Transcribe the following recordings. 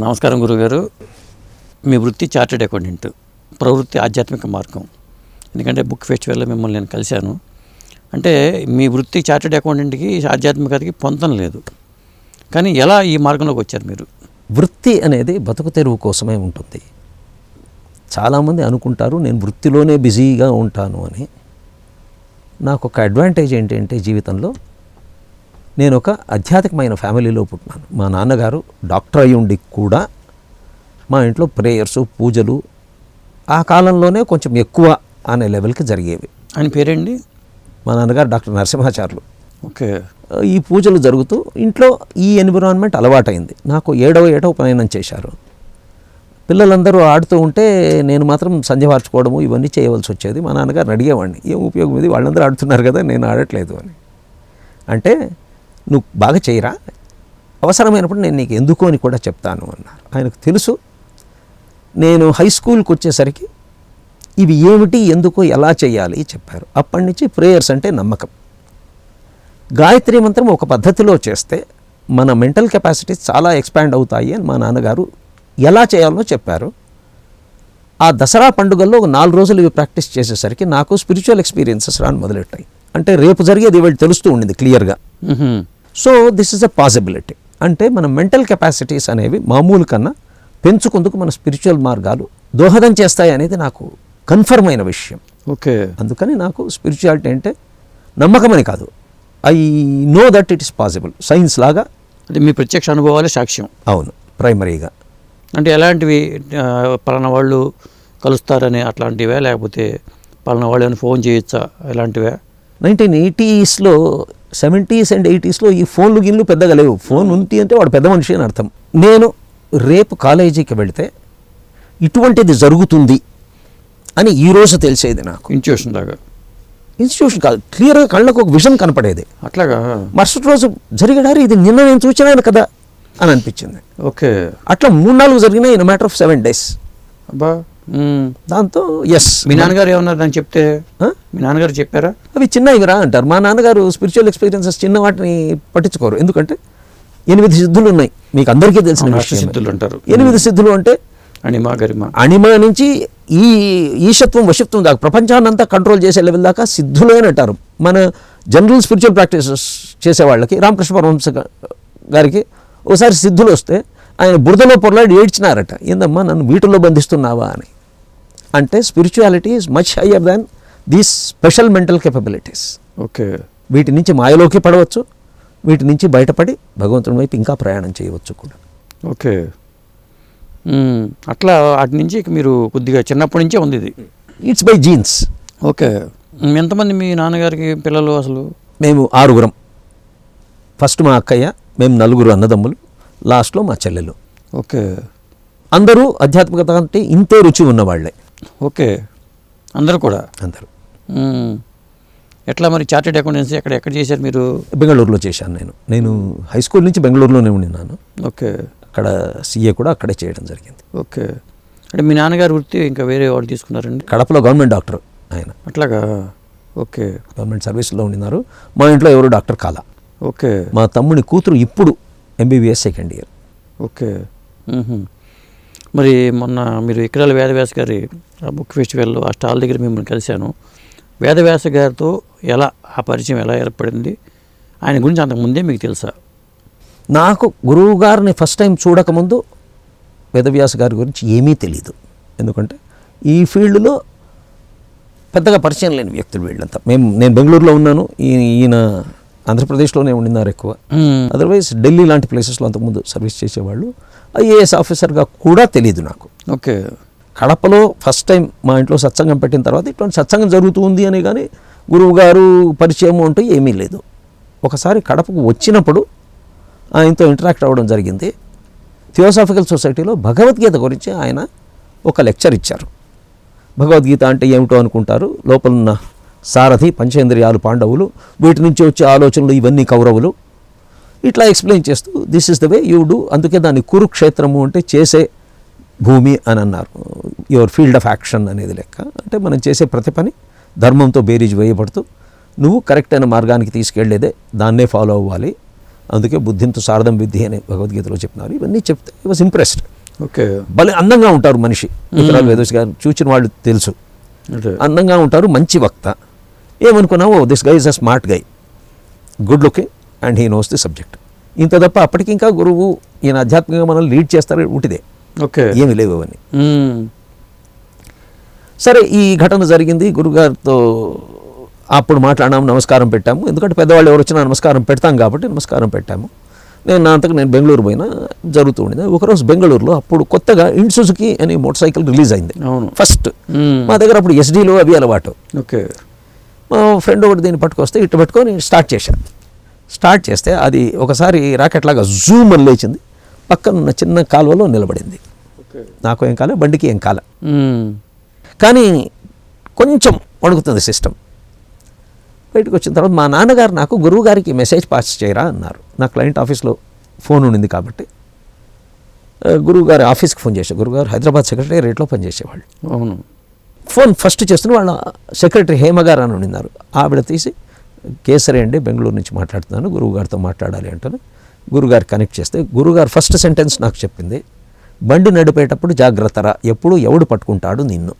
నమస్కారం గురుగారు. మీ వృత్తి చార్టెడ్ అకౌంటెంట్, ప్రవృత్తి ఆధ్యాత్మిక మార్గం. ఎందుకంటే బుక్ ఫెస్టివల్లో మిమ్మల్ని నేను కలిశాను. అంటే మీ వృత్తి చార్టెడ్ అకౌంటెంట్కి ఆధ్యాత్మికతకి పొంతం లేదు, కానీ ఎలా ఈ మార్గంలోకి వచ్చారు మీరు? వృత్తి అనేది బతుకు తెరువు కోసమే ఉంటుంది. చాలామంది అనుకుంటారు నేను వృత్తిలోనే బిజీగా ఉంటాను అని. నాకు ఒక అడ్వాంటేజ్ ఏంటంటే జీవితంలో నేను ఒక ఆధ్యాత్మికమైన ఫ్యామిలీలో పుట్టినాను. మా నాన్నగారు డాక్టర్ అయి ఉండి కూడా మా ఇంట్లో ప్రేయర్సు పూజలు ఆ కాలంలోనే కొంచెం ఎక్కువ అనే లెవెల్కి జరిగేవి. ఆయన పేరేంటి? మా నాన్నగారు డాక్టర్ నరసింహాచార్యులు. ఓకే. ఈ పూజలు జరుగుతూ ఇంట్లో ఈ ఎన్విరాన్మెంట్ అలవాటైంది. నాకు 7వ ఏట ఉపనయనం చేశారు. పిల్లలందరూ ఆడుతూ ఉంటే నేను మాత్రం సంధ్యవార్చుకోవడము ఇవన్నీ చేయవలసి వచ్చేది. మా నాన్నగారిని అడిగేవాడిని, ఏం ఉపయోగం ఇది, వాళ్ళందరూ ఆడుతున్నారు కదా, నేను ఆడట్లేదు అని. అంటే నువ్వు బాగా చేయరా, అవసరమైనప్పుడు నేను నీకు ఎందుకు అని కూడా చెప్తాను అన్నారు. ఆయనకు తెలుసు. నేను హై స్కూల్కి వచ్చేసరికి ఇవి ఏమిటి, ఎందుకు, ఎలా చేయాలి చెప్పారు. అప్పటి నుంచి ప్రేయర్స్ అంటే నమ్మకం. గాయత్రి మంత్రం ఒక పద్ధతిలో చేస్తే మన మెంటల్ కెపాసిటీస్ చాలా ఎక్స్పాండ్ అవుతాయి అని మా నాన్నగారు ఎలా చేయాలో చెప్పారు. ఆ దసరా పండుగల్లో 4 రోజులు ఇవి ప్రాక్టీస్ చేసేసరికి నాకు స్పిరిచువల్ ఎక్స్పీరియన్సెస్ రాని మొదలెట్టాయి. అంటే రేపు జరిగేది ఇవాళ తెలుస్తూ ఉండింది క్లియర్గా. So this is a possibility. అంటే మన మెంటల్ కెపాసిటీస్ అనేవి మామూలు కన్నా పెంచుకుందుకు మన స్పిరిచువల్ మార్గాలు దోహదం చేస్తాయి అనేది నాకు కన్ఫర్మ్ అయిన విషయం. ఓకే. అందుకని నాకు స్పిరిచువాలిటీ అంటే నమ్మకం అని కాదు, I know that it is possible. Science లాగా అంటే మీ ప్రత్యక్ష అనుభవాలే సాక్ష్యం. అవును, ప్రైమరీగా. అంటే ఎలాంటివి, పలానా వాళ్ళు కలుస్తారని అట్లాంటివే, లేకపోతే పలానా వాళ్ళు ఏమైనా ఫోన్ చేయొచ్చా, ఎలాంటివే? 1980s, 70s and 80s ఈ ఫోన్లు గిన్లు పెద్దగా లేవు. ఫోన్ ఉంది అంటే వాడు పెద్ద మనిషి అని అర్థం. నేను రేపు కాలేజీకి వెళితే ఇటువంటిది జరుగుతుంది అని ఈరోజు తెలిసేది నాకు. ఇన్స్టిట్యూషన్ లాగా? ఇన్స్టిట్యూషన్ కాదు, క్లియర్గా కళ్ళకు ఒక విజన్ కనపడేది. అట్లాగా? మరుసటి రోజు జరిగడారు ఇది నిన్న నేను చూసినాను కదా అని అనిపించింది. ఓకే. అట్లా 3-4 జరిగినాయి ఇన్ మ్యాటర్ ఆఫ్ 7 days. అబ్బా. దాంతో ఎస్. మీ నాన్నగారు ఏమన్నారు దాన్ని చెప్తే? మీ నాన్నగారు చెప్పారా? అవి చిన్నవి రా అంటారు. మా నాన్నగారు స్పిరిచువల్ ఎక్స్పీరియన్సెస్ చిన్న వాటిని పట్టించుకోరు. ఎందుకంటే 8 సిద్ధులు ఉన్నాయి, మీకు అందరికీ తెలిసిన సిద్ధులు అంటారు. 8 సిద్ధులు అంటే అణిమ నుంచి ఈ ఈశత్వం వశత్వం దాకా ప్రపంచాన్నంతా కంట్రోల్ చేసే లెవెల్ దాకా సిద్ధులు అని అంటారు. మన జనరల్ స్పిరిచువల్ ప్రాక్టీసెస్ చేసే వాళ్ళకి, రామకృష్ణ పరమహంస గారికి ఒకసారి సిద్ధులు వస్తే ఆయన బురదలో పొరలాడి ఏడ్చినారట, ఏందమ్మా నన్ను వీటిల్లో బంధిస్తున్నావా అని. అంటే spirituality is much higher than these special mental capabilities. Okay. వీటి నుంచి మాయలోకి పడవచ్చు, వీటి నుంచి బయటపడి భగవంతుని వైపు ఇంకా ప్రయాణం చేయవచ్చు కూడా. ఓకే. అట్లా వాటి నుంచి మీరు కొద్దిగా చిన్నప్పటి నుంచే ఉంది ఇది? It's by jeans. ఓకే. ఎంతమంది మీ నాన్నగారికి పిల్లలు అసలు? మేము 6. ఫస్ట్ మా అక్కయ్య, మేము 4 అన్నదమ్ములు, లాస్ట్లో మా చెల్లెలు. ఓకే. అందరూ ఆధ్యాత్మికత అంటే ఇంతే రుచి ఉన్నవాళ్లే. ఓకే. అందరూ కూడా? అందరూ. ఎట్లా మరి చార్టెడ్ అకౌంటెన్సీ ఎక్కడ చేశారు మీరు? బెంగళూరులో చేశాను. నేను హై స్కూల్ నుంచి బెంగళూరులోనే ఉండినాను. ఓకే. అక్కడ CA కూడా అక్కడే చేయడం జరిగింది. ఓకే. అంటే మీ నాన్నగారు వృత్తి ఇంకా వేరే వాళ్ళు తీసుకున్నారండి? కడపలో గవర్నమెంట్ డాక్టర్ ఆయన. అట్లాగా? ఓకే. గవర్నమెంట్ సర్వీస్లో ఉండినారు. మా ఇంట్లో ఎవరు డాక్టర్ కాలా. ఓకే. మా తమ్ముని కూతురు ఇప్పుడు MBBS 2nd year. ఓకే. మరి మొన్న మీరు ఇక్కడాల వేదవ్యాస గారి బుక్ ఫెస్టివల్లో ఆ స్టాల్ దగ్గర మిమ్మల్ని కలిశాను. వేదవ్యాస గారితో ఎలా ఆ పరిచయం ఎలా ఏర్పడింది, ఆయన గురించి అంతకుముందే మీకు తెలుసా? నాకు గురువు గారిని ఫస్ట్ టైం చూడకముందు వేదవ్యాస గారి గురించి ఏమీ తెలియదు. ఎందుకంటే ఈ ఫీల్డ్లో పెద్దగా పరిచయం లేని వ్యక్తులు వీళ్ళంతా. నేను బెంగళూరులో ఉన్నాను, ఈయన ఆంధ్రప్రదేశ్లోనే ఉండినారు ఎక్కువ. అదర్వైజ్ ఢిల్లీ లాంటి ప్లేసెస్లో అంతకుముందు సర్వీస్ చేసేవాళ్ళు. IAS ఆఫీసర్గా కూడా తెలియదు నాకు. ఓకే. కడపలో ఫస్ట్ టైం మా ఇంట్లో సత్సంగం పెట్టిన తర్వాత ఇటువంటి సత్సంగం జరుగుతుంది అని, కానీ గురువు గారు పరిచయం అంటూ ఏమీ లేదు. ఒకసారి కడపకు వచ్చినప్పుడు ఆయనతో ఇంటరాక్ట్ అవ్వడం జరిగింది. థియోసాఫికల్ సొసైటీలో భగవద్గీత గురించి ఆయన ఒక లెక్చర్ ఇచ్చారు. భగవద్గీత అంటే ఏమిటో అనుకుంటారు, లోపలున్న సారథి, పంచేంద్రియాలు పాండవులు, వీటి నుంచి వచ్చే ఆలోచనలు ఇవన్నీ కౌరవులు, ఇట్లా ఎక్స్ప్లెయిన్ చేస్తూ this is the way you do. అందుకే దాన్ని కురుక్షేత్రము అంటే చేసే భూమి అని అన్నారు. యువర్ ఫీల్డ్ ఆఫ్ యాక్షన్ అనేది లెక్క. అంటే మనం చేసే ప్రతి పని ధర్మంతో బేరీజ్ వేయబడుతూ నువ్వు కరెక్ట్ అయిన మార్గానికి తీసుకెళ్లేదే దాన్నే ఫాలో అవ్వాలి. అందుకే బుద్ధింతో సారథం విద్య అని భగవద్గీతలో చెప్పినారు. ఇవన్నీ చెప్తే ఐ వాజ్ ఇంప్రెస్డ్. ఓకే. భలే అందంగా ఉంటారు మనిషి. ఉత్తరాలు వేదోస్ గారు చూచిన వాళ్ళు తెలుసు, అందంగా ఉంటారు, మంచి వక్త. ఏమనుకున్నావు, this guy is a smart guy, good looking and he knows the subject. ఇంత తప్ప అప్పటికి ఇంకా గురువు ఈయన ఆధ్యాత్మికంగా మనల్ని లీడ్ చేస్తారు ఉటిదే. ఓకే. ఏమి లేవు అవన్నీ. సరే, ఈ ఘటన జరిగింది. గురుగారితో అప్పుడు మాట్లాడాము, నమస్కారం పెట్టాము. ఎందుకంటే పెద్దవాళ్ళు ఎవరు వచ్చినా నమస్కారం పెడతాం కాబట్టి నమస్కారం పెట్టాము. నేను బెంగళూరు పోయినా జరుగుతూ ఉండేది. ఒకరోజు బెంగళూరులో అప్పుడు కొత్తగా ఇన్సుజుకి అనే మోటార్ సైకిల్ రిలీజ్ అయింది ఫస్ట్. మా దగ్గర అప్పుడు ఎస్డీలో అవి అలవాటు. ఓకే. మా ఫ్రెండ్ ఒకటి దీన్ని పట్టుకొస్తే ఇటు పట్టుకొని స్టార్ట్ చేశాను. స్టార్ట్ చేస్తే అది ఒకసారి రాకెట్ లాగా జూమ్ అని లేచింది, పక్కన ఉన్న చిన్న కాలువలో నిలబడింది. నాకు ఏం కాలే, బండికి ఏం కాలే, కానీ కొంచెం వణుకుతుంది సిస్టమ్. బయటకు వచ్చిన తర్వాత మా నాన్నగారు నాకు గురువు గారికి మెసేజ్ పాస్ చేయరా అన్నారు. నా క్లయింట్ ఆఫీస్లో ఫోన్ ఉండింది కాబట్టి గురువు గారి ఆఫీస్కి ఫోన్ చేశారు. గురువుగారు హైదరాబాద్ సెక్రటేరియట్లో పనిచేసేవాళ్ళు. అవును. ఫోన్ ఫస్ట్ చేస్తున్న వాళ్ళ సెక్రటరీ హేమగారు అని ఉన్నారు. ఆవిడ తీసి, కేసరి అండి, బెంగళూరు నుంచి మాట్లాడుతున్నాను, గురువుగారితో మాట్లాడాలి అంటాను. గురుగారు కనెక్ట్ చేస్తే గురుగారు ఫస్ట్ సెంటెన్స్ నాకు చెప్పింది, బండి నడిపేటప్పుడు జాగ్రత్తరా, ఎప్పుడు ఎవడు పట్టుకుంటాడు నిన్ను.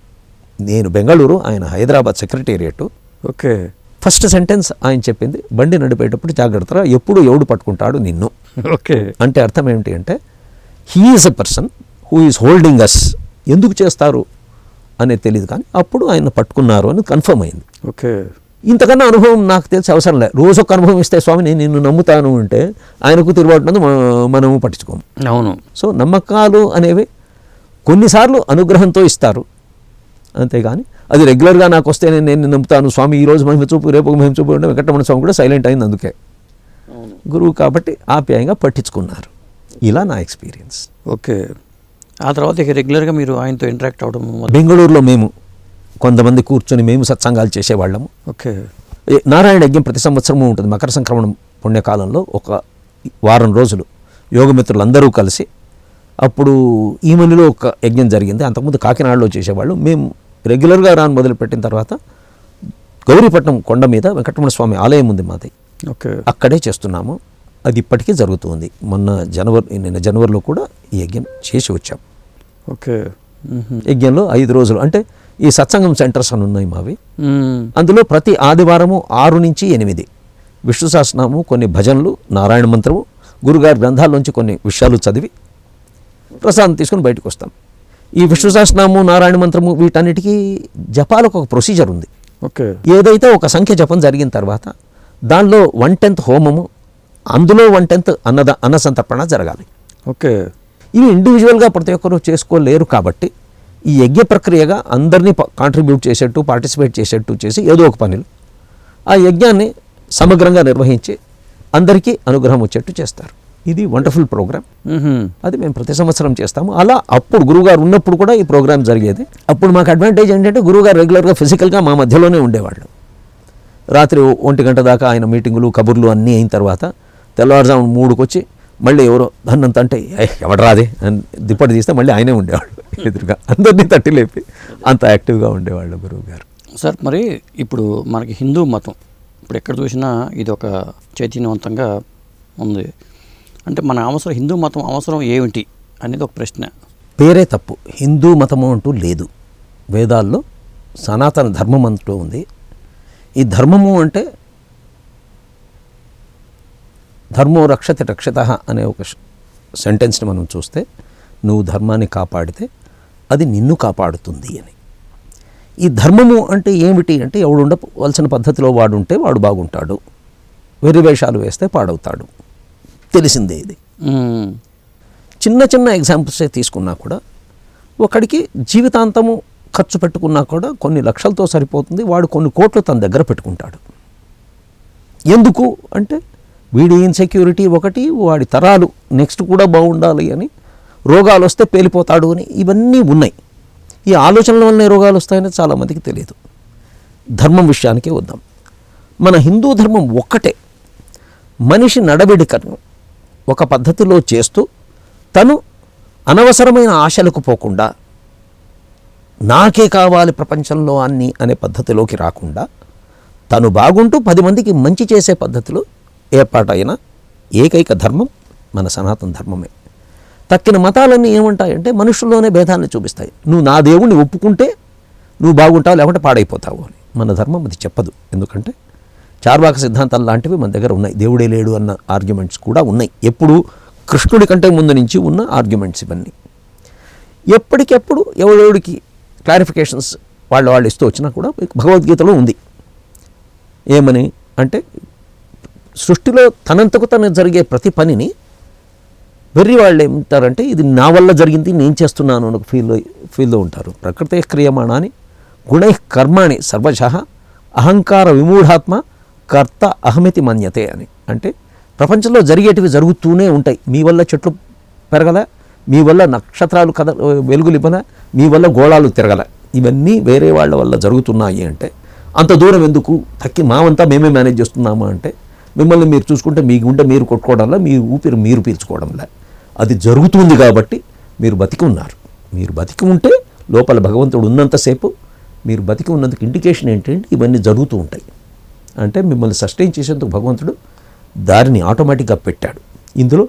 నేను బెంగళూరు, ఆయన Hyderabad secretariat. Okay. First sentence ఆయన చెప్పింది, బండి నడిపేటప్పుడు జాగ్రత్తరా, ఎప్పుడు ఎవడు పట్టుకుంటాడు నిన్ను. ఓకే. అంటే అర్థం ఏమిటి అంటే, he is a person who is holding us. ఎందుకు చేస్తారు అనేది తెలియదు, కానీ అప్పుడు ఆయన పట్టుకున్నారు అని కన్ఫర్మ్ అయింది. ఓకే. ఇంతకన్నా అనుభవం నాకు తెలిసి అవసరం లేదు. రోజు ఒక అనుభవం ఇస్తే స్వామి నేను నిన్ను నమ్ముతాను అంటే ఆయనకు తిరుగుబాటునందు మనము పట్టించుకోము. అవును. సో నమ్మకాలు అనేవి కొన్నిసార్లు అనుగ్రహంతో ఇస్తారు, అంతేగాని అది రెగ్యులర్గా నాకు వస్తే నేను నమ్ముతాను స్వామి, ఈరోజు మహిమ చూపు రేపు మహిమ చూపు అంటే వెంకటరమణ స్వామి కూడా సైలెంట్ అయింది. అందుకే గురువు కాబట్టి ఆప్యాయంగా పట్టించుకున్నారు. ఇలా నా ఎక్స్పీరియన్స్. ఓకే. ఆ తర్వాత ఇక రెగ్యులర్గా మీరు ఆయనతో ఇంటరాక్ట్ అవ్వడం? బెంగళూరులో మేము కొంతమంది కూర్చొని మేము సత్సంగాలు చేసేవాళ్ళము. ఓకే. నారాయణ యజ్ఞం ప్రతి సంవత్సరము ఉంటుంది. మకర సంక్రమణం పుణ్యకాలంలో ఒక వారం రోజులు యోగమిత్రులందరూ కలిసి, అప్పుడు ఈమనిలో ఒక యజ్ఞం జరిగింది. అంతకుముందు కాకినాడలో చేసేవాళ్ళు. మేము రెగ్యులర్గా రాను మొదలుపెట్టిన తర్వాత గౌరీపట్నం కొండ మీద వెంకటరమణ స్వామి ఆలయం ఉంది మాది. ఓకే. అక్కడే చేస్తున్నాము. అది ఇప్పటికీ జరుగుతుంది. నిన్న జనవరిలో కూడా ఈ యజ్ఞం చేసి వచ్చాం. ఓకే. యజ్ఞంలో 5 రోజులు అంటే ఈ సత్సంగం సెంటర్స్ అని ఉన్నాయి మావి. అందులో ప్రతి ఆదివారము 6 నుంచి 8 విష్ణు సహస్రనామము, కొన్ని భజనలు, నారాయణ మంత్రము, గురుగారి గ్రంథాల్లోంచి కొన్ని విషయాలు చదివి ప్రసాదం తీసుకుని బయటకు వస్తాం. ఈ విష్ణు సహస్రనామము, నారాయణ మంత్రము వీటన్నిటికీ జపాలకు ఒక ప్రొసీజర్ ఉంది. ఓకే. ఏదైతే ఒక సంఖ్య జపం జరిగిన తర్వాత దానిలో 1/10 హోమము, అందులో 1/10 అన్నసంతర్పణ జరగాలి. ఓకే. ఇవి ఇండివిజువల్గా ప్రతి ఒక్కరూ చేసుకోలేరు కాబట్టి ఈ యజ్ఞ ప్రక్రియగా అందరినీ కాంట్రిబ్యూట్ చేసేట్టు, పార్టిసిపేట్ చేసేట్టు చేసి ఏదో ఒక పనిలో ఆ యజ్ఞాన్ని సమగ్రంగా నిర్వహించి అందరికీ అనుగ్రహం వచ్చేట్టు చేస్తారు. ఇది వండర్ఫుల్ ప్రోగ్రామ్. అది మేము ప్రతి సంవత్సరం చేస్తాము. అలా అప్పుడు గురువుగారు ఉన్నప్పుడు కూడా ఈ ప్రోగ్రామ్ జరిగేది. అప్పుడు మాకు అడ్వాంటేజ్ ఏంటంటే గురువుగారు రెగ్యులర్గా ఫిజికల్గా మా మధ్యలోనే ఉండేవాళ్ళు. రాత్రి 1 గంట దాకా ఆయన మీటింగులు, కబుర్లు అన్నీ అయిన తర్వాత తెల్లవారుజామున 3కి వచ్చి మళ్ళీ ఎవరో దాన్నంత అంటే ఎవడు రాదే అని దిప్పటి తీస్తే మళ్ళీ ఆయనే ఉండేవాళ్ళు ఎదురుగా, అందరినీ తట్టి లేపి అంత యాక్టివ్గా ఉండేవాళ్ళు గురువు గారు. సార్, మరి ఇప్పుడు మనకి హిందూ మతం ఇప్పుడు ఎక్కడ చూసినా ఇది ఒక చైతన్యవంతంగా ఉంది. అంటే మన అవసరం, హిందూ మతం అవసరం ఏమిటి అనేది ఒక ప్రశ్న. పేరే తప్పు. హిందూ మతము అంటూ లేదు. వేదాల్లో సనాతన ధర్మం అంటూ ఉంది. ఈ ధర్మము అంటే ధర్మో రక్షతి రక్షితః అనే ఒక సెంటెన్స్ని మనం చూస్తే, నువ్వు ధర్మాన్ని కాపాడితే అది నిన్ను కాపాడుతుంది అని. ఈ ధర్మము అంటే ఏమిటి అంటే, ఎవడు ఉండవలసిన పద్ధతిలో వాడుంటే వాడు బాగుంటాడు, వెర్రి వేషాలు వేస్తే పాడవుతాడు. తెలిసిందే ఇది. చిన్న చిన్న ఎగ్జాంపుల్సే తీసుకున్నా కూడా ఒకడికి జీవితాంతము ఖర్చు పెట్టుకున్నా కూడా కొన్ని లక్షలతో సరిపోతుంది, వాడు కొన్ని కోట్లు తన దగ్గర పెట్టుకుంటాడు. ఎందుకు అంటే వీడి ఇన్సెక్యూరిటీ ఒకటి, వాడి తరాలు నెక్స్ట్ కూడా బాగుండాలి అని, రోగాలు వస్తే పేలిపోతాడు అని, ఇవన్నీ ఉన్నాయి. ఈ ఆలోచనల వల్లనే రోగాలు వస్తాయని చాలామందికి తెలియదు. ధర్మం విషయానికే వద్దాం. మన హిందూ ధర్మం ఒక్కటే, మనిషి నడవడికను ఒక పద్ధతిలో చేస్తూ తను అనవసరమైన ఆశలకు పోకుండా, నాకే కావాలి ప్రపంచంలో అన్నీ అనే పద్ధతిలోకి రాకుండా, తను బాగుంటూ 10 మందికి మంచి చేసే పద్ధతిలో ఏర్పాటైన ఏకైక ధర్మం మన సనాతన ధర్మమే. తక్కిన మతాలన్నీ ఏమంటాయంటే మనుషుల్లోనే భేదాన్ని చూపిస్తాయి. నువ్వు నా దేవుణ్ణి ఒప్పుకుంటే నువ్వు బాగుంటావు, లేకుంటే పాడైపోతావు అని. మన ధర్మం అది చెప్పదు. ఎందుకంటే చార్వాక సిద్ధాంతాలు లాంటివి మన దగ్గర ఉన్నాయి. దేవుడే లేడు అన్న ఆర్గ్యుమెంట్స్ కూడా ఉన్నాయి. ఎప్పుడు కృష్ణుడి కంటే ముందు నుంచి ఉన్న ఆర్గ్యుమెంట్స్ ఇవన్నీ. ఎప్పటికెప్పుడు ఎవడెవడికి క్లారిఫికేషన్స్ వాళ్ళు ఇస్తూ వచ్చినా కూడా భగవద్గీతలో ఉంది. ఏమని అంటే సృష్టిలో తనంతకు తను జరిగే ప్రతి పనిని వెర్రి వాళ్ళు ఏమంటారంటే ఇది నా వల్ల జరిగింది, నేను చేస్తున్నాను అని ఫీల్లో ఉంటారు. ప్రకృతే క్రియమాణాన్ని గుణై కర్మాణి సర్వశః అహంకార విమూఢాత్మ కర్త అహమితి మన్యతే అని. అంటే ప్రపంచంలో జరిగేటివి జరుగుతూనే ఉంటాయి. మీ వల్ల చెట్లు పెరగల, మీ వల్ల నక్షత్రాలు వెలుగులు ఇవ్వల, మీ వల్ల గోళాలు తిరగల, ఇవన్నీ వేరే వాళ్ళ వల్ల జరుగుతున్నాయి. అంటే అంత దూరం ఎందుకు, మావంతా మేమే మేనేజ్ చేస్తున్నామా అంటే మిమ్మల్ని మీరు చూసుకుంటే మీ గుండె మీరు కొట్టుకోవడంలా, మీ ఊపిరి మీరు పీల్చుకోవడంలా అది జరుగుతుంది. కాబట్టి మీరు బతికి ఉన్నారు. మీరు బతికి ఉంటే లోపల భగవంతుడు ఉన్నంతసేపు మీరు బతికి ఉన్నందుకు ఇండికేషన్ ఏంటంటే ఇవన్నీ జరుగుతూ ఉంటాయి. అంటే మిమ్మల్ని సస్టైన్ చేసేందుకు భగవంతుడు దారిని ఆటోమేటిక్గా పెట్టాడు. ఇందులో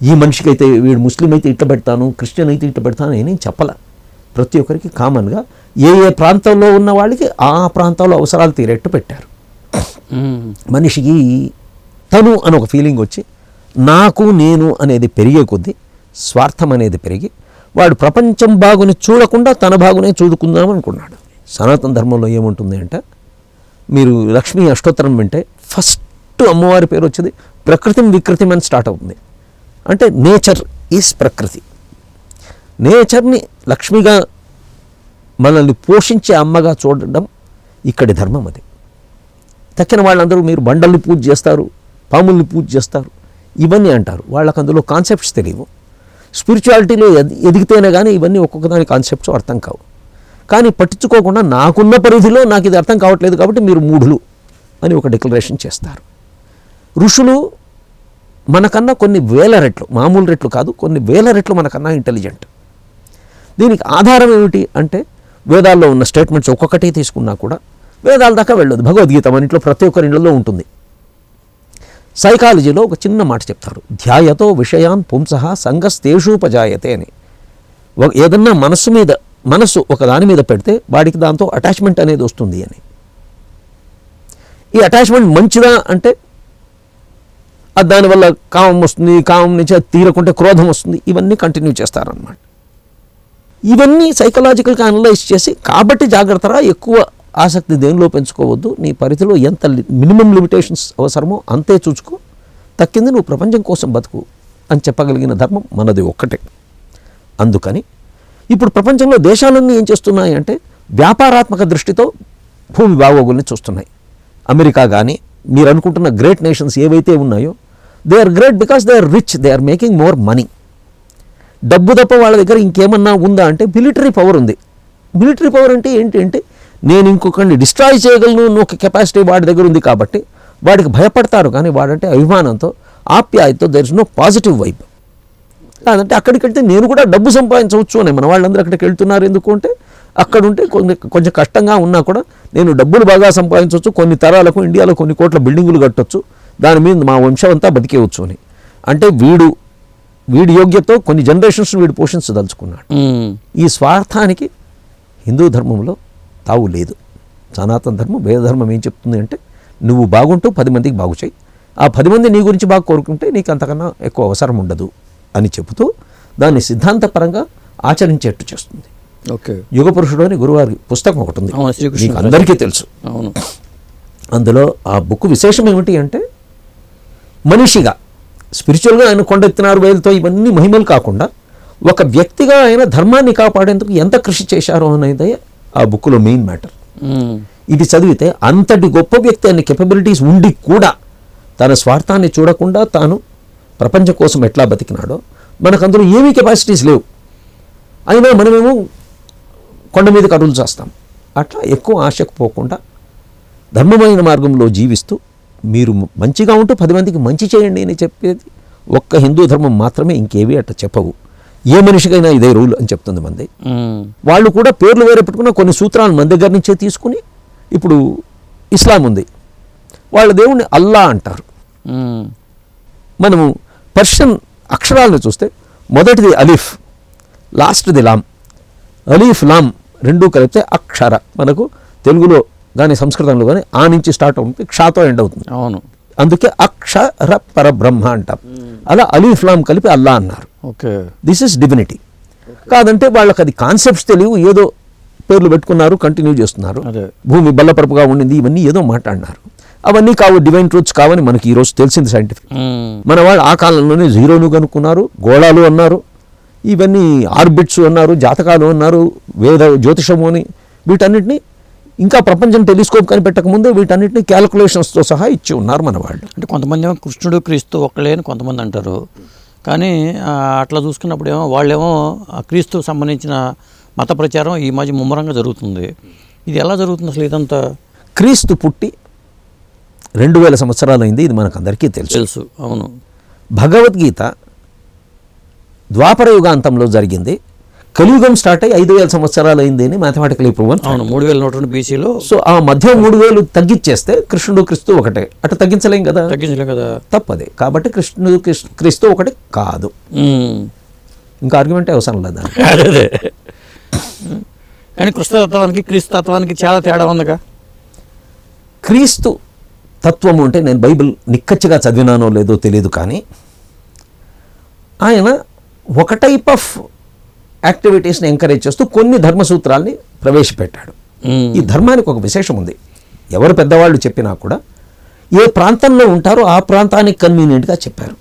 ఈ మనిషికి అయితే వీడు ముస్లిం అయితే ఇట్లా పెడతాను, క్రిస్టియన్ అయితే ఇట్లా పెడతాను నేను చెప్పలే. ప్రతి ఒక్కరికి కామన్గా ఏ ప్రాంతంలో ఉన్న వాళ్ళకి ఆ ప్రాంతంలో అవసరాలు తీరేట్టు పెట్టారు. మనిషికి తను అని ఒక ఫీలింగ్ వచ్చి నాకు నేను అనేది పెరిగే కొద్దీ స్వార్థం అనేది పెరిగి వాడు ప్రపంచం బాగుని చూడకుండా తన బాగునే చూడుకుందాం అనుకున్నాడు. సనాతన ధర్మంలో ఏముంటుంది అంటే మీరు లక్ష్మీ అష్టోత్తరం వింటే ఫస్ట్ అమ్మవారి పేరు వచ్చేది ప్రకృతిం వికృతిం అని స్టార్ట్ అవుతుంది. అంటే నేచర్ ఈజ్ ప్రకృతి. నేచర్ని లక్ష్మిగా మనల్ని పోషించే అమ్మగా చూడడం ఇక్కడి ధర్మం. అది తక్కిన వాళ్ళందరూ మీరు బండల్ని పూజ చేస్తారు, పాముల్ని పూజ చేస్తారు, ఇవన్నీ అంటారు. వాళ్ళకు అందులో కాన్సెప్ట్స్ తెలియవు. స్పిరిచువాలిటీలో ఎదిగితేనే కానీ ఇవన్నీ ఒక్కొక్క దాని కాన్సెప్ట్స్ అర్థం కావు. కానీ పట్టించుకోకుండా నాకున్న పరిధిలో నాకు ఇది అర్థం కావట్లేదు కాబట్టి మీరు మూఢులు అని ఒక డిక్లరేషన్ చేస్తారు. ఋషులు మనకన్నా కొన్ని వేల రెట్లు, మామూలు రెట్లు కాదు, కొన్ని వేల రెట్లు మనకన్నా ఇంటెలిజెంట్. దీనికి ఆధారం ఏమిటి అంటే వేదాల్లో ఉన్న స్టేట్మెంట్స్ ఒక్కొక్కటి తీసుకున్నా కూడా వేదాల దాకా వెళ్ళదు. భగవద్గీత మన ఇంట్లో ప్రతి ఒక్కరి ఇళ్ళలో ఉంటుంది. సైకాలజీలో ఒక చిన్న మాట చెప్తారు, ధ్యాయతో విషయాన్ పుంసః సంగస్తేషూపజాయతే అని. ఏదన్నా మనస్సు ఒక దాని మీద పెడితే వాడికి దాంతో అటాచ్మెంట్ అనేది వస్తుంది అని. ఈ అటాచ్మెంట్ మంచిదా అంటే అది దానివల్ల కామం వస్తుంది, కామం నుంచి అది తీరకుంటే క్రోధం వస్తుంది, ఇవన్నీ కంటిన్యూ చేస్తారన్నమాట. ఇవన్నీ సైకలాజికల్గా అనలైజ్ చేసి కాబట్టి జాగ్రత్తరా, ఎక్కువ ఆసక్తి దేనిలో పెంచుకోవద్దు, నీ పరిధిలో ఎంత మినిమం లిమిటేషన్స్ అవసరమో అంతే చూసుకో, తక్కింది నువ్వు ప్రపంచం కోసం బతుకు అని చెప్పగలిగిన ధర్మం మనది ఒక్కటే. అందుకని ఇప్పుడు ప్రపంచంలో దేశాలన్నీ ఏం చేస్తున్నాయి అంటే వ్యాపారాత్మక దృష్టితో భూమి బాగోగుల్ని చూస్తున్నాయి. అమెరికా కానీ మీరు అనుకుంటున్న గ్రేట్ నేషన్స్ ఏవైతే ఉన్నాయో they are great because they are rich, they are making more money. డబ్బు తప్ప వాళ్ళ దగ్గర ఇంకేమన్నా ఉందా అంటే మిలిటరీ పవర్ ఉంది. మిలిటరీ పవర్ అంటే ఏంటి అంటే నేను ఇంకొకరిని డిస్ట్రాయ్ చేయగలను ఒక కెపాసిటీ వాడి దగ్గర ఉంది కాబట్టి వాడికి భయపడతారు. కానీ వాడంటే అభిమానంతో, ఆప్యాయతో, there is no positive vibe. కాదంటే అక్కడికి వెళ్తే నేను కూడా డబ్బు సంపాదించవచ్చు అని మన వాళ్ళందరూ అక్కడికి వెళ్తున్నారు. ఎందుకు అంటే అక్కడుంటే కొంచెం కష్టంగా ఉన్నా కూడా నేను డబ్బులు బాగా సంపాదించవచ్చు, కొన్ని తరాలకు ఇండియాలో కొన్ని కోట్ల బిల్డింగులు కట్టొచ్చు, దాని మీద మా వంశం అంతా బతికేవచ్చు అని. అంటే వీడి యోగ్యతతో కొన్ని జనరేషన్స్ వీడు పోషించదలుచుకున్నాడు. ఈ స్వార్థానికి హిందూ ధర్మంలో తావు లేదు. సనాతన ధర్మం, వేద ధర్మం ఏం చెప్తుంది అంటే నువ్వు బాగుంటూ 10 మందికి బాగు చేయి, ఆ 10 మంది నీ గురించి బాగా కోరుకుంటే నీకు అంతకన్నా ఎక్కువ అవసరం ఉండదు అని చెబుతూ దాన్ని సిద్ధాంతపరంగా ఆచరించేట్టు చేస్తుంది. ఓకే. యుగ పురుషుడు అని గురువారి పుస్తకం ఒకటి ఉంది, మీకు అందరికీ తెలుసు. అవును. అందులో ఆ బుక్ విశేషం ఏమిటి అంటే మనిషిగా స్పిరిచువల్గా ఆయన కొండెత్తినారు వేలతో ఇవన్నీ మహిమలు కాకుండా ఒక వ్యక్తిగా ఆయన ధర్మాన్ని కాపాడేందుకు ఎంత కృషి చేశారో అనేది ఆ బుక్లో మెయిన్ మ్యాటర్. ఇది చదివితే అంతటి గొప్ప వ్యక్తి అనే కెపబిలిటీస్ ఉండి కూడా తన స్వార్థాన్ని చూడకుండా తాను ప్రపంచం కోసం ఎట్లా బతికినాడో మనకు అందులో ఏమీ కెపాసిటీస్ లేవు, అయినా మనమేమో కొండ మీద కరువులు చేస్తాం. అట్లా ఎక్కువ ఆశకు పోకుండా ధర్మమైన మార్గంలో జీవిస్తూ మీరు మంచిగా ఉంటూ 10 మందికి మంచి చేయండి అని చెప్పేది ఒక్క హిందూ ధర్మం మాత్రమే, ఇంకేవి అట్లా చెప్పవు. ఏ మనిషికైనా ఇదే రూల్ అని చెప్తుంది మంది. వాళ్ళు కూడా పేర్లు వేరే పెట్టుకున్న కొన్ని సూత్రాలు మన దగ్గర నుంచే తీసుకుని, ఇప్పుడు ఇస్లాం ఉంది, వాళ్ళ దేవుణ్ణి అల్లా అంటారు. మనము పర్షియన్ అక్షరాలను చూస్తే మొదటిది అలీఫ్, లాస్ట్ది లామ్. అలీఫ్ లామ్ రెండూ కలిపితే అక్షర. మనకు తెలుగులో కానీ సంస్కృతంలో కానీ ఆ నుంచి స్టార్ట్ అవుతుంది, క్షాతో ఎండ్ అవుతుంది. అవును, అందుకే అక్షర పరబ్రహ్మ అంటాం. అలా అలీఫ్ లామ్ కలిపి అల్లా అన్నారు. Okay, this is divinity. కాదంటే వాళ్ళకి అది కాన్సెప్ట్స్ తెలియవు, ఏదో పేర్లు పెట్టుకున్నారు, కంటిన్యూ చేస్తున్నారు. అదే భూమి బల్లపరుపుగా ఉండింది, ఇవన్నీ ఏదో మాట్లాడినారు. అవన్నీ కావు, డివైన్ ట్రూత్స్ కావని మనకి ఈరోజు తెలిసింది సైంటిఫిక్. మన వాళ్ళు ఆ కాలంలోనే జీరోను కనుక్కున్నారు, గోళాలు అన్నారు, ఇవన్నీ ఆర్బిట్స్ అన్నారు, జాతకాలు అన్నారు, వేద జ్యోతిషము అని. వీటన్నిటిని ఇంకా ప్రపంచం టెలిస్కోప్ కనిపెట్టకముందే వీటన్నిటిని క్యాలిక్యులేషన్స్తో సహా ఇచ్చి ఉన్నారు మన వాళ్ళు. అంటే కొంతమంది ఏమో కృష్ణుడు క్రీస్తు ఒక్కలే అని కొంతమంది అంటారు. కానీ అట్లా చూసుకున్నప్పుడు ఏమో వాళ్ళేమో ఆ క్రీస్తుకు సంబంధించిన మత ప్రచారం ఈ మధ్య ముమ్మరంగా జరుగుతుంది. ఇది ఎలా జరుగుతుంది అసలు ఇదంతా? క్రీస్తు పుట్టి 2000 సంవత్సరాలు అయింది, ఇది మనకు అందరికీ తెలుసు. అవును. భగవద్గీత ద్వాపర యుగాంతంలో జరిగింది, కలియుగం స్టార్ట్ అయ్యి 5000 సంవత్సరాలు అయింది అని మ్యాథమెటికల్ ప్రూవన్. అవును, 3102 BCలో. సో ఆ మధ్య 3000 తగ్గించేస్తే కృష్ణుడు క్రీస్తు ఒకటే. అటు తగ్గించలేం కదా, తప్పదే. కాబట్టి కృష్ణుడు క్రీస్తు ఒకటి కాదు. ఇంకా ఆర్గ్యుమెంటే అవసరం లేదా? అదే. కానీ కృష్ణతత్వానికి క్రీస్తు తత్వానికి చాలా తేడా ఉందిగా. క్రీస్తు తత్వము అంటే, నేను బైబిల్ నిక్కచ్చిగా చదివినానో లేదో తెలియదు, కానీ ఆయన ఒక టైప్ ఆఫ్ యాక్టివిటీస్ని ఎంకరేజ్ చేస్తూ కొన్ని ధర్మసూత్రాల్ని ప్రవేశపెట్టాడు. ఈ ధర్మానికి ఒక విశేషం ఉంది. ఎవరు పెద్దవాళ్ళు చెప్పినా కూడా ఏ ప్రాంతంలో ఉంటారో ఆ ప్రాంతానికి కన్వీనియంట్గా చెప్పారు.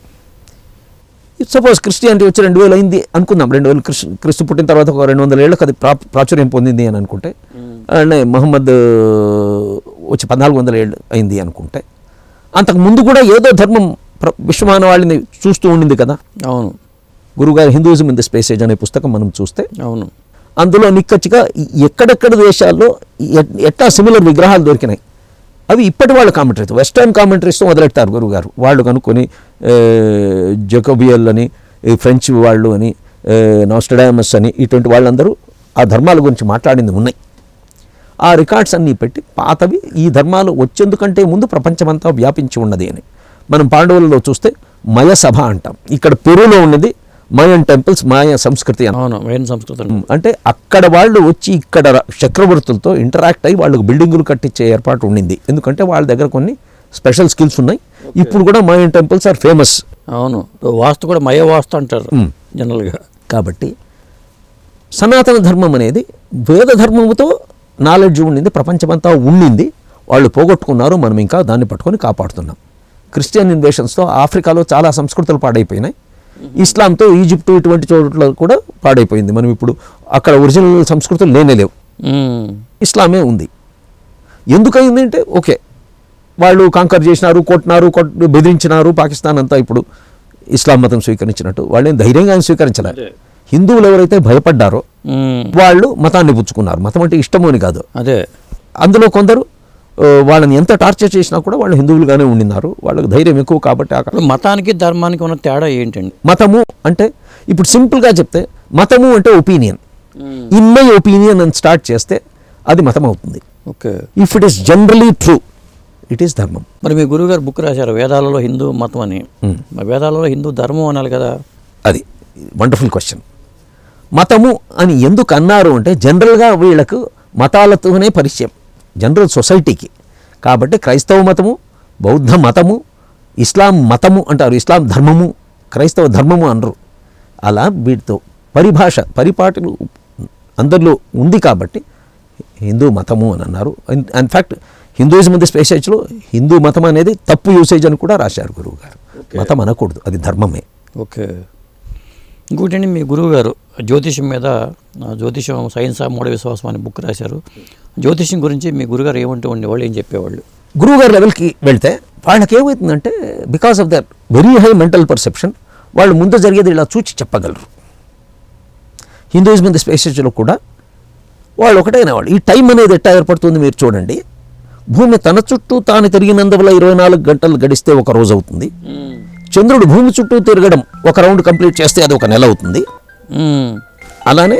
సపోజ్ క్రిస్టియానిటీ వచ్చి 2000 అయింది అనుకుందాం, 2000 క్రీస్తు పుట్టిన తర్వాత ఒక 200 ఏళ్ళకి అది ప్రాచుర్యం పొందింది అని అనుకుంటే, అండ్ మహమ్మద్ వచ్చి 1400 ఏళ్ళు అయింది అనుకుంటే, అంతకు ముందు కూడా ఏదో ధర్మం విశ్వమానవాళిని చూస్తూ ఉండింది కదా. అవును. గురుగారు Hinduism in the space age అనే పుస్తకం మనం చూస్తే, అవును, అందులో నిక్కచ్చిగా ఎక్కడెక్కడ దేశాల్లో ఎట్లా సిమిలర్ విగ్రహాలు దొరికినాయి అవి ఇప్పటి వాళ్ళ కామెంటరీతో, వెస్టర్న్ కామెంటరీస్తో మొదలెడతారు గురుగారు. వాళ్ళు కనుక్కొని జకోబియల్ అని, ఫ్రెంచ్ వాళ్ళు అని, నాస్ట్రడామస్ అని, ఇటువంటి వాళ్ళందరూ ఆ ధర్మాల గురించి మాట్లాడింది ఉన్నాయి. ఆ రికార్డ్స్ అన్నీ పెట్టి పాతవి ఈ ధర్మాలు వచ్చేందుకంటే ముందు ప్రపంచమంతా వ్యాపించి ఉన్నది అని. మనం పాండవులలో చూస్తే మయ సభ అంటాం. ఇక్కడ పెరులో ఉన్నది మయన్ టెంపుల్స్, మాయ సంస్కృతి అంటే అక్కడ వాళ్ళు వచ్చి ఇక్కడ చక్రవర్తులతో ఇంటరాక్ట్ అయ్యి వాళ్ళకు బిల్డింగులు కట్టించే ఏర్పాటు ఉండింది. ఎందుకంటే వాళ్ళ దగ్గర కొన్ని స్పెషల్ స్కిల్స్ ఉన్నాయి. ఇప్పుడు కూడా మయన్ టెంపుల్స్ ఆర్ ఫేమస్. అవును, వాస్తు కూడా మయ వాస్తు అంటారు జనరల్గా. కాబట్టి సనాతన ధర్మం అనేది వేద ధర్మముతో నాలెడ్జ్ ఉండింది, ప్రపంచమంతా ఉండింది. వాళ్ళు పోగొట్టుకున్నారు, మనం ఇంకా దాన్ని పట్టుకొని కాపాడుతున్నాం. క్రిస్టియన్ ఇన్వేషన్స్తో ఆఫ్రికాలో చాలా సంస్కృతులు పాడైపోయినాయి. ఇస్లాంతో ఈజిప్టు ఇటువంటి చోట్ల కూడా పాడైపోయింది. మనం ఇప్పుడు అక్కడ ఒరిజినల్ సంస్కృతులు లేవు, ఇస్లామే ఉంది. ఎందుకయింది అంటే, ఓకే వాళ్ళు కాంకర్ చేసినారు, కొట్టినారు, బెదిరించినారు. పాకిస్తాన్ అంతా ఇప్పుడు ఇస్లాం మతం స్వీకరించినట్టు వాళ్ళేం ధైర్యంగా స్వీకరించలేరు. హిందువులు ఎవరైతే భయపడ్డారో వాళ్ళు మతాన్ని పుచ్చుకున్నారు. మతం అంటే ఇష్టము అని కాదు. అదే అందులో కొందరు వాళ్ళని ఎంత టార్చర్ చేసినా కూడా వాళ్ళు హిందువులుగానే ఉండినారు. వాళ్ళకి ధైర్యం ఎక్కువ. కాబట్టి మతానికి ధర్మానికి ఉన్న తేడా ఏంటండి? మతము అంటే ఇప్పుడు సింపుల్గా చెప్తే, మతము అంటే ఒపీనియన్. ఇన్ మై ఒపీనియన్ అని స్టార్ట్ చేస్తే అది మతం అవుతుంది. Okay, if it is generally true, it is ధర్మం. మరి మీ గురువుగారు బుక్ రాశారు వేదాలలో హిందూ మతం అని. వేదాలలో హిందూ ధర్మం అనాలి కదా. అది వండర్ఫుల్ క్వశ్చన్. మతము అని ఎందుకు అన్నారు అంటే, జనరల్గా వీళ్ళకు మతాలతోనే పరిచయం, జనరల్ సొసైటీకి. కాబట్టి క్రైస్తవ మతము, బౌద్ధ మతము, ఇస్లాం మతము అంటారు, ఇస్లాం ధర్మము, క్రైస్తవ ధర్మము అనరు. అలా వీటితో పరిపాటులు అందరిలో ఉంది కాబట్టి హిందూ మతము అని అన్నారు. ఇన్ఫ్యాక్ట్ హిందూయిజం ది స్పేసెస్లో హిందూ మతం అనేది తప్పు యూసేజ్ అని కూడా రాశారు గురువు గారు. మతం అనకూడదు, అది ధర్మమే. ఓకే. ఇంకోటి మీ గురువుగారు జ్యోతిషం మీద, జ్యోతిషం సైన్స్ మూఢ విశ్వాసం అని బుక్ రాశారు. జ్యోతిషం గురించి మీ గురుగారు ఏమంటూ ఉండేవాళ్ళు, ఏం చెప్పేవాళ్ళు? గురువుగారు లెవెల్కి వెళ్తే వాళ్ళకి ఏమవుతుందంటే, because of their very high mental perception, వాళ్ళు ముందు జరిగేది ఇలా చూచి చెప్పగలరు. హిందూయిజం ది స్పేసెస్లో కూడా వాళ్ళు ఒకటైన వాళ్ళు. ఈ టైం అనేది ఎట్టా ఏర్పడుతుంది మీరు చూడండి. భూమి తన చుట్టూ తాను తిరిగినందువల్ల 24 గంటలు గడిస్తే ఒక రోజు అవుతుంది. చంద్రుడు భూమి చుట్టూ తిరగడం ఒక రౌండ్ కంప్లీట్ చేస్తే అది ఒక నెల అవుతుంది. అలానే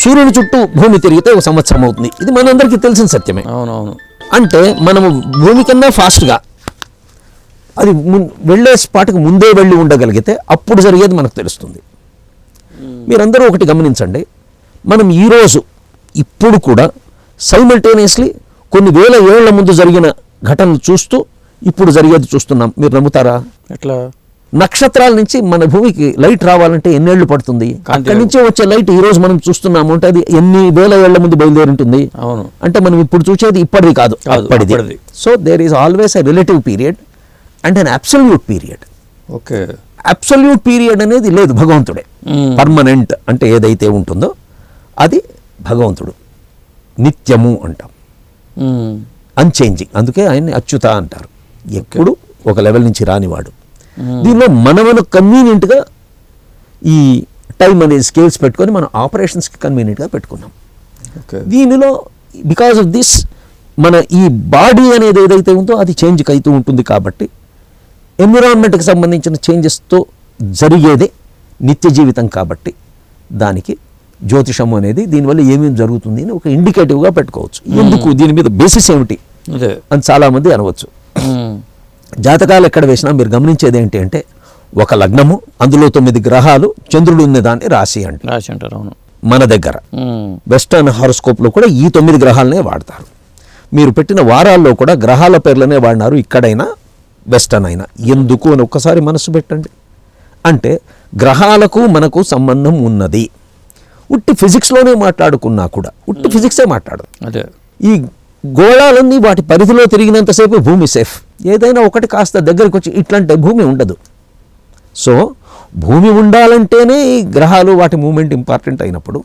సూర్యుని చుట్టూ భూమి తిరిగితే ఒక సంవత్సరం అవుతుంది. ఇది మనందరికీ తెలిసిన సత్యమే. అవునవును. అంటే మనము భూమి కన్నా ఫాస్ట్గా అది వెళ్ళే స్పాట్కి ముందే వెళ్ళి ఉండగలిగితే అప్పుడు జరిగేది మనకు తెలుస్తుంది. మీరందరూ ఒకటి గమనించండి, మనం ఈరోజు ఇప్పుడు కూడా సైమల్టేనియస్లీ కొన్ని వేల ఏళ్ల ముందు జరిగిన ఘటనలు చూస్తూ ఇప్పుడు జరిగేది చూస్తున్నాం. మీరు నమ్ముతారా? ఎట్లా? నక్షత్రాల నుంచి మన భూమికి లైట్ రావాలంటే ఎన్నేళ్లు పడుతుంది? అక్కడి నుంచే వచ్చే లైట్ ఈ రోజు మనం చూస్తున్నాము అంటే అది ఎన్ని వేల ఏళ్ల ముందు బయలుదేరి ఉంటుంది. అవును. అంటే మనం ఇప్పుడు చూసేది ఇప్పటిది కాదు, అప్పటిది. So there is always a relative period and an absolute period. Okay. Absolute period అనేది లేదు, భగవంతుడే. పర్మనెంట్ అంటే ఏదైతే ఉంటుందో అది భగవంతుడు, నిత్యము అంటాం, అన్చేంజింగ్. అందుకే ఆయన్ని అచ్యుత అంటారు, ఎప్పుడు ఒక లెవెల్ నుంచి రానివాడు. దీనిలో మనమను కన్వీనియంట్గా ఈ టైం అనేది స్కేల్స్ పెట్టుకొని మనం ఆపరేషన్స్కి కన్వీనియంట్గా పెట్టుకున్నాం. దీనిలో బికాజ్ ఆఫ్ దిస్ మన ఈ బాడీ అనేది ఏదైతే ఉందో అది చేంజ్ అవుతూ ఉంటుంది. కాబట్టి ఎన్విరాన్మెంట్కి సంబంధించిన చేంజెస్తో జరిగేదే నిత్య జీవితం. కాబట్టి దానికి జ్యోతిషం అనేది దీనివల్ల ఏమేమి జరుగుతుంది అని ఒక ఇండికేటివ్గా పెట్టుకోవచ్చు. ఎందుకు, దీని మీద బేసిస్ ఏమిటి అని చాలామంది అనవచ్చు. జాతకాలు ఎక్కడ వేసినా మీరు గమనించేది ఏంటి అంటే ఒక లగ్నము, అందులో 9 గ్రహాలు, చంద్రుడు ఉన్న దాన్ని రాశి అంటారు. మన దగ్గర వెస్టర్న్ హారోస్కోప్లో కూడా ఈ 9 గ్రహాలనే వాడతారు. మీరు పెట్టిన వారాల్లో కూడా గ్రహాల పేర్లనే వాడినారు, ఇక్కడైనా వెస్టర్న్ అయినా. ఎందుకు అని ఒక్కసారి మనసు పెట్టండి. అంటే గ్రహాలకు మనకు సంబంధం ఉన్నది. ఉట్టి ఫిజిక్స్లోనే మాట్లాడుకున్నా కూడా ఉట్టి ఫిజిక్సే మాట్లాడదు. ఈ గోళాలన్నీ వాటి పరిధిలో తిరిగినంతసేపు భూమి సేఫ్. ఏదైనా ఒకటి కాస్త దగ్గరికి వచ్చి ఇట్లాంటి భూమి ఉండదు. సో భూమి ఉండాలంటేనే ఈ గ్రహాలు వాటి మూమెంట్ ఇంపార్టెంట్ అయినప్పుడు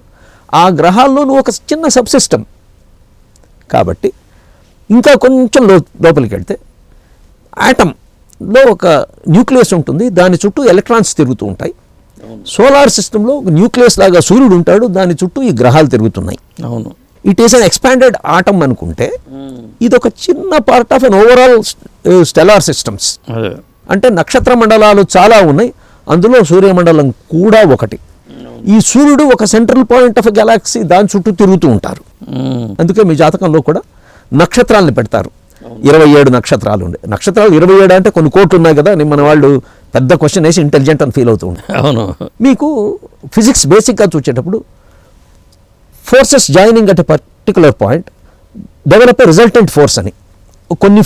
ఆ గ్రహాల్లోనూ ఒక చిన్న సబ్ సిస్టమ్. కాబట్టి ఇంకా కొంచెం లోపలికి వెళ్తే ఆటంలో ఒక న్యూక్లియస్ ఉంటుంది, దాని చుట్టూ ఎలక్ట్రాన్స్ తిరుగుతూ ఉంటాయి. సోలార్ సిస్టంలో ఒక న్యూక్లియస్ లాగా సూర్యుడు ఉంటాడు, దాని చుట్టూ ఈ గ్రహాలు తిరుగుతున్నాయి. అవును. It is an expanded atom అనుకుంటే ఇది ఒక చిన్న part of an overall stellar systems. అంటే నక్షత్ర మండలాలు చాలా ఉన్నాయి, అందులో సూర్యమండలం కూడా ఒకటి. ఈ సూర్యుడు ఒక సెంట్రల్ పాయింట్ ఆఫ్ గెలాక్సీ, దాని చుట్టూ తిరుగుతూ ఉంటారు. అందుకే మీ జాతకంలో కూడా నక్షత్రాలను పెడతారు. 27 నక్షత్రాలు ఉండే. నక్షత్రాలు 27 అంటే కొన్ని కోట్లు ఉన్నాయి కదా అని మన వాళ్ళు పెద్ద క్వశ్చన్ వేసి ఇంటెలిజెంట్ అని ఫీల్ అవుతూ ఉంటారు. అవును. మీకు ఫిజిక్స్ బేసిక్గా చూసేటప్పుడు forces joining at a particular point develop a resultant force అని. కొన్ని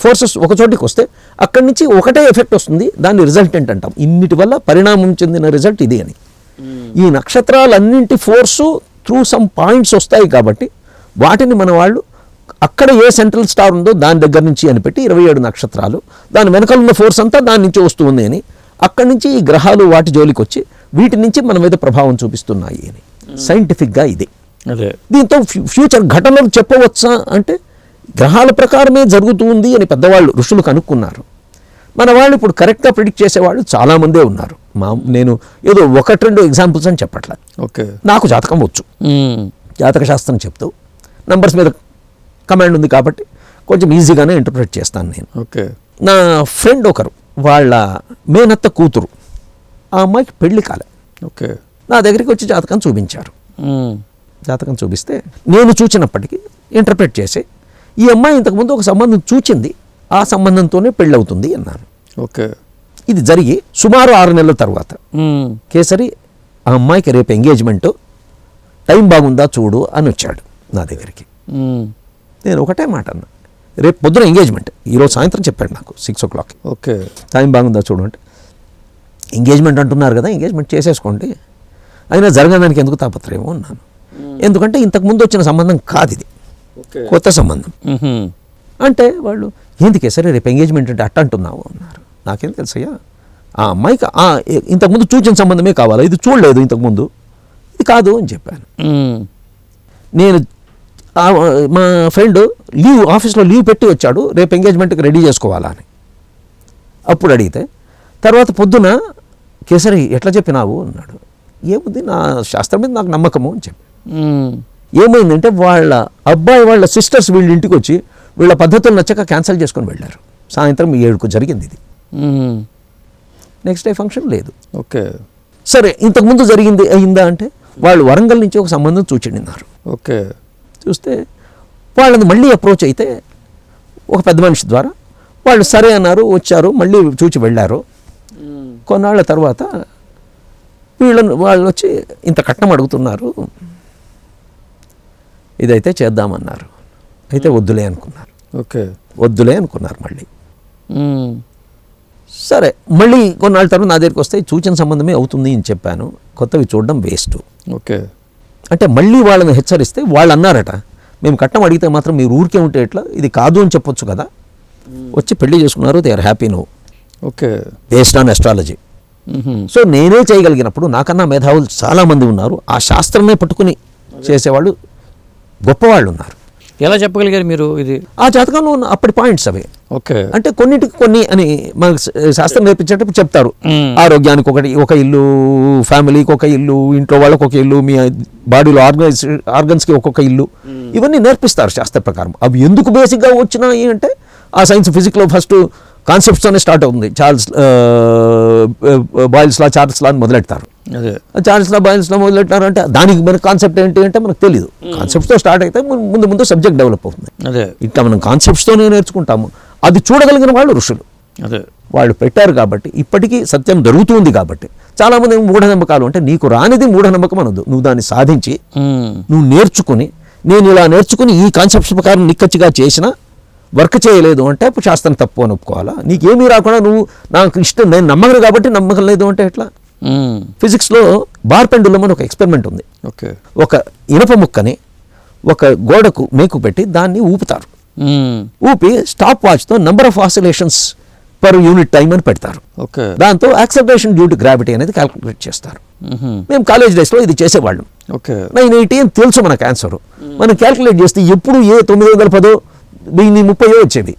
ఫోర్సెస్ ఒక చోటికి వస్తే అక్కడి నుంచి ఒకటే ఎఫెక్ట్ వస్తుంది, దాన్ని రిజల్టెంట్ అంటాం. ఇన్నిటి వల్ల పరిణామం చెందిన రిజల్ట్ ఇది అని. ఈ నక్షత్రాలన్నింటి ఫోర్సు త్రూ సమ్ పాయింట్స్ వస్తాయి. కాబట్టి వాటిని మన వాళ్ళు అక్కడ ఏ సెంట్రల్ స్టార్ ఉందో దాని దగ్గర నుంచి అని పెట్టి 27 నక్షత్రాలు, దాని వెనకాల ఉన్న ఫోర్స్ అంతా దాని నుంచి వస్తుంది అని, అక్కడి నుంచి ఈ గ్రహాలు వాటి జోలికి వచ్చి వీటి నుంచి మన మీద ప్రభావం చూపిస్తున్నాయి అని సైంటిఫిక్గా ఇది. దీంతో ఫ్యూచర్ ఘటనలు చెప్పవచ్చా అంటే గ్రహాల ప్రకారమే జరుగుతుంది అని పెద్దవాళ్ళు ఋషులు కనుక్కున్నారు. మన వాళ్ళు ఇప్పుడు కరెక్ట్గా ప్రిడిక్ట్ చేసేవాళ్ళు చాలామందే ఉన్నారు. నేను ఏదో 1-2 ఎగ్జాంపుల్స్ అని చెప్పట్లా. ఓకే. నాకు జాతకం వచ్చు, జాతక శాస్త్రం చెప్తూ నంబర్స్ మీద కమాండ్ ఉంది కాబట్టి కొంచెం ఈజీగానే ఇంటర్ప్రిట్ చేస్తాను నేను. ఓకే. నా ఫ్రెండ్ ఒకరు, వాళ్ళ మేనత్త కూతురు, ఆ అమ్మాయికి పెళ్లి కాలే. ఓకే. నా దగ్గరికి వచ్చి జాతకం చూపించారు. జాతకం చూపిస్తే నేను చూచినప్పటికీ ఇంటర్ప్రిట్ చేసి ఈ అమ్మాయి ఇంతకుముందు ఒక సంబంధం చూచింది, ఆ సంబంధంతోనే పెళ్ళి అవుతుంది అన్నాను. ఓకే. ఇది జరిగి సుమారు 6 నెలల తర్వాత కేసరి ఆ అమ్మాయికి రేపు ఎంగేజ్మెంటు, టైం బాగుందా చూడు అని వచ్చాడు నా దగ్గరికి. నేను ఒకటే మాట అన్నా, రేపు పొద్దున ఎంగేజ్మెంట్, ఈరోజు సాయంత్రం చెప్పాడు నాకు 6 o'clock. ఓకే. టైం బాగుందా చూడు అంటే, ఎంగేజ్మెంట్ అంటున్నారు కదా, ఎంగేజ్మెంట్ చేసేసుకోండి, అయినా జరగడానికి ఎందుకు తాపత్రయమో అన్నాను. ఎందుకంటే ఇంతకుముందు వచ్చిన సంబంధం కాదు ఇది, కొత్త సంబంధం. అంటే వాళ్ళు ఏందుకే సరే రేపు ఎంగేజ్మెంట్ అంటే అట్ట అంటున్నావు అన్నారు. నాకేం తెలుసయ్యా, ఆ అమ్మాయికి ఇంతకుముందు చూచిన సంబంధమే కావాలా, ఇది చూడలేదు ఇంతకుముందు, ఇది కాదు అని చెప్పాను. నేను మా ఫ్రెండ్ ఆఫీస్లో లీవ్ పెట్టి వచ్చాడు, రేపు ఎంగేజ్మెంట్కి రెడీ చేసుకోవాలా అని. అప్పుడు అడిగితే తర్వాత పొద్దున కేసరి ఎట్లా చెప్పినావు అన్నాడు. ఏముంది, నా శాస్త్రం మీద నాకు నమ్మకము అని చెప్పి. ఏమైందంటే వాళ్ళ అబ్బాయి వాళ్ళ సిస్టర్స్ వీళ్ళ ఇంటికి వచ్చి వీళ్ళ పద్ధతులు నచ్చక క్యాన్సిల్ చేసుకొని వెళ్ళారు. సాయంత్రం 7కు జరిగింది ఇది. నెక్స్ట్ డే ఫంక్షన్ లేదు. ఓకే. సరే, ఇంతకుముందు జరిగింది అయిందా అంటే వాళ్ళు వరంగల్ నుంచి ఒక సంబంధం చూచిండినారు. ఓకే. చూస్తే వాళ్ళని మళ్ళీ అప్రోచ్ అయితే ఒక పెద్ద మనిషి ద్వారా వాళ్ళు సరే అన్నారు, వచ్చారు, మళ్ళీ చూచి వెళ్ళారు. కొన్నాళ్ళ తర్వాత వాళ్ళు వచ్చి ఇంత కట్నం అడుగుతున్నారు, ఇదైతే చేద్దామన్నారు. అయితే వద్దులే అనుకున్నారు. ఓకే, వద్దులే అనుకున్నారు మళ్ళీ. సరే మళ్ళీ కొన్నాళ్ళ తర్వాత నా దగ్గరికి వస్తే సూచన సంబంధమే అవుతుంది అని చెప్పాను, కొత్తవి చూడడం వేస్ట్. ఓకే, అంటే మళ్ళీ వాళ్ళని హెచ్చరిస్తే వాళ్ళు అన్నారట, మేము కట్నం అడిగితే మాత్రం మీరు ఊరికే ఉంటే ఎట్లా, ఇది కాదు అని చెప్పొచ్చు కదా. వచ్చి పెళ్లి చేసుకున్నారు. They are happy no. Okay, based on astrology. So నేనే చేయగలిగినప్పుడు నాకన్నా మేధావులు చాలామంది ఉన్నారు, ఆ శాస్త్రమే పట్టుకుని చేసేవాళ్ళు గొప్పవాళ్ళు ఉన్నారు. ఎలా చెప్పగలిగారు మీరు ఇది? ఆ జాతకంలో ఉన్న అప్పటి పాయింట్స్ అవి. ఓకే, అంటే కొన్నిటికి కొన్ని అని మనకు శాస్త్రం నేర్పించేటప్పుడు చెప్తారు. ఆరోగ్యానికి ఒక ఇల్లు, ఫ్యామిలీకి ఒక ఇల్లు, ఇంట్లో వాళ్ళకి ఒక ఇల్లు, మీ బాడీలో ఆర్గన్స్కి ఒక్కొక్క ఇల్లు, ఇవన్నీ నేర్పిస్తారు శాస్త్ర ప్రకారం. అవి ఎందుకు బేసిక్గా వచ్చినాయి అంటే ఆ సైన్స్ ఫిజిక్స్లో ఫస్ట్ కాన్సెప్ట్స్తోనే స్టార్ట్ అవుతుంది. బాయిల్స్ లా, చార్ల్స్ లా అని మొదలెడతారు. చార్ల్స్ లా, బాయిల్స్ లా మొదలెట్టారు అంటే దానికి మన కాన్సెప్ట్ ఏంటి అంటే మనకు తెలియదు. కాన్సెప్ట్స్తో స్టార్ట్ అయితే ముందు సబ్జెక్ట్ డెవలప్ అవుతుంది. ఇట్లా మనం కాన్సెప్ట్స్తోనే నేర్చుకుంటాము. అది చూడగలిగిన వాళ్ళు ఋషులు. వాళ్ళు పెట్టారు కాబట్టి ఇప్పటికీ సత్యం జరుగుతుంది. కాబట్టి చాలామంది మూఢనమ్మకాలు అంటే నీకు రానిది మూఢనమ్మకం అనొద్దు, నువ్వు దాన్ని సాధించి నువ్వు నేర్చుకుని, నేను ఇలా నేర్చుకుని ఈ కాన్సెప్ట్స్ ప్రకారం నిక్కచ్చిగా చేసినా వర్క్ చేయలేదు అంటే అప్పుడు శాస్త్రం తప్పు అని ఒప్పుకోవాలా? నీకేమీ రాకుండా నువ్వు నాకు ఇష్టం, నేను నమ్మకం కాబట్టి నమ్మకం లేదు అంటే ఎట్లా? ఫిజిక్స్లో బార్ పెండులం అని ఒక ఎక్స్పెరిమెంట్ ఉంది. ఒక ఇనప ముక్కని ఒక గోడకు మేకు పెట్టి దాన్ని ఊపుతారు. ఊపి స్టాప్ వాచ్తో number of oscillations per unit time అని పెడతారు. దాంతో యాక్సలరేషన్ డ్యూ టు గ్రావిటీ అనేది క్యాల్కులేట్ చేస్తారు. మేము కాలేజ్ డేస్లో ఇది చేసేవాళ్ళం. 980 అని తెలుసు మనకు ఆన్సర్. మనం క్యాల్కులేట్ చేస్తే ఎప్పుడు 910 1030 వచ్చేవి.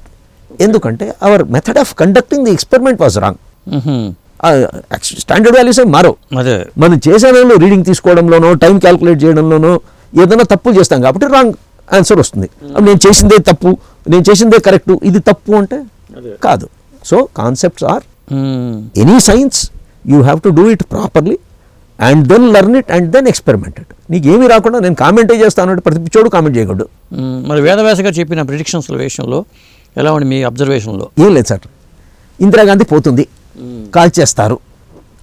ఎందుకంటే our method of conducting the experiment was wrong. Standard values ఏం మారవు. మనం చేసే దానిలో రీడింగ్ తీసుకోవడంలోనో టైం క్యాల్కులేట్ చేయడంలోనో ఏదైనా తప్పులు చేస్తాం కాబట్టి రాంగ్ ఆన్సర్ వస్తుంది. నేను చేసిందే తప్పు, నేను చేసిందే కరెక్ట్, ఇది తప్పు అంటే కాదు. So concepts or any science, you have to do it properly and then learn it and then experiment it. నీకు ఏమీ రాకుండా నేను కామెంటే చేస్తాను అంటే ప్రతి చోడు కామెంట్ చేయకూడదు. మరి వేదవ్యాస గారు చెప్పిన ప్రిడిక్షన్స్ల విషయంలో ఎలా ఉంది మీ అబ్జర్వేషన్లో? ఏం లేదు సార్, ఇందిరాగాంధీ పోతుంది, కాల్ చేస్తారు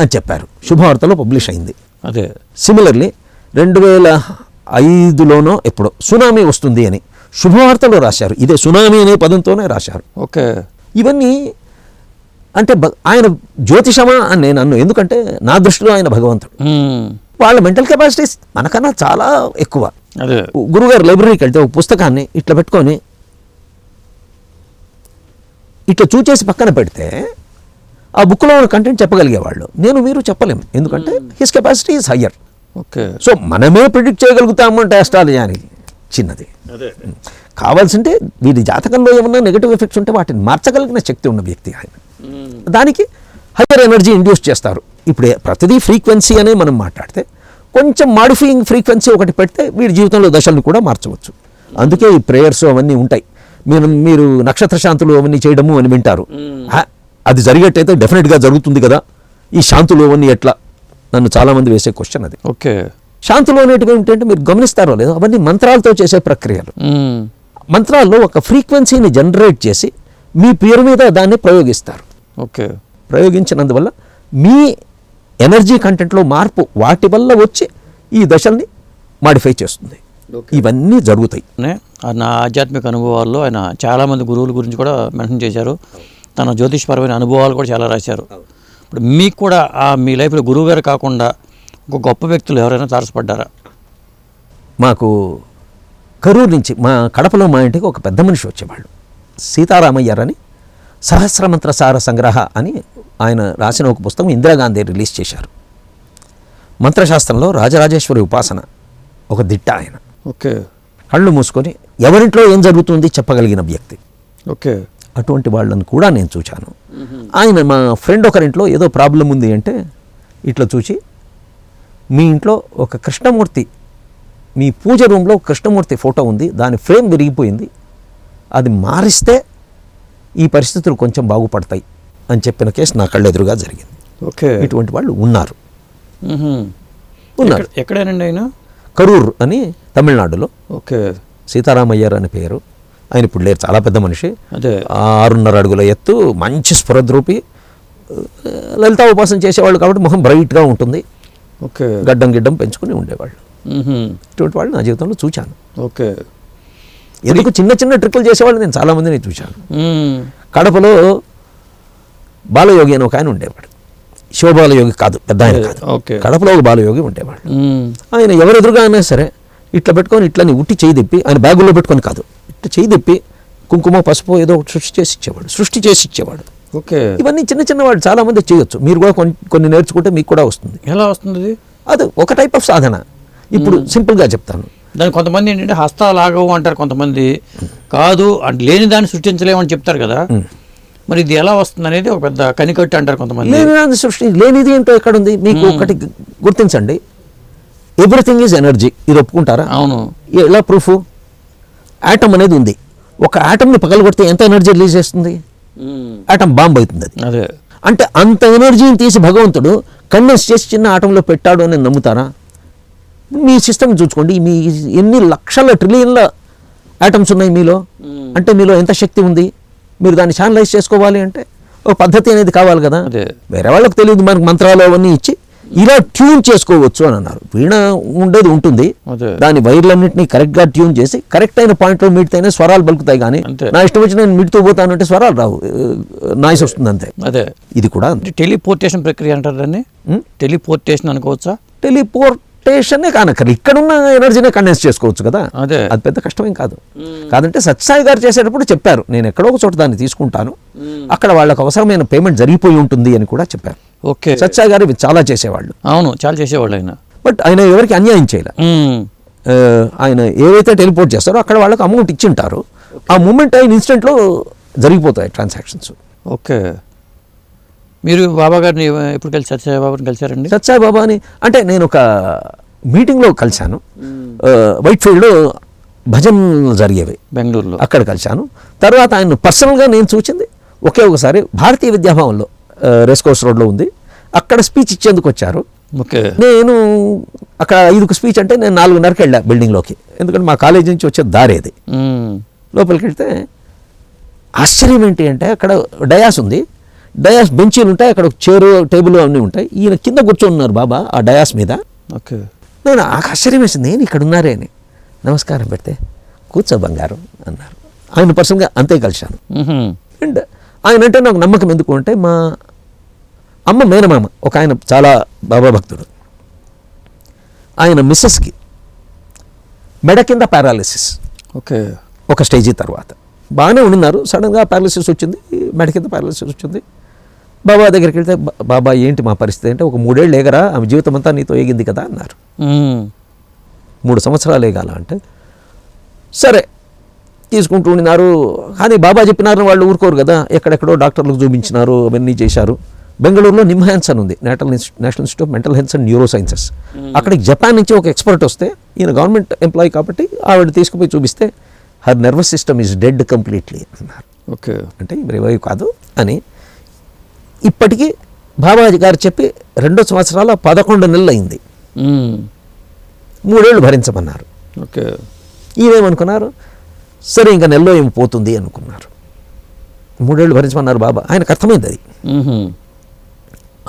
అని చెప్పారు, శుభవార్తలో పబ్లిష్ అయింది. అదే సిమిలర్లీ 2005లోనో ఎప్పుడో సునామీ వస్తుంది అని శుభవార్తలో రాశారు. ఇదే సునామీ అనే పదంతోనే రాశారు. ఓకే, ఇవన్నీ అంటే ఆయన జ్యోతిషమా అని నేను అన్ను, ఎందుకంటే నా దృష్టిలో ఆయన భగవంతుడు. వాళ్ళ మెంటల్ కెపాసిటీస్ మనకన్నా చాలా ఎక్కువ. గురుగారు లైబ్రరీకి వెళ్తే ఒక పుస్తకాన్ని ఇట్లా పెట్టుకొని ఇట్లా చూచేసి పక్కన పెడితే ఆ బుక్లో ఉన్న కంటెంట్ చెప్పగలిగేవాళ్ళు. మీరు చెప్పలేము, ఎందుకంటే his capacity is higher. So మనమే ప్రిడిక్ట్ చేయగలుగుతాము అంటే అస్ట్రాలజీ అనేది చిన్నది. కావాల్సింటే వీరి జాతకంలో ఏమన్నా నెగటివ్ ఎఫెక్ట్స్ ఉంటే వాటిని మార్చగలిగిన శక్తి ఉన్న వ్యక్తి ఆయన. దానికి హయ్యర్ ఎనర్జీ ఇండ్యూస్ చేస్తారు. ఇప్పుడు ప్రతిదీ ఫ్రీక్వెన్సీ అనే మనం మాట్లాడితే కొంచెం మాడిఫైయింగ్ ఫ్రీక్వెన్సీ ఒకటి పెడితే వీడి జీవితంలో దశలను కూడా మార్చవచ్చు. అందుకే ఈ ప్రేయర్స్ అవన్నీ ఉంటాయి. మీరు నక్షత్ర శాంతులు అవన్నీ చేయడము అని వింటారు. అది జరిగేట్టయితే డెఫినెట్గా జరుగుతుంది కదా, ఈ శాంతులు అవన్నీ ఎట్లా? నన్ను చాలామంది వేసే క్వశ్చన్ అది. ఓకే, శాంతులు అనేటివి ఏంటంటే మీరు గమనిస్తారో లేదో అవన్నీ మంత్రాలతో చేసే ప్రక్రియలు. మంత్రాల్లో ఒక ఫ్రీక్వెన్సీని జనరేట్ చేసి మీ పేరు మీద దాన్ని ప్రయోగిస్తారు. ఓకే, ప్రయోగించినందువల్ల మీ ఎనర్జీ కంటెంట్లో మార్పు వాటి వల్ల వచ్చి ఈ దశల్ని మాడిఫై చేస్తుంది. ఇవన్నీ జరుగుతాయి. నా ఆధ్యాత్మిక అనుభవాల్లో ఆయన చాలామంది గురువుల గురించి కూడా మెన్షన్ చేశారు. తన జ్యోతిష్పరమైన అనుభవాలు కూడా చాలా రాశారు. ఇప్పుడు మీకు కూడా మీ లైఫ్లో గురువు గారు కాకుండా ఒక గొప్ప వ్యక్తులు ఎవరైనా తారసపడ్డారా? మాకు కరూరు నుంచి మా కడపలో మా ఇంటికి ఒక పెద్ద మనిషి వచ్చేవాళ్ళు, సీతారామయ్యారని సహస్రమంత్ర సార సంగ్రహ అని ఆయన రాసిన ఒక పుస్తకం ఇందిరాగాంధీ రిలీజ్ చేశారు. మంత్రశాస్త్రంలో రాజరాజేశ్వరి ఉపాసన ఒక దిట్ట ఆయన. ఓకే, కళ్ళు మూసుకొని ఎవరింట్లో ఏం జరుగుతుంది చెప్పగలిగిన వ్యక్తి. ఓకే, అటువంటి వాళ్ళని కూడా నేను చూశాను. ఆయన మా ఫ్రెండ్ ఒకరింట్లో ఏదో ప్రాబ్లం ఉంది అంటే ఇట్లా చూసి, మీ ఇంట్లో ఒక కృష్ణమూర్తి, మీ పూజ రూమ్లో కృష్ణమూర్తి ఫోటో ఉంది, దాని ఫ్రేమ్ విరిగిపోయింది, అది మారిస్తే ఈ పరిస్థితులు కొంచెం బాగుపడతాయి అని చెప్పిన కేసు నా కళ్ళెదురుగా జరిగింది. ఓకే, ఇటువంటి వాళ్ళు ఉన్నారు. ఎక్కడేనండి ఆయన? కరూర్ అని తమిళనాడులో. ఓకే, సీతారామయ్యర్ అని పేరు. ఆయన ఇప్పుడు లేరు, చాలా పెద్ద మనిషి, అదే 6.5 అడుగుల ఎత్తు, మంచి స్ఫురద్రూపి, లలితా ఉపాసన చేసేవాళ్ళు కాబట్టి మొహం బ్రైట్గా ఉంటుంది, ఓకే, గిడ్డం పెంచుకుని ఉండేవాళ్ళు. ఇటువంటి వాళ్ళు నా జీవితంలో చూశాను. ఓకే, ఎందుకు చిన్న చిన్న ట్రిక్కులు చేసేవాళ్ళు నేను చాలామందిని చూశాను. కడపలో బాలయోగి అని ఒక ఆయన ఉండేవాడు, శివబాలయోగి కాదు, పెద్ద ఆయన కాదు, కడపలో ఒక బాలయోగి ఉండేవాడు. ఆయన ఎవరు ఎదురుగా అయినా సరే ఇట్లా పెట్టుకొని ఇట్లా ఉట్టి చేయి తిప్పి, ఆయన బ్యాగుల్లో పెట్టుకొని కాదు, ఇట్లా చేయి తిప్పి కుంకుమ పసుపు ఏదో ఒకటి సృష్టి చేసి ఇచ్చేవాడు. ఓకే, ఇవన్నీ చిన్న చిన్న వాళ్ళు చాలామంది చేయొచ్చు, మీరు కూడా కొన్ని నేర్చుకుంటే మీకు కూడా వస్తుంది. ఎలా వస్తుంది అది ఒక టైప్ ఆఫ్ సాధన. ఇప్పుడు సింపుల్గా చెప్తాను, దాని కొంతమంది ఏంటంటే హస్తాలాగవు అంటారు, కొంతమంది కాదు అంటే లేని దాన్ని సృష్టించలేమని చెప్తారు కదా, మరి ఇది ఎలా వస్తుంది అనేది ఒక పెద్ద కనికట్టు అంటారు కొంతమంది. లేనిదాన్ని లేనిది ఏంటో ఎక్కడుంది మీకు ఒకటి గుర్తించండి, ఎవ్రీథింగ్ ఈజ్ ఎనర్జీ, ఇది ఒప్పుకుంటారా? అవును. ఎలా ప్రూఫ్? ఆటమ్ అనేది ఉంది, ఒక ఆటమ్ని పగలగొడితే ఎంత ఎనర్జీ రిలీజ్ చేస్తుంది? ఆటమ్ బాంబ్ అవుతుంది అది. అదే అంటే అంత ఎనర్జీని తీసి భగవంతుడు కండెన్స్ చేసి చిన్న ఆటంలో పెట్టాడు అని నమ్ముతారా? మీ సిస్టమ్ చూసుకోండి, మీ ఎన్ని లక్షల ట్రిలియన్ల ఆటమ్స్ ఉన్నాయి మీలో, అంటే మీలో ఎంత శక్తి ఉంది? మీరు దాన్ని ఛానలైజ్ చేసుకోవాలి అంటే ఒక పద్ధతి అనేది కావాలి కదా. వేరే వాళ్ళకి తెలియదు, మనకు మంత్రాలు అవన్నీ ఇచ్చి ఇలా ట్యూన్ చేసుకోవచ్చు అని అన్నారు. వీణ ఉండేది ఉంటుంది, దాని వైర్లన్నింటినీ కరెక్ట్గా ట్యూన్ చేసి కరెక్ట్ అయిన పాయింట్లో మీటితేనే స్వరాలు పలుకుతాయి. కానీ నా ఇష్టం వచ్చి నేను మిడుతూ పోతానంటే స్వరాలు రావు, నాయిస్ వస్తుంది అంతే. అదే ఇది కూడా టెలిపోర్టేషన్ ప్రక్రియ అంటారు దాన్ని, టెలిపోర్టేషన్ అనుకోవచ్చా? టెలిపోర్టేషనే కానక్కర్లేదు, ఇక్కడున్న ఎనర్జీనే కండెన్స్ చేసుకోవచ్చు కదా, అదే అది పెద్ద కష్టమేం కాదు. కాదంటే సత్సాయి గారు చేసేటప్పుడు చెప్పారు, నేను ఎక్కడో ఒక చోట దాన్ని తీసుకుంటాను, అక్కడ వాళ్ళకు అవసరమైన పేమెంట్ జరిగిపోయి ఉంటుంది అని కూడా చెప్పారు. ఓకే, సత్సాయి గారు ఇవి చాలా చేసేవాళ్ళు. అవును, చాలా చేసేవాళ్ళు ఆయన. బట్ ఆయన ఎవరికి అన్యాయం చేయలే. ఆయన ఏవైతే టెలిపోర్ట్ చేస్తారో అక్కడ వాళ్ళకి అమౌంట్ ఇచ్చింటారు, ఆ మూమెంట్ అయిన ఇన్స్టెంట్లో జరిగిపోతాయి ట్రాన్సాక్షన్స్. ఓకే, మీరు బాబా గారిని ఎప్పుడు కలిసి సత్యసాయి బాబాని కలిసారండి? సత్యసాయి బాబాని అంటే నేను ఒక మీటింగ్లో కలిశాను, వైట్ఫీల్డ్లో భజన్ జరిగేవి బెంగళూరులో, అక్కడ కలిశాను. తర్వాత ఆయన పర్సనల్గా నేను చూసింది ఒకే ఒకసారి భారతీయ విద్యాభవన్లో, రేస్ కోర్స్ రోడ్లో ఉంది, అక్కడ స్పీచ్ ఇచ్చేందుకు వచ్చారు. ఓకే, నేను అక్కడ 5కు స్పీచ్ అంటే నేను 4:30కి వెళ్ళా బిల్డింగ్లోకి, ఎందుకంటే మా కాలేజీ నుంచి వచ్చే దారేది. లోపలికి వెళ్తే ఆశ్చర్యం ఏంటి అంటే అక్కడ డయాస్ ఉంది, డయాస్ బెంచీలు ఉంటాయి, అక్కడ చైరు టేబుల్ అన్నీ ఉంటాయి, ఈయన కింద కూర్చొని ఉన్నారు బాబా ఆ డయాస్ మీద. ఓకే, నేను ఆశ్చర్యం వేసింది, నేను ఇక్కడ ఉన్నారే అని నమస్కారం పెడితే కూర్చో బంగారం అన్నారు. ఆయన పర్సన్గా అంతే కలిశాను. అండ్ ఆయన అంటే నాకు నమ్మకం ఎందుకు అంటే మా అమ్మ మేనమామ ఒక ఆయన చాలా బాబా భక్తుడు, ఆయన మిస్సెస్కి మెడ కింద పారాలిసిస్. ఓకే, ఒక స్టేజీ తర్వాత బాగానే ఉన్నారు, సడన్గా పారాలిసిస్ వచ్చింది, మెడ కింద పారాలిసిస్ వచ్చింది. బాబా దగ్గరికి వెళ్తే బాబా ఏంటి మా పరిస్థితి అంటే, ఒక 3 ఏళ్ళు ఏగరా, ఆమె జీవితం అంతా నీతో ఏగింది కదా అన్నారు. 3 సంవత్సరాలు ఏగాల అంటే సరే తీసుకుంటూ ఉన్నారు. కానీ బాబా చెప్పినారు వాళ్ళు ఊరుకోరు కదా, ఎక్కడెక్కడో డాక్టర్లకు చూపించినారు, అవన్నీ చేశారు. బెంగళూరులో నిమ్హాన్స్ అని ఉంది, national institute of mental health and neuro sciences. అక్కడికి జపాన్ నుంచి ఒక ఎక్స్పర్ట్ వస్తే, ఈయన గవర్నమెంట్ ఎంప్లాయీ కాబట్టి ఆవిడ తీసుకుపోయి చూపిస్తే her nervous system is dead completely అన్నారు. ఓకే, అంటే రివైవ్ కాదు అని. ఇప్పటికీ బాబాజీ గారు చెప్పి 2 సంవత్సరాల 11 నెలలు అయింది, 3 ఏళ్ళు భరించమన్నారు. ఓకే, ఈయనేమనుకున్నారు, సరే ఇంకా నెలలో ఏమి పోతుంది అనుకున్నారు. 3 ఏళ్ళు భరించమన్నారు బాబా. ఆయనకు అర్థమైంది అది.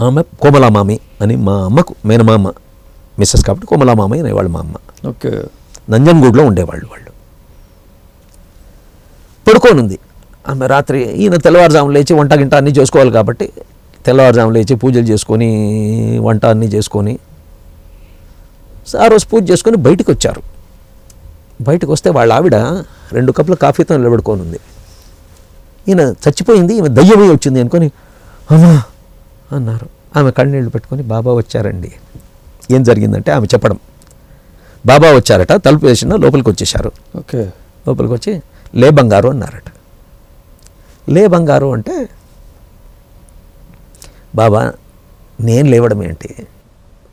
ఆమె కోమలామామి అని, మా అమ్మకు మేనమామ మిస్సెస్ కాబట్టి కోమలామామి అనేవాళ్ళు మా అమ్మ. ఓకే, నంజన్గూడ్లో ఉండేవాళ్ళు. వాళ్ళు పడుకోనుంది ఆమె. రాత్రి ఈయన తెల్లవారుజాము లేచి వంట గింట అన్నీ చేసుకోవాలి కాబట్టి తెల్లవారుజాము లేచి పూజలు చేసుకొని వంట అన్నీ చేసుకొని ఆ రోజు పూజ చేసుకొని బయటికి వచ్చారు. బయటకు వస్తే వాళ్ళ ఆవిడ 2 కప్పుల కాఫీతో నిలబడుకొని ఉంది. ఈయన చచ్చిపోయింది, ఈమె దయ్యమై వచ్చింది అనుకొని అమ్మా అన్నారు. ఆమె కన్నీళ్ళు పెట్టుకొని బాబా వచ్చారండి. ఏం జరిగిందంటే ఆమె చెప్పడం, బాబా వచ్చారట, తలుపు వేసిన లోపలికి వచ్చేసారు. ఓకే, లోపలికి వచ్చి లే బంగారు అన్నారట. లే బంగారు అంటే బాబా నేను లేవడం ఏంటి,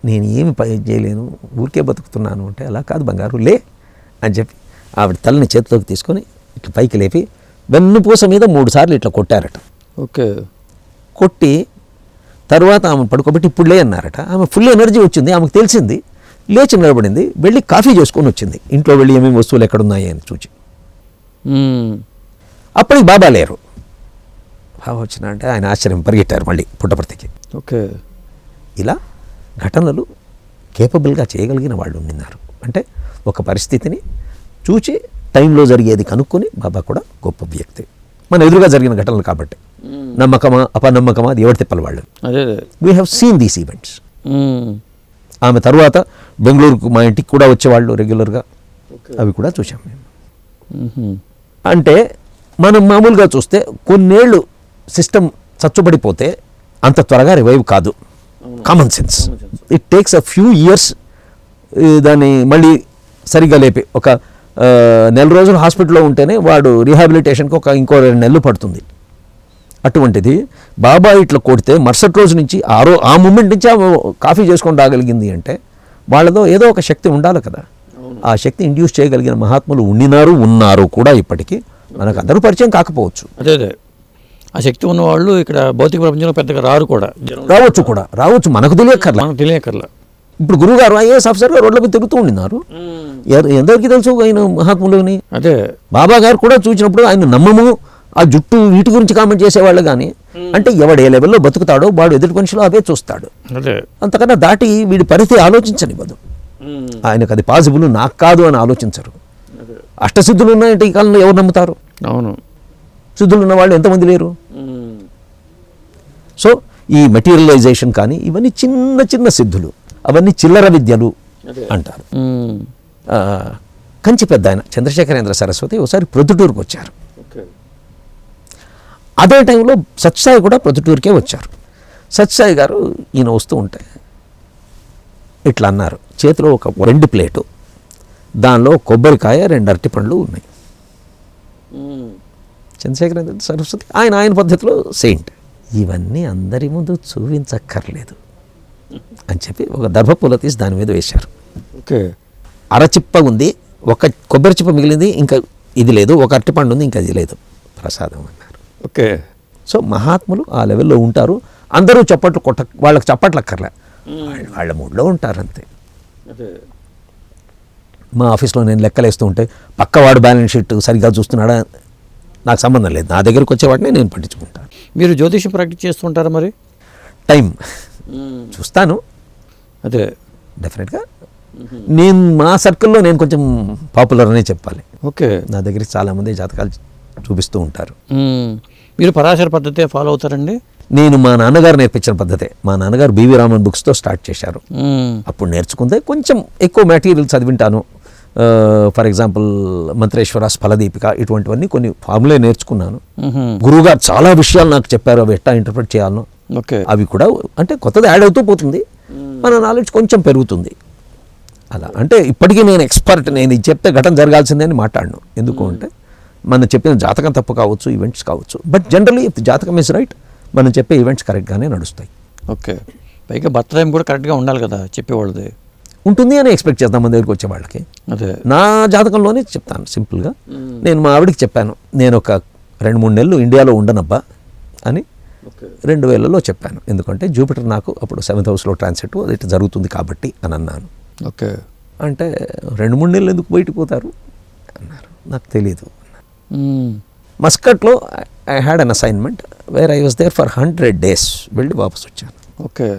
నేను ఏమి పని చేయలేను, ఊరికే బతుకుతున్నాను అంటే, అలా కాదు బంగారు లే అని చెప్పి ఆవిడ తలని చేతిలోకి తీసుకొని ఇట్లా పైకి లేపి వెన్నుపూస మీద 3 సార్లు ఇట్లా కొట్టారట. ఓకే, కొట్టి తర్వాత ఆమె పడుకోబెట్టి ఇప్పుడు లే అన్నారట. ఆమె ఫుల్ ఎనర్జీ వచ్చింది, ఆమెకు తెలిసింది, లేచి నిలబడింది, వెళ్ళి కాఫీ చేసుకొని వచ్చింది. ఇంట్లో వెళ్ళి ఏమేమి వస్తువులు ఎక్కడున్నాయి అని చూచి అప్పటికి బాబా లేరు. బాబా వచ్చిన అంటే ఆయన ఆశ్చర్యం, పరిగెట్టారు మళ్ళీ పుట్టపర్తికి. ఓకే. ఇలా ఘటనలు కేపబుల్గా చేయగలిగిన వాళ్ళు ఉన్నారు. అంటే ఒక పరిస్థితిని చూచి టైంలో జరిగేది కనుక్కొని బాబా కూడా గొప్ప వ్యక్తి. మన ఎదురుగా జరిగిన ఘటనలు కాబట్టి నమ్మకమా అపనమ్మకమా అది ఎవరు తిప్పలు వాళ్ళు. We have seen these events. ఆమె తర్వాత బెంగళూరుకు మా ఇంటికి కూడా వచ్చేవాళ్ళు రెగ్యులర్గా, అవి కూడా చూసాం మేము. అంటే మనం మామూలుగా చూస్తే కొన్నేళ్ళు సిస్టమ్ చచ్చుబడిపోతే అంత త్వరగా రివైవ్ కాదు. Common sense. It takes a few years దాన్ని మళ్ళీ సరిగ్గా లేపి. ఒక నెల రోజులు హాస్పిటల్లో ఉంటేనే వాడు రీహాబిలిటేషన్కి ఇంకో 2 నెలలు పడుతుంది. అటువంటిది బాబా ఇట్లా కొడితే మరుసటి రోజు నుంచి ఆ మూమెంట్ నుంచి కాఫీ చేసుకొని రాగలిగింది అంటే వాళ్ళలో ఏదో ఒక శక్తి ఉండాలి కదా. ఆ శక్తి ఇండ్యూస్ చేయగలిగిన మహాత్ములు ఉన్నారు కూడా ఇప్పటికీ. మనకు అందరూ పరిచయం కాకపోవచ్చు. అదే ఆ శక్తి ఉన్నవాళ్ళు ఇక్కడ భౌతిక ప్రపంచంలో పెద్దగా రావచ్చు మనకు తెలియకర్లా. ఇప్పుడు గురువుగారు ఐఏఎస్ ఆఫీసర్గా రోడ్లపై తిరుగుతూ ఉండినారు. ఎందరికీ తెలుసు ఆయన మహాత్ములని. అదే బాబా గారు కూడా చూసినప్పుడు ఆయన నమ్మము, ఆ జుట్టు వీటి గురించి కామెంట్ చేసేవాళ్ళు. కానీ అంటే ఎవడు ఏ లెవెల్లో బతుకుతాడో వాడు ఎదుటి మనిషిలో అవే చూస్తాడు. అంతకన్నా దాటి వీడి పరిస్థితి ఆలోచించనివ్వదు. ఆయనకు అది పాసిబుల్, నాకు కాదు అని ఆలోచించరు. అష్టసిద్ధులు ఉన్నాయంటే ఈ కాలంలో ఎవరు నమ్ముతారు? అవును, సిద్ధులు ఉన్న వాళ్ళు ఎంతమంది లేరు. సో ఈ మెటీరియలైజేషన్ కానీ ఇవన్నీ చిన్న చిన్న సిద్ధులు, అవన్నీ చిల్లర విద్యలు అంటారు. కంచి పెద్ద ఆయన చంద్రశేఖరేంద్ర సరస్వతి ఒకసారి ప్రొద్దుటూరుకు వచ్చారు. అదే టైంలో సత్యసాయి కూడా ప్రొద్దుటూరుకే వచ్చారు. సత్యసాయి గారు ఈయన వస్తూ ఉంటే ఇట్లా అన్నారు, చేతిలో ఒక 2 ప్లేటు, దానిలో కొబ్బరికాయ 2 అరటిపండ్లు ఉన్నాయి. చంద్రశేఖరేంద్ర సరస్వతి ఆయన పద్ధతిలో సెయింట్. ఇవన్నీ అందరి ముందు చూపించక్కర్లేదు అని చెప్పి ఒక దర్భపూల తీసి దాని మీద వేశారు. ఓకే. అరచిప్ప ఉంది, ఒక కొబ్బరి చిప్ప మిగిలింది, ఇంకా ఇది లేదు, ఒక అరటిపండు ఉంది, ఇంకా ఇది లేదు, ప్రసాదం అన్నారు. ఓకే. సో మహాత్ములు ఆ లెవెల్లో ఉంటారు. అందరూ చప్పట్లు వాళ్ళకి చప్పట్లక్కర్లే, వాళ్ళ మూడ్లో ఉంటారు అంతే. మా ఆఫీస్లో నేను లెక్కలేస్తూ ఉంటే పక్కవాడు బ్యాలెన్స్ షీట్ సరిగ్గా చూస్తున్నాడా నాకు సంబంధం లేదు, నా దగ్గరికి వచ్చేవాడిని నేను పట్టించుకుంటాను. మీరు జ్యోతిషం ప్రాక్టీస్ చేస్తుంటారా? మరి టైం చూస్తాను. అదే డెఫినెట్గా నేను మా సర్కిల్లో నేను కొంచెం పాపులర్ అనే చెప్పాలి. ఓకే. నా దగ్గరికి చాలామంది జాతకాలు చూపిస్తూ ఉంటారు. మీరు పరాశర పద్ధతి ఫాలో అవుతారండి? నేను మా నాన్నగారు నేర్పించిన పద్ధతే. మా నాన్నగారు బివి రామన్ బుక్స్తో స్టార్ట్ చేశారు. అప్పుడు నేర్చుకుందే కొంచెం ఎక్కువ మెటీరియల్ చదివింటాను. ఫర్ ఎగ్జాంపుల్ మంత్రేశ్వర ఫలదీపిక ఇటువంటివన్నీ కొన్ని ఫార్ములే నేర్చుకున్నాను. గురువుగారు చాలా విషయాలు నాకు చెప్పారు, అవి ఎట్లా ఇంటర్ప్రిట్ చేయాలనో. అవి కూడా అంటే కొత్తది యాడ్ అవుతూ పోతుంది, మన నాలెడ్జ్ కొంచెం పెరుగుతుంది. అలా అంటే ఇప్పటికీ నేను ఎక్స్పర్ట్, నేను ఇది చెప్తే ఘటన జరగాల్సిందే అని మాట్లాడను. ఎందుకు అంటే మనం చెప్పిన జాతకం తప్పు కావచ్చు, ఈవెంట్స్ కావచ్చు, బట్ జనరలీ ఇఫ్ జాతకం ఇస్ రైట్ మనం చెప్పే ఈవెంట్స్ కరెక్ట్గానే నడుస్తాయి. ఓకే. పైగా బర్త్ టైం కూడా కరెక్ట్గా ఉండాలి కదా చెప్పేవాళ్ళది. ఉంటుంది అని ఎక్స్పెక్ట్ చేద్దాం మన దగ్గరికి వచ్చే వాళ్ళకి. అదే నా జాతకంలోనే చెప్తాను సింపుల్గా. నేను మా ఆవిడికి చెప్పాను, నేను ఒక 2-3 నెలలు ఇండియాలో ఉండనబ్బా అని 2000లో చెప్పాను. ఎందుకంటే జూపిటర్ నాకు అప్పుడు 7th హౌస్లో ట్రాన్సిట్ అది జరుగుతుంది కాబట్టి అని అన్నాను. ఓకే. అంటే 2-3 నెలలు ఎందుకు బయటికి పోతారు అన్నారు. నాకు తెలియదు. మస్కట్లో I had an assignment where I was there for 100 days. వెళ్ళి వాపస్ వచ్చాను. Okay.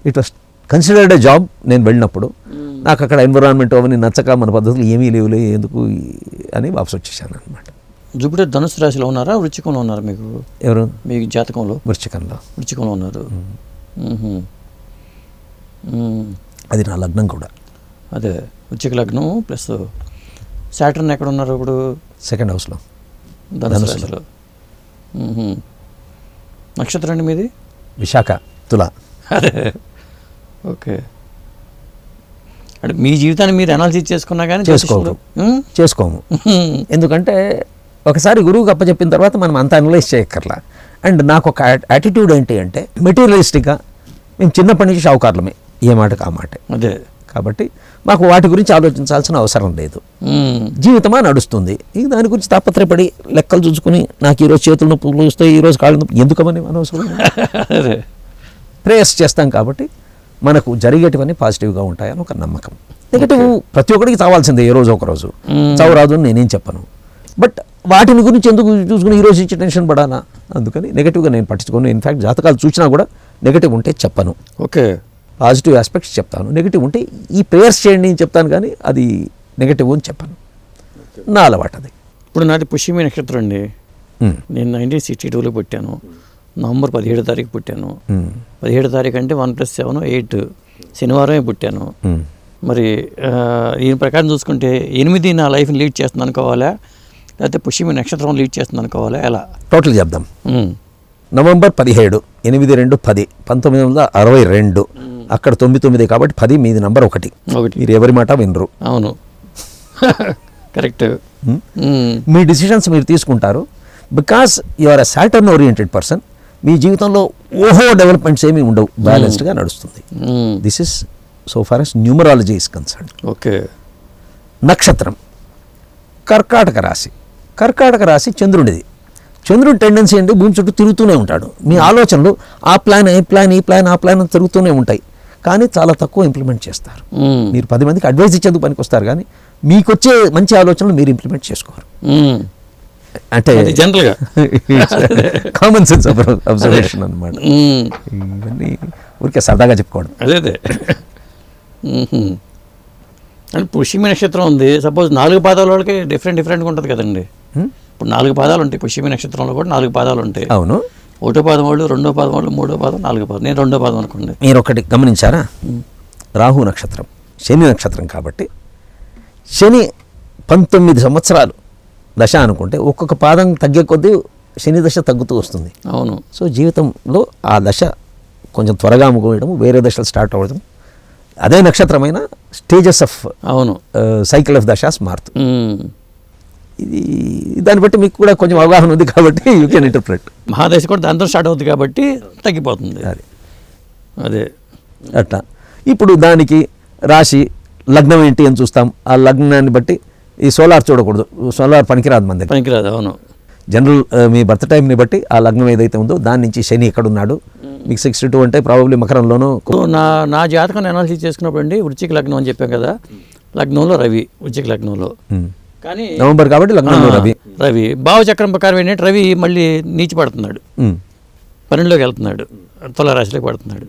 It was considered a job. నేను వెళ్ళినప్పుడు నాకు అక్కడ ఎన్విరాన్మెంట్ అవన్నీ నచ్చక మన పద్ధతులు ఏమీ లేవులే ఎందుకు అని వాపస్ వచ్చేసాను అనమాట. జూపిటర్ ధనుసు రాశిలో ఉన్నారా, వృశ్చికంలో ఉన్నారా? మీకు ఎవరు? మీ జాతకంలో వృశ్చికంలో ఉన్నారు. అది నా లగ్నం కూడా. అదే వృశ్చిక లగ్నం ప్లస్ సాటర్న్ ఎక్కడ ఉన్నారు ఇప్పుడు? 2nd హౌస్లో, ధనుసు రాశిలో. నక్షత్రం అండి మీది? విశాఖ, తుల. అదే ఓకే. అంటే మీ జీవితాన్ని మీరు అనాలిసిస్ చేసుకున్నా కానీ చేసుకోము. ఎందుకంటే ఒకసారి గురువుకి అప్పచెప్పిన తర్వాత మనం అంత అనలైజ్ చేయక్కర్లా. అండ్ నాకు ఒక యాటిట్యూడ్ ఏంటి అంటే మెటీరియలిస్టిక్గా మేము చిన్నప్పటి నుంచి షావుకారులమే, ఏ మాటకు ఆ మాట. అదే కాబట్టి మాకు వాటి గురించి ఆలోచించాల్సిన అవసరం లేదు. జీవితమా నడుస్తుంది, ఇక దాని గురించి తాపత్రయపడి లెక్కలు చూసుకుని నాకు ఈరోజు చేతులు నొప్పులు వస్తాయి, ఈరోజు కాళ్ళు నొప్పి ఎందుకమని అనవసరం. ప్రేయర్స్ చేస్తాం కాబట్టి మనకు జరిగేటివన్నీ పాజిటివ్గా ఉంటాయని ఒక నమ్మకం. నెగటివ్ ప్రతి ఒక్కరికి చావాల్సిందే ఏ రోజు ఒకరోజు, చావు రాదు అని నేనేం చెప్పను. బట్ వాటిని గురించి ఎందుకు చూసుకుని ఈరోజు ఇచ్చి టెన్షన్ పడాలా? అందుకని నెగిటివ్గా నేను పట్టించుకోను. ఇన్ఫ్యాక్ట్ జాతకాలు చూసినా కూడా నెగిటివ్ ఉంటే చెప్పను. ఓకే, పాజిటివ్ ఆస్పెక్ట్స్ చెప్తాను, నెగిటివ్ ఉంటే ఈ ప్రేయర్స్ చేయండి అని చెప్తాను, కానీ అది నెగిటివ్ అని చెప్పను. నా అలవాటు అది. ఇప్పుడు నాది పుష్యమి నక్షత్రం అండి. నేను 1962లో పుట్టాను. నవంబర్ 17వ తారీఖు పుట్టాను. 17వ తారీఖు అంటే 1 + 7 8 శనివారమే పుట్టాను. మరి దీని ప్రకారం చూసుకుంటే 8 నా లైఫ్ని లీడ్ చేస్తుంది అనుకోవాలా, లేకపోతే పుష్యమి నక్షత్రం లీడ్ చేస్తుంది అనుకోవాలా, ఎలా? టోటల్ చెప్దాం. నవంబర్ 17, 8-2-10, 1962. అక్కడ 99 కాబట్టి 10 మీది నంబర్ 1. మీరు ఎవరి మాట వినరు. అవును, కరెక్ట్. మీ డిసిషన్స్ మీరు తీసుకుంటారు. Because you are a Saturn oriented person. మీ జీవితంలో ఓహో డెవలప్మెంట్స్ ఏమీ ఉండవు, బ్యాలెన్స్డ్గా నడుస్తుంది. This is so far as numerology is concern. Okay. నక్షత్రం కర్కాటక రాశి. కర్కాటక రాశి చంద్రుడిది. చంద్రుడి టెండెన్సీ అంటే భూమి చుట్టూ తిరుగుతూనే ఉంటాడు. మీ ఆలోచనలు ఆ ప్లాన్, ఈ ప్లాన్, ఈ ప్లాన్, ఆ ప్లాన్ తిరుగుతూనే ఉంటాయి, కానీ చాలా తక్కువ ఇంప్లిమెంట్ చేస్తారు. మీరు 10 మందికి అడ్వైస్ ఇచ్చేందుకు పనికి వస్తారు, కానీ మీకు వచ్చే మంచి ఆలోచనలు మీరు ఇంప్లిమెంట్ చేసుకోరు. అంటే జనరల్గా కామన్ సెన్స్ అబ్జర్వేషన్ అనమాట. ఇవన్నీ ఊరికే సరదాగా చెప్పుకోవడం. అదే అంటే పుష్యమి నక్షత్రం ఉంది. సపోజ్ 4 పాదాల వాళ్ళకి డిఫరెంట్గా ఉంటుంది కదండి. ఇప్పుడు 4 పాదాలు ఉంటాయి. పుష్యమి నక్షత్రంలో కూడా 4 పాదాలు ఉంటాయి. అవును. 1వ పాదం వాళ్ళు, 2వ పాదం వాళ్ళు, 3వ పాదం, 4వ పాదం. నేను 2వ పాదం అనుకోండి. మీరు ఒకటి గమనించారా? రాహు నక్షత్రం శని నక్షత్రం కాబట్టి శని 19 సంవత్సరాలు దశ అనుకుంటే ఒక్కొక్క పాదం తగ్గే కొద్దీ శని దశ తగ్గుతూ వస్తుంది. అవును. సో జీవితంలో ఆ దశ కొంచెం త్వరగా ముగియడం, వేరే దశలు స్టార్ట్ అవ్వడం, అదే నక్షత్రమైన స్టేజెస్ ఆఫ్ అవును సైకిల్ ఆఫ్ దశాస్ మారుతుంది. ఇది దాన్ని బట్టి మీకు కూడా కొంచెం అవగాహన ఉంది కాబట్టి యూ కెన్ ఇంటర్ప్రెట్. మహాదశ కూడా దాంతో స్టార్ట్ అవుతుంది కాబట్టి తగ్గిపోతుంది. అదే అట్లా. ఇప్పుడు దానికి రాశి లగ్నం ఏంటి అని చూస్తాం. ఆ లగ్నాన్ని బట్టి ఈ సోలార్ చూడకూడదు, సోలార్ పనికిరాదు, మన దగ్గర పనికిరాదు. అవును. జనరల్ మీ బర్త్ టైంని బట్టి ఆ లగ్నం ఏదైతే ఉందో దాని నుంచి శని ఎక్కడున్నాడు. మీకు 62 అంటే ప్రాబబ్లీ మకరంలోనూ. నా జాతకం అనాలిసిస్ చేసుకున్నప్పుడు అండి వృశ్చిక లగ్నం అని చెప్పాం కదా, లగ్నంలో రవి, వృశ్చిక లగ్నంలో. కానీ నవంబర్ కాబట్టి లగ్నంలో రవి భావచక్రం ప్రకారం ఏంటంటే రవి మళ్ళీ నీచి పడుతున్నాడు, 12లోకి వెళ్తున్నాడు, తులారాశిలోకి పడుతున్నాడు.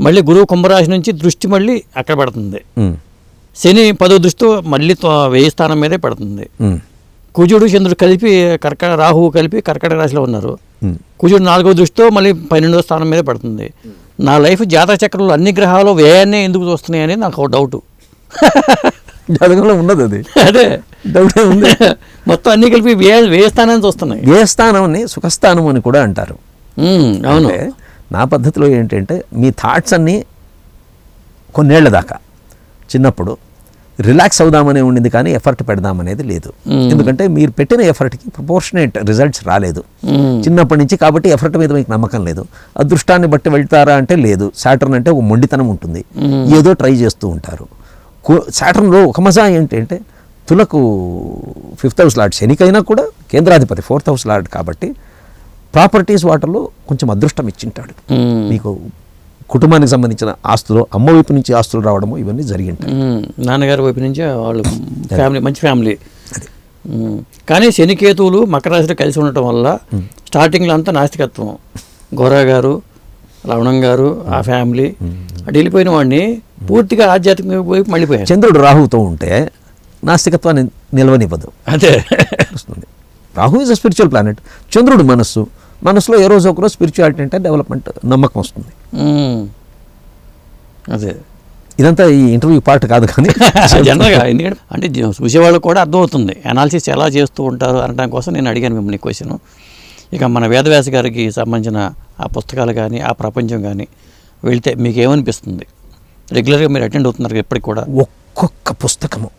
మళ్ళీ గురువు కుంభరాశి నుంచి దృష్టి మళ్ళీ అక్కడ పడుతుంది. శని 10వ దృష్టితో మళ్ళీ 1000 స్థానం మీదే పడుతుంది. కుజుడు చంద్రుడు కలిపి రాహువు కలిపి కర్కాటక రాశిలో ఉన్నారు. కుజుడు 4వ దృష్టితో మళ్ళీ 12వ స్థానం మీదే పడుతుంది. నా లైఫ్ జాతక చక్రంలో అన్ని గ్రహాలు వ్యయాన్నే ఎందుకు చూస్తున్నాయి అనేది నాకు ఒక డౌట్. జాతకంలో ఉన్నది అది. అదే డౌట్ ఉంది. మొత్తం అన్ని కలిపి వ్యయ స్థానాన్ని చూస్తున్నాయి. వ్యయ స్థానాన్ని సుఖస్థానం అని కూడా అంటారు. అవును. నా పద్ధతిలో ఏంటంటే మీ థాట్స్ అన్నీ కొన్నేళ్ల దాకా చిన్నప్పుడు రిలాక్స్ అవుదామనే ఉండింది, కానీ ఎఫర్ట్ పెడదామనేది లేదు. ఎందుకంటే మీరు పెట్టిన ఎఫర్ట్కి ప్రపోర్షనేట్ రిజల్ట్స్ రాలేదు చిన్నప్పటి నుంచి. కాబట్టి ఎఫర్ట్ మీద మీకు నమ్మకం లేదు. అదృష్టాన్ని బట్టి వెళ్తారా అంటే లేదు. సాటర్న్ అంటే ఒక మొండితనం ఉంటుంది, ఏదో ట్రై చేస్తూ ఉంటారు. సాటర్న్లో ఒక మజా ఏంటంటే తులకు 5th హౌస్ లార్డ్, శనికైనా కూడా కేంద్రాధిపతి 4th హౌస్ లార్డ్ కాబట్టి ప్రాపర్టీస్ వాటర్లో కొంచెం అదృష్టం ఇచ్చింటాడు. మీకు కుటుంబానికి సంబంధించిన ఆస్తులు, అమ్మ వైపు నుంచి ఆస్తులు రావడము ఇవన్నీ జరిగింటాయి. నాన్నగారి వైపు నుంచి వాళ్ళు ఫ్యామిలీ, మంచి ఫ్యామిలీ. కానీ శనికేతువులు మకర రాశిలో కలిసి ఉండటం వల్ల స్టార్టింగ్లో అంతా నాస్తికత్వం. గోరా గారు, లవణం గారు, ఆ ఫ్యామిలీ అటు వెళ్ళిపోయిన వాడిని పూర్తిగా ఆధ్యాత్మిక వైపు మళ్ళీపోయారు. చంద్రుడు రాహుతో ఉంటే నాస్తికత్వాన్ని నిలవనివ్వదు. అదే వస్తుంది. Rahu is a spiritual planet. చంద్రుడు మనసులో ఏ రోజు ఒకరోజు స్పిరిచువాలిటీ అంటే డెవలప్మెంట్ నమ్మకం వస్తుంది. అదే ఇదంతా ఈ ఇంటర్వ్యూ పార్ట్ కాదు, కానీ జనరల్గా ఎందుకంటే అంటే చూసేవాళ్ళకి కూడా అర్థమవుతుంది అనాలిసిస్ ఎలా చేస్తూ ఉంటారు అనడం కోసం నేను అడిగాను మిమ్మల్ని క్వశ్చన్. ఇక మన వేదవ్యాస గారికి సంబంధించిన ఆ పుస్తకాలు కానీ ఆ ప్రపంచం కానీ వెళితే మీకు ఏమనిపిస్తుంది? రెగ్యులర్గా మీరు అటెండ్ అవుతున్నారు ఎప్పటికి కూడా. ఒక్కొక్క పుస్తకము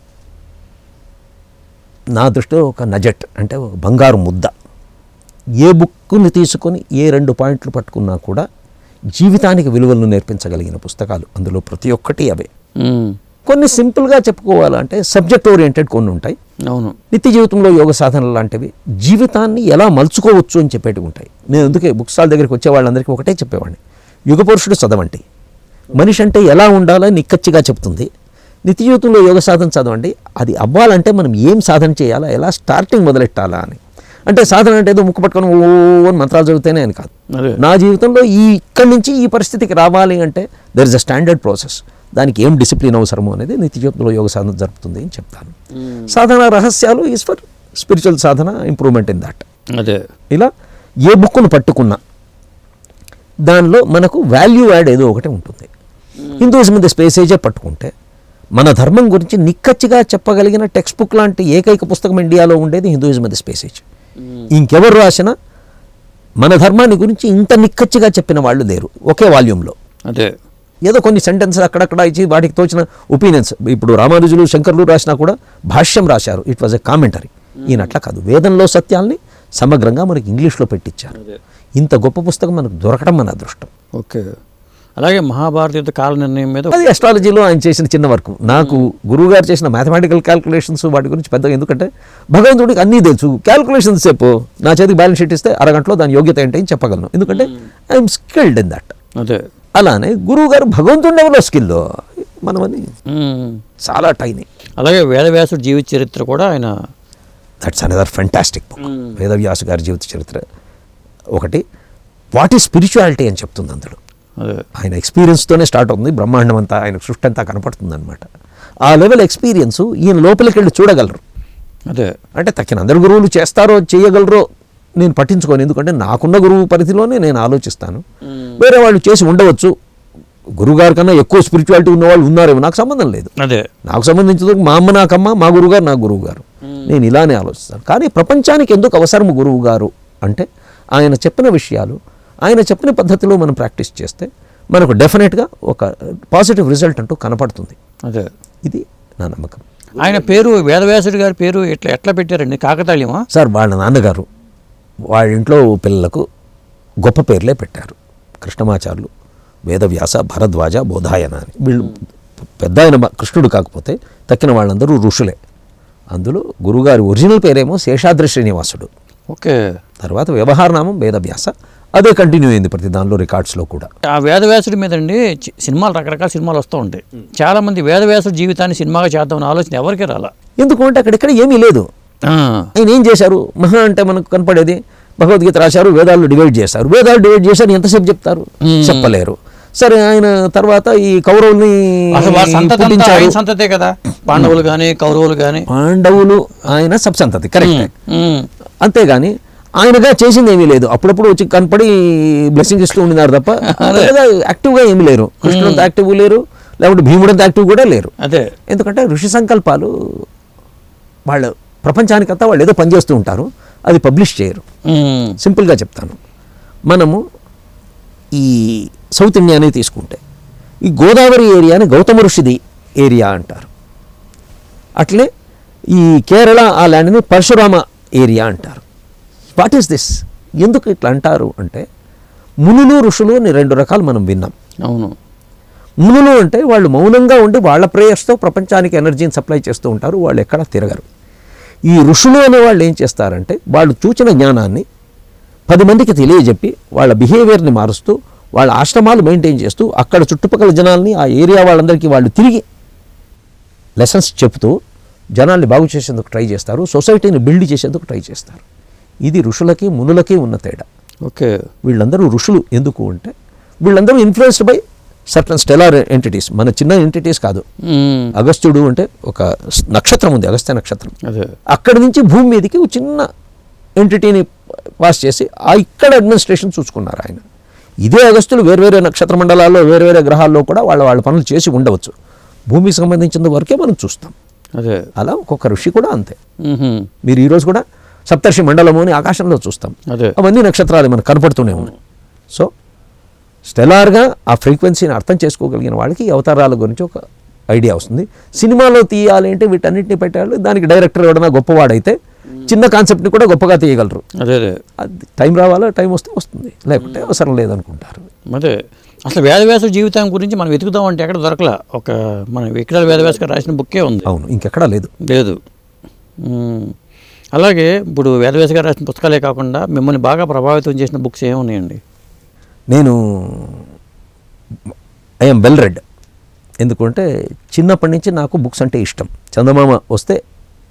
నా దృష్టిలో ఒక నజెట్, అంటే ఒక బంగారు ముద్ద. ఏ బుక్ని తీసుకొని ఏ 2 పాయింట్లు పట్టుకున్నా కూడా జీవితానికి విలువలను నేర్పించగలిగిన పుస్తకాలు అందులో ప్రతి ఒక్కటి అవే. కొన్ని సింపుల్గా చెప్పుకోవాలంటే సబ్జెక్ట్ ఓరియంటెడ్ కొన్ని ఉంటాయి. అవును. నిత్య జీవితంలో యోగ సాధనలు లాంటివి జీవితాన్ని ఎలా మలుచుకోవచ్చు అని చెప్పేటివి ఉంటాయి. నేను అందుకే బుక్ స్టాల్ దగ్గరికి వచ్చే వాళ్ళందరికీ ఒకటే చెప్పేవాడిని, యుగ పురుషుడు చదవండి. మనిషి అంటే ఎలా ఉండాలో నిక్కచ్చిగా చెప్తుంది. నిత్య జీవితంలో యోగ సాధన చదవండి. అది అవ్వాలంటే మనం ఏం సాధన చేయాలా, ఎలా స్టార్టింగ్ మొదలెట్టాలా అని. అంటే సాధన అంటే ఏదో ముక్కు పట్టుకొని ఓ అని మంత్రాలు చదివితేనే అని కాదు. నా జీవితంలో ఇక్కడి నుంచి ఈ పరిస్థితికి రావాలి అంటే there is a standard process. దానికి ఏం డిసిప్లిన్ అవసరమో అనేది నిత్య జీవితంలో యోగ సాధన జరుపుతుంది అని చెప్తాను. సాధన రహస్యాలు is for spiritual Sadhana, improvement in that. అదే ఇలా ఏ బుక్ను పట్టుకున్నా దానిలో మనకు వాల్యూ యాడ్ ఏదో ఒకటి ఉంటుంది. హిందూయిజం ది స్పేసేజే పట్టుకుంటే మన ధర్మం గురించి నిక్కచ్చిగా చెప్పగలిగిన టెక్స్ట్ బుక్ లాంటి ఏకైక పుస్తకం ఇండియాలో ఉండేది హిందూయిజం ది స్పేసేజ్. ఇంకెవరు రాసినా మన ధర్మాన్ని గురించి ఇంత నిక్కచ్చిగా చెప్పిన వాళ్ళు లేరు ఒకే వాల్యూమ్లో. అదే ఏదో కొన్ని సెంటెన్సెస్ అక్కడక్కడ ఇచ్చి వాటికి తోచిన ఒపీనియన్స్. ఇప్పుడు రామానుజులు, శంకర్లు రాసినా కూడా భాష్యం రాశారు, ఇట్ వాజ్ ఎ కామెంటరీ. ఈయనట్లా కాదు, వేదంలో సత్యాల్ని సమగ్రంగా మనకి ఇంగ్లీష్లో పెట్టించారు. ఇంత గొప్ప పుస్తకం మనకు దొరకడం మన అదృష్టం. ఓకే. అలాగే మహాభారత యుద్ధ కాల నిర్ణయం మీద అది అస్ట్రాలజీలో ఆయన చేసిన చిన్న వర్క్. నాకు గురువుగారు చేసిన మ్యాథమెటికల్ క్యాల్కులేషన్స్ వాటి గురించి పెద్దగా, ఎందుకంటే భగవంతుడికి అన్నీ తెలుసు. క్యాల్కులేషన్స్ చెప్పు, నా చేతికి బ్యాలెన్స్ షీట్ ఇస్తే అరగంటలో దాని యోగ్యత ఏంటి అని చెప్పగలను, ఎందుకంటే ఐఎమ్ స్కిల్డ్ ఇన్ దట్. అదే అలానే గురువు గారు భగవంతుడి లెవెల్లో స్కిల్, మనమని చాలా టైనీ. అలాగే వేదవ్యాసుడి జీవిత చరిత్ర కూడా ఆయన, that's another fantastic book. Vedavyas గారి జీవిత చరిత్ర ఒకటి. వాట్ ఈజ్ స్పిరిచువాలిటీ అని చెప్తుంది అందులో. ఆయన ఎక్స్పీరియన్స్తోనే స్టార్ట్ అవుతుంది. బ్రహ్మాండం అంతా, ఆయన సృష్టి అంతా కనపడుతుంది అనమాట. ఆ లెవెల్ ఎక్స్పీరియన్స్ ఈయన లోపలికి వెళ్ళి చూడగలరు. అదే అంటే తక్కిన అందరు గురువులు చేస్తారో చేయగలరో నేను పట్టించుకోను, ఎందుకంటే నాకున్న గురువు పరిధిలోనే నేను ఆలోచిస్తాను. వేరే వాళ్ళు చేసి ఉండవచ్చు, గురువుగారి కన్నా ఎక్కువ స్పిరిచువాలిటీ ఉన్నవాళ్ళు ఉన్నారేమో, నాకు సంబంధం లేదు. అదే నాకు సంబంధించిన మా అమ్మ నాకమ్మ, మా గురువుగారు నా గురువు గారు, నేను ఇలానే ఆలోచిస్తాను. కానీ ప్రపంచానికి ఎందుకు అవసరం గురువు గారు అంటే ఆయన చెప్పిన విషయాలు, ఆయన చెప్పిన పద్ధతిలో మనం ప్రాక్టీస్ చేస్తే మనకు డెఫినెట్గా ఒక పాజిటివ్ రిజల్ట్ అంటూ కనపడుతుంది. అదే ఇది నా నమ్మకం. ఆయన పేరు, వేదవ్యాసుడి గారి పేరు ఎట్లా పెట్టారండి? కాకతాళీయమా? సార్, వాళ్ళ నాన్నగారు వాళ్ళ ఇంట్లో పిల్లలకు గొప్ప పేర్లే పెట్టారు. కృష్ణమాచార్యులు, వేదవ్యాస, భరద్వాజ, బోధాయన అని. వీళ్ళు పెద్ద ఆయన కృష్ణుడు కాకపోతే తక్కిన వాళ్ళందరూ ఋషులే. అందులో గురుగారి ఒరిజినల్ పేరేమో శేషాద్రి శ్రీనివాసుడు. ఓకే. తర్వాత వ్యవహారనామం వేదవ్యాస, అదే కంటిన్యూ అయింది ప్రతి దానిలో, రికార్డ్స్లో కూడా. ఆ వేదవ్యాసుడి మీద అండి సినిమాలు, రకరకాల సినిమాలు వస్తూ ఉంటాయి. చాలా మంది వేదవ్యాసుడి జీవితాన్ని సినిమాగా చేద్దామని ఆలోచన ఎవరికి రాలా. ఎందుకంటే అక్కడెక్కడ ఏమీ లేదు. ఆయన ఏం చేశారు? మహా అంటే మనకు కనపడేది భగవద్గీత రాశారు, వేదాలు డివైడ్ చేశారు. వేదాలు డివైడ్ చేశారు, ఎంతసేపు చెప్తారు? చెప్పలేరు. సరే, ఆయన తర్వాత ఈ కౌరవుల్ని సంతతే కదా, పాండవులు కానీ కౌరవులు కానీ. పాండవులు ఆయన సబ్ సంతతి, కరెక్ట్. అంతేగాని ఆయనగా చేసింది ఏమీ లేదు. అప్పుడప్పుడు వచ్చి కనపడి బ్లెస్సింగ్ ఇస్తూ ఉండినారు తప్ప యాక్టివ్గా ఏమీ లేరు. కృష్ణుడంత యాక్టివ్ లేరు, లేకుంటే భీముడంత యాక్టివ్ కూడా లేరు. అదే, ఎందుకంటే ఋషి సంకల్పాలు వాళ్ళు ప్రపంచానికంతా వాళ్ళు ఏదో పనిచేస్తూ ఉంటారు, అది పబ్లిష్ చేయరు. సింపుల్గా చెప్తాను, మనము ఈ సౌత్ ఇండియానే తీసుకుంటే ఈ గోదావరి ఏరియాని గౌతమ ఋషిది ఏరియా అంటారు. అట్లే ఈ కేరళ ఆ ల్యాండ్ని పరశురామ ఏరియా అంటారు. What is this? ఎందుకు ఇట్లా అంటారు అంటే, మునులు ఋషులు అని రెండు రకాలు మనం విన్నాం. అవును. మునులు అంటే వాళ్ళు మౌనంగా ఉండి వాళ్ళ ప్రేయర్స్తో ప్రపంచానికి ఎనర్జీని సప్లై చేస్తూ ఉంటారు, వాళ్ళు ఎక్కడా తిరగరు. ఈ ఋషులు అనే వాళ్ళు ఏం చేస్తారంటే, వాళ్ళు చూచిన జ్ఞానాన్ని 10 మందికి తెలియజెప్పి వాళ్ళ బిహేవియర్ని మారుస్తూ, వాళ్ళ ఆశ్రమాలు మెయింటైన్ చేస్తూ, అక్కడ చుట్టుపక్కల జనాల్ని, ఆ ఏరియా వాళ్ళందరికీ వాళ్ళు తిరిగి లెసన్స్ చెప్తూ జనాల్ని బాగు చేసేందుకు ట్రై చేస్తారు, సొసైటీని బిల్డ్ చేసేందుకు ట్రై చేస్తారు. ఇది ఋషులకి మునులకి ఉన్న తేడా. ఓకే. వీళ్ళందరూ ఋషులు ఎందుకు అంటే, వీళ్ళందరూ influenced by certain stellar entities, మన చిన్న ఎంటిటీస్ కాదు. అగస్త్యుడు అంటే ఒక నక్షత్రం ఉంది, అగస్త్య నక్షత్రం. అక్కడి నుంచి భూమి మీదకి ఒక చిన్న ఎంటిటీని పాస్ చేసి ఇక్కడ అడ్మినిస్ట్రేషన్ చూసుకున్నారు ఆయన. ఇదే అగస్త్యులు వేర్వేరే నక్షత్ర మండలాల్లో, వేర్వేరే గ్రహాల్లో కూడా వాళ్ళ పనులు చేసి ఉండవచ్చు. భూమికి సంబంధించిన వరకే మనం చూస్తాం. అదే, అలా ఒక్కొక్క ఋషి కూడా అంతే. మీరు ఈరోజు కూడా సప్తర్షి మండలము అని ఆకాశంలో చూస్తాం, అవన్నీ నక్షత్రాలు మనకు కనపడుతూనే ఉన్నాయి. సో స్టెలార్గా ఆ ఫ్రీక్వెన్సీని అర్థం చేసుకోగలిగిన వాళ్ళకి ఈ అవతారాల గురించి ఒక ఐడియా వస్తుంది. సినిమాలో తీయాలి అంటే వీటన్నిటిని పెట్టాలి, దానికి డైరెక్టర్ ఎవడన్నా గొప్పవాడైతే చిన్న కాన్సెప్ట్ని కూడా గొప్పగా తీయగలరు. అదే, అది టైం రావాలా, టైం వస్తే వస్తుంది, లేకుంటే అవసరం లేదనుకుంటారు. అదే, అసలు వేదవ్యాస జీవితం గురించి మనం వెతుకుదామంటే ఎక్కడ దొరకలా. ఒక మన విక్రాల వేదవ్యాస గారు రాసిన బుక్కే ఉంది. అవును, ఇంకెక్కడా లేదు. అలాగే ఇప్పుడు వేదవ్యాస గారు రాసిన పుస్తకాలే కాకుండా మిమ్మల్ని బాగా ప్రభావితం చేసిన బుక్స్ ఏమున్నాయండి? నేను ఐఎమ్ వెల్ రెడ్. ఎందుకంటే చిన్నప్పటి నుంచి నాకు బుక్స్ అంటే ఇష్టం. చందమామ వస్తే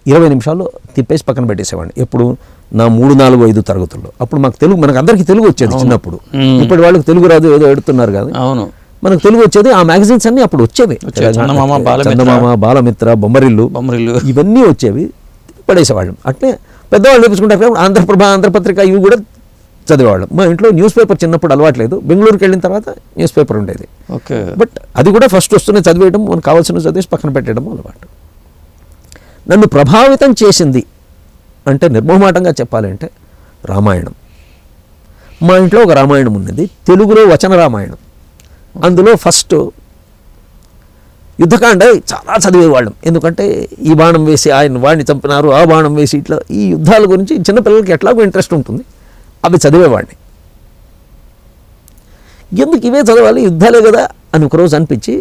20 నిమిషాల్లో తిప్పేసి పక్కన పెట్టేసేవాడిని. ఎప్పుడు నా 3, 4, 5 తరగతుల్లో. అప్పుడు మాకు తెలుగు, మనకు అందరికీ తెలుగు వచ్చేది చిన్నప్పుడు. ఇప్పటి వాళ్ళకి తెలుగు రాదు, ఏదో ఎడుతున్నారు కాదు. అవును, మనకు తెలుగు వచ్చేది. ఆ మ్యాగజైన్స్ అన్నీ అప్పుడు వచ్చేవి. చందమామ, బాలమిత్ర, బొమ్మరిల్లు ఇవన్నీ వచ్చేవి, పడేసేవాళ్ళం. అట్లే పెద్దవాళ్ళు చూపించుకుంటారు. ఆంధ్రప్రభ, ఆంధ్రపత్రిక ఇవి కూడా చదివేవాళ్ళం. మా ఇంట్లో న్యూస్ పేపర్ చిన్నప్పుడు అలవాట్లేదు. బెంగళూరుకి వెళ్ళిన తర్వాత న్యూస్ పేపర్ ఉండేది. ఓకే. బట్ అది కూడా ఫస్ట్ వస్తూనే చదివేయడం, మనకు కావాల్సిన చదివేసి పక్కన పెట్టడం అలవాటు. నన్ను ప్రభావితం చేసింది అంటే నిర్మోహమాటంగా చెప్పాలంటే రామాయణం. మా ఇంట్లో ఒక రామాయణం ఉన్నది, తెలుగులో వచన రామాయణం. అందులో ఫస్ట్ యుద్ధకాండ చాలా చదివేవాళ్ళం. ఎందుకంటే ఈ బాణం వేసి ఆయన వాడిని చంపినారు, ఆ బాణం వేసి ఇట్లా ఈ యుద్ధాల గురించి చిన్నపిల్లలకి ఎట్లాగో ఇంట్రెస్ట్ ఉంటుంది, అవి చదివేవాడిని. ఎందుకు ఇవే చదవాలి, యుద్ధాలే కదా అని ఒకరోజు అనిపించి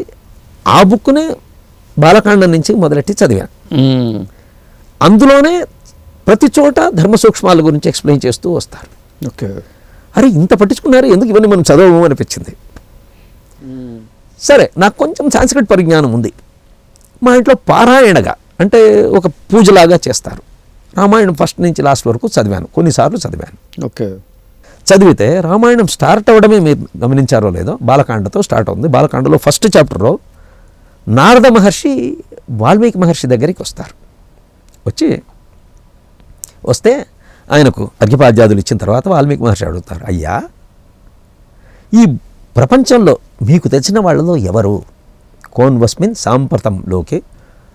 ఆ బుక్నే బాలకాండం నుంచి మొదలెట్టి చదివాను. అందులోనే ప్రతి చోట ధర్మ సూక్ష్మాల గురించి ఎక్స్ప్లెయిన్ చేస్తూ వస్తారు. ఓకే. అరే ఇంత పట్టించుకున్నారు, ఎందుకు ఇవన్నీ మనం చదవము అనిపించింది. సరే, నాకు కొంచెం సాంస్క్రిట్ పరిజ్ఞానం ఉంది. మా ఇంట్లో పారాయణగా అంటే ఒక పూజలాగా చేస్తారు. రామాయణం ఫస్ట్ నుంచి లాస్ట్ వరకు చదివాను, కొన్నిసార్లు చదివాను. ఓకే. చదివితే రామాయణం స్టార్ట్ అవ్వడమే మీరు గమనించారో లేదో, బాలకాండతో స్టార్ట్ అవుతుంది. బాలకాండలో ఫస్ట్ చాప్టర్లో నారద మహర్షి వాల్మీకి మహర్షి దగ్గరికి వస్తే ఆయనకు అర్ఘ్యపాద్యాదులు ఇచ్చిన తర్వాత వాల్మీకి మహర్షి అడుగుతారు, అయ్యా ఈ ప్రపంచంలో మీకు తెచ్చిన వాళ్ళలో ఎవరు, కోన్ వస్మిన్ సాంప్రతంలోకి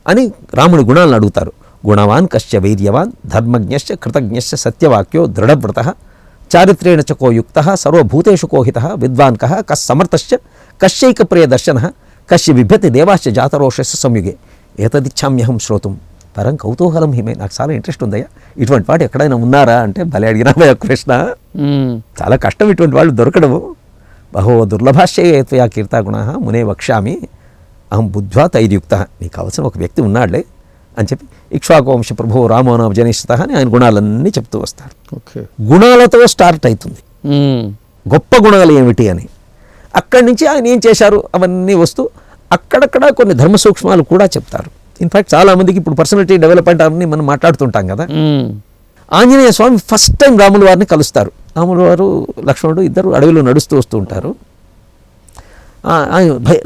అని రాముడి గుణాలను అడుగుతారు. గుణవాన్ కశ్య వీర్యవాన్ ధర్మజ్ఞశ్చ కృతజ్ఞశ్చ సత్యవాక్యో దృఢవ్రత చారిత్రేణ చ కో యుక్త సర్వభూతేషు కోహిత విద్వాన్ కః కస్సమర్థశ్చ కశ్యైక ప్రియ దర్శన కశ్య బిభ్యతి దేవాశ్చ జాతరోషస్య సంయుగే ఏతదిచ్ఛామ్యహం శ్రోతుం పరం కౌతూహలం హిమే. నాకు చాలా ఇంట్రెస్ట్ ఉందయ్యా, ఇటువంటి వాడు ఎక్కడైనా ఉన్నారా అంటే భలే అడిగినా కృష్ణ, చాలా కష్టం ఇటువంటి వాళ్ళు దొరకడము. బహో దుర్లభాశ్చయత్వయా కీర్తాగుణ మునే వక్ష్యామి అహం బుద్ధ్వా తైర్యుక్త. నీకు కావాల్సిన ఒక వ్యక్తి ఉన్నాడులే అని చెప్పి ఇక్ష్వాకువంశ ప్రభు రామోనామ జనిష్ఠ అని ఆయన గుణాలన్నీ చెప్తూ వస్తారు. ఓకే. గుణాలతో స్టార్ట్ అవుతుంది, గొప్ప గుణాలు ఏమిటి అని. అక్కడి నుంచి ఆయన ఏం చేశారు అవన్నీ వస్తూ అక్కడక్కడ కొన్ని ధర్మ సూక్ష్మాలు కూడా చెప్తారు. ఇన్ఫ్యాక్ట్ చాలామందికి ఇప్పుడు పర్సనాలిటీ డెవలప్మెంట్ అని మనం మాట్లాడుతుంటాం కదా. ఆంజనేయ స్వామి ఫస్ట్ టైం రాముల వారిని కలుస్తారు. రాముల వారు లక్ష్మణుడు ఇద్దరు అడవిలో నడుస్తూ వస్తూ ఉంటారు.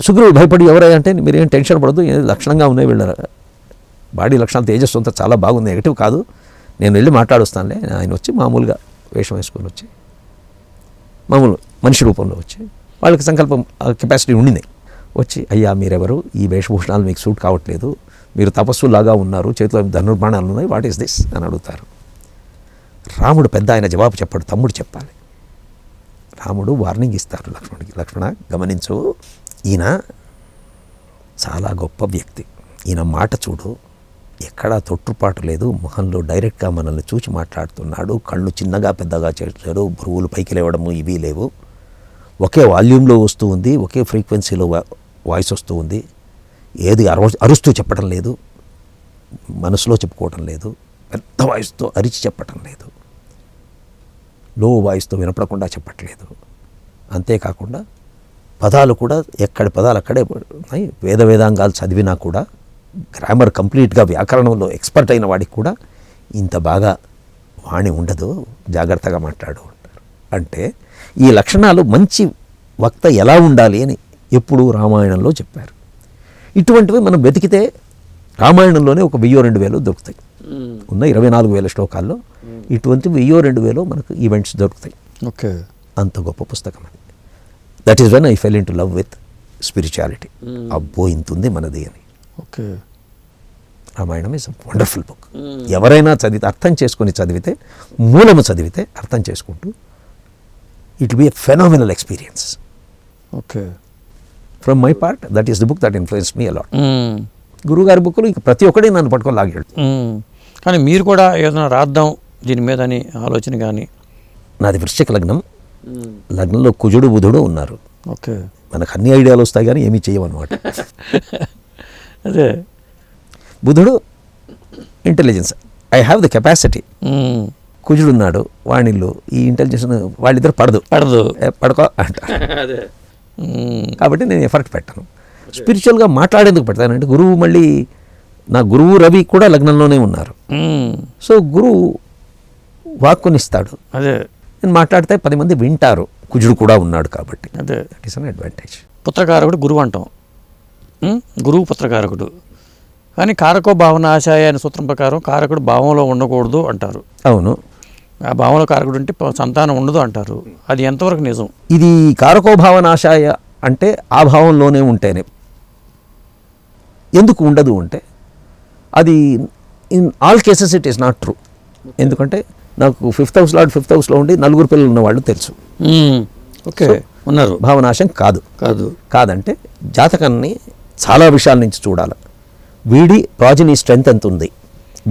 సుగ్రీవుడు భయపడి ఎవరై అంటే మీరేం టెన్షన్ పడదు, లక్షణంగా ఉన్నాయి వీళ్ళ బాడీ లక్షణాలు, తేజస్సు అంతా చాలా బాగుంది, నెగిటివ్ కాదు, నేను వెళ్ళి మాట్లాడుస్తానులే. ఆయన వచ్చి మామూలుగా వేషం వేసుకొని వచ్చి మామూలు మనిషి రూపంలో వచ్చి వాళ్ళకి సంకల్పం కెపాసిటీ ఉండింది. వచ్చి అయ్యా మీరెవరు, ఈ వేషభూషణాలు మీకు సూట్ కావట్లేదు, మీరు తపస్సులాగా ఉన్నారు, చేతిలో ధనుర్బాణాలు ఉన్నాయి, వాట్ ఈస్ దిస్ అని అడుగుతారు. రాముడు పెద్ద ఆయన జవాబు చెప్పాడు, తమ్ముడు చెప్పాలి. రాముడు వార్నింగ్ ఇస్తారు లక్ష్మణుడికి, లక్ష్మణ గమనించు, ఈయన చాలా గొప్ప వ్యక్తి, ఈయన మాట చూడు, ఎక్కడా తొట్టుపాటు లేదు, మొహంలో డైరెక్ట్గా మనల్ని చూసి మాట్లాడుతున్నాడు, కళ్ళు చిన్నగా పెద్దగా చేశారు, భురువులు పైకి లేవడము ఇవి లేవు, ఒకే వాల్యూమ్లో వస్తూ ఉంది, ఒకే ఫ్రీక్వెన్సీలో వాయిస్ వస్తూ ఉంది, ఏది అరుస్తూ చెప్పడం లేదు, మనసులో చెప్పుకోవటం లేదు, పెద్ద వాయిస్తో అరిచి చెప్పటం లేదు, లో వాయిస్తో వినపడకుండా చెప్పట్లేదు. అంతేకాకుండా పదాలు కూడా ఎక్కడి పదాలు అక్కడే ఉన్నాయి. వేదాంగాలు చదివినా కూడా గ్రామర్ కంప్లీట్గా వ్యాకరణంలో ఎక్స్పర్ట్ అయిన వాడికి కూడా ఇంత బాగా వాణి ఉండదు, జాగ్రత్తగా మాట్లాడు అంటారు. అంటే ఈ లక్షణాలు మంచి వక్త ఎలా ఉండాలి అని ఎప్పుడు రామాయణంలో చెప్పారు. ఇటువంటివి మనం వెతికితే రామాయణంలోనే ఒక 1000-2000 దొరుకుతాయి. ఉన్న 24,000 శ్లోకాల్లో ఇటువంటి 1000-2000 మనకు ఈవెంట్స్ దొరుకుతాయి. ఓకే. అంత గొప్ప పుస్తకం అది. That is when I fell in to love with spirituality. అబ్బో ఇంతుంది మనది అని. Okay. Ramayanam is a wonderful book. ఎవరైనా చదివితే, అర్థం చేసుకొని చదివితే, మూలము చదివితే అర్థం చేసుకుంటూ it will be a phenomenal experience. Okay. From my part that is the book that influenced me a lot. గురువుగారి బుక్లు ఇంక ప్రతి ఒక్కటి నన్ను పట్టుకొని లాగాడు. కానీ మీరు కూడా ఏదైనా రాద్దాం దీని మీద అని ఆలోచన కానీ? నాది వృశ్చిక లగ్నం. లగ్నంలో కుజుడు బుధుడు ఉన్నారు. ఓకే. మనకు అన్ని ఐడియాలు వస్తాయి కానీ ఏమీ చేయమన్నమాట. అదే బుధుడు intelligence, I have the capacity. కుజుడు ఉన్నాడు, వాణిళ్ళు ఈ ఇంటెలిజెన్స్ వాళ్ళిద్దరు పడుకో అంటారు. కాబట్టి నేను ఎఫర్ట్ పెట్టను. స్పిరిచువల్గా మాట్లాడేందుకు పెడతానంటే గురువు మళ్ళీ నా గురువు రవి కూడా లగ్నంలోనే ఉన్నారు. సో గురువు వాక్కునిస్తాడు. అదే నేను మాట్లాడితే 10 మంది వింటారు, కుజుడు కూడా ఉన్నాడు కాబట్టి. అదే దట్ ఈస్ అన్ అడ్వాంటేజ్. పుత్రకారకుడు గురువు అంటాం. గురువు పుత్రకారకుడు. కానీ కారకో భావన ఆశాయ అనే సూత్రం ప్రకారం కారకుడు భావంలో ఉండకూడదు అంటారు. అవును, ఆ భావంలో కారకుడు ఉంటే సంతానం ఉండదు అంటారు. అది ఎంతవరకు నిజం? ఇది కారకోభావనాశాయ అంటే ఆ భావంలోనే ఉంటేనే. ఎందుకు ఉండదు అంటే అది in all cases it is not true. ఎందుకంటే నాకు 5th house lord 5th house లో ఉండి 4 పిల్లలు ఉన్నవాళ్ళు తెలుసు. ఓకే, ఉన్నారు. భావనాశం కాదు. కాదంటే జాతకాన్ని చాలా విషయాల నుంచి చూడాలి. వీడి ప్రాజనీ స్ట్రెంత్ ఎంత ఉంది,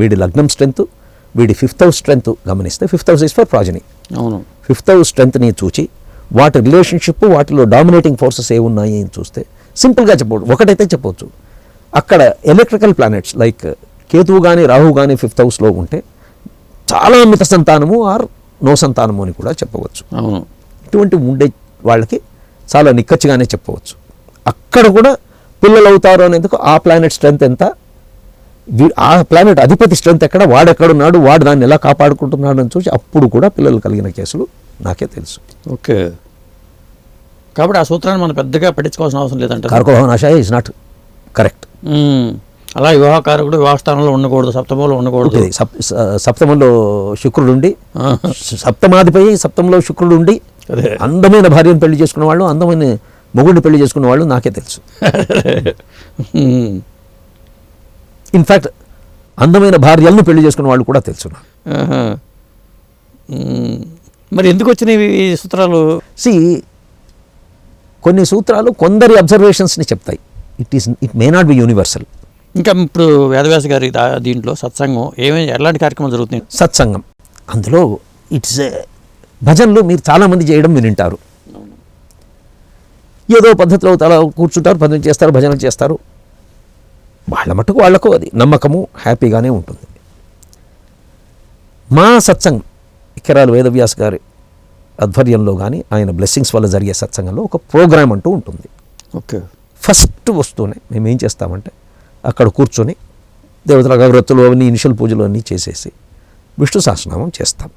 వీడి లగ్నం స్ట్రెంత్, వీడి 5th house స్ట్రెంత్ గమనిస్తే 5th house ఇస్ ఫర్ ప్రాజనీ. అవును. 5th house స్ట్రెంత్ని చూచి వాటి రిలేషన్షిప్, వాటిలో డామినేటింగ్ ఫోర్సెస్ ఏమున్నాయి అని చూస్తే సింపుల్గా చెప్పవచ్చు. ఒకటైతే చెప్పవచ్చు, అక్కడ ఎలక్ట్రికల్ ప్లానెట్స్ లైక్ కేతువు కానీ రాహు కానీ 5th హౌస్లో ఉంటే చాలా మిత సంతానము ఆర్ నో సంతానము అని కూడా చెప్పవచ్చు. అవును. ఇటువంటి ఉండే వాళ్ళకి చాలా నిక్కచ్చిగానే చెప్పవచ్చు. అక్కడ కూడా పిల్లలు అవుతారు అనేందుకు ఆ ప్లానెట్ స్ట్రెంత్ ఎంత, ఆ ప్లానెట్ అధిపతి స్ట్రెంత్ ఎక్కడ, వాడెక్కడున్నాడు, వాడు దాన్ని ఎలా కాపాడుకుంటున్నాడు అని చూసి అప్పుడు కూడా పిల్లలు కలిగిన కేసులు నాకే తెలుసు. ఓకే, కాబట్టి ఆ సూత్రాన్ని మనం పెద్దగా పట్టించుకోవాల్సిన అవసరం లేదంట. కారకోభవనాశాయ ఇస్ నాట్ కరెక్ట్. అలా వివాహకారకుడు వివాహస్థానంలో ఉండకూడదు, సప్తమంలో ఉండకూడదు. సప్తమంలో శుక్రుడుండి, సప్తమాధిపై సప్తంలో శుక్రుడుండి అదే అందమైన భార్యను పెళ్లి చేసుకున్న వాళ్ళు, అందమైన మొగుడిని పెళ్లి చేసుకున్న వాళ్ళు నాకే తెలుసు. ఇన్ఫ్యాక్ట్ అందమైన భార్యలను పెళ్లి చేసుకున్న వాళ్ళు కూడా తెలుసు. మరి ఎందుకు వచ్చినాయి ఈ సూత్రాలు? కొన్ని సూత్రాలు కొందరి అబ్జర్వేషన్స్ని చెప్తాయి. It may not be universal. ఇంకా ఇప్పుడు వేదవ్యాస గారి దీంట్లో సత్సంగం ఎలాంటి కార్యక్రమాలు జరుగుతున్నాయి? సత్సంగం అందులో ఇట్స్ భజనలు మీరు చాలామంది చేయడం వినింటారు. ఏదో పద్ధతిలో తల కూర్చుంటారు, భజన చేస్తారు, భజనలు చేస్తారు. వాళ్ళ మటుకు వాళ్లకు అది నమ్మకము, హ్యాపీగానే ఉంటుంది. మా సత్సంగం కిరాలు వేదవ్యాస్ గారి ఆధ్వర్యంలో కానీ ఆయన బ్లెస్సింగ్స్ వల్ల జరిగే సత్సంగంలో ఒక ప్రోగ్రామ్ అంటూ ఉంటుంది. ఓకే. ఫస్ట్ వస్తూనే మేము ఏం చేస్తామంటే అక్కడ కూర్చొని దేవతల అగరత్తులు అవన్నీ ఇనిషియల్ పూజలు అన్నీ చేసేసి విష్ణు సహస్రనామం చేస్తాం.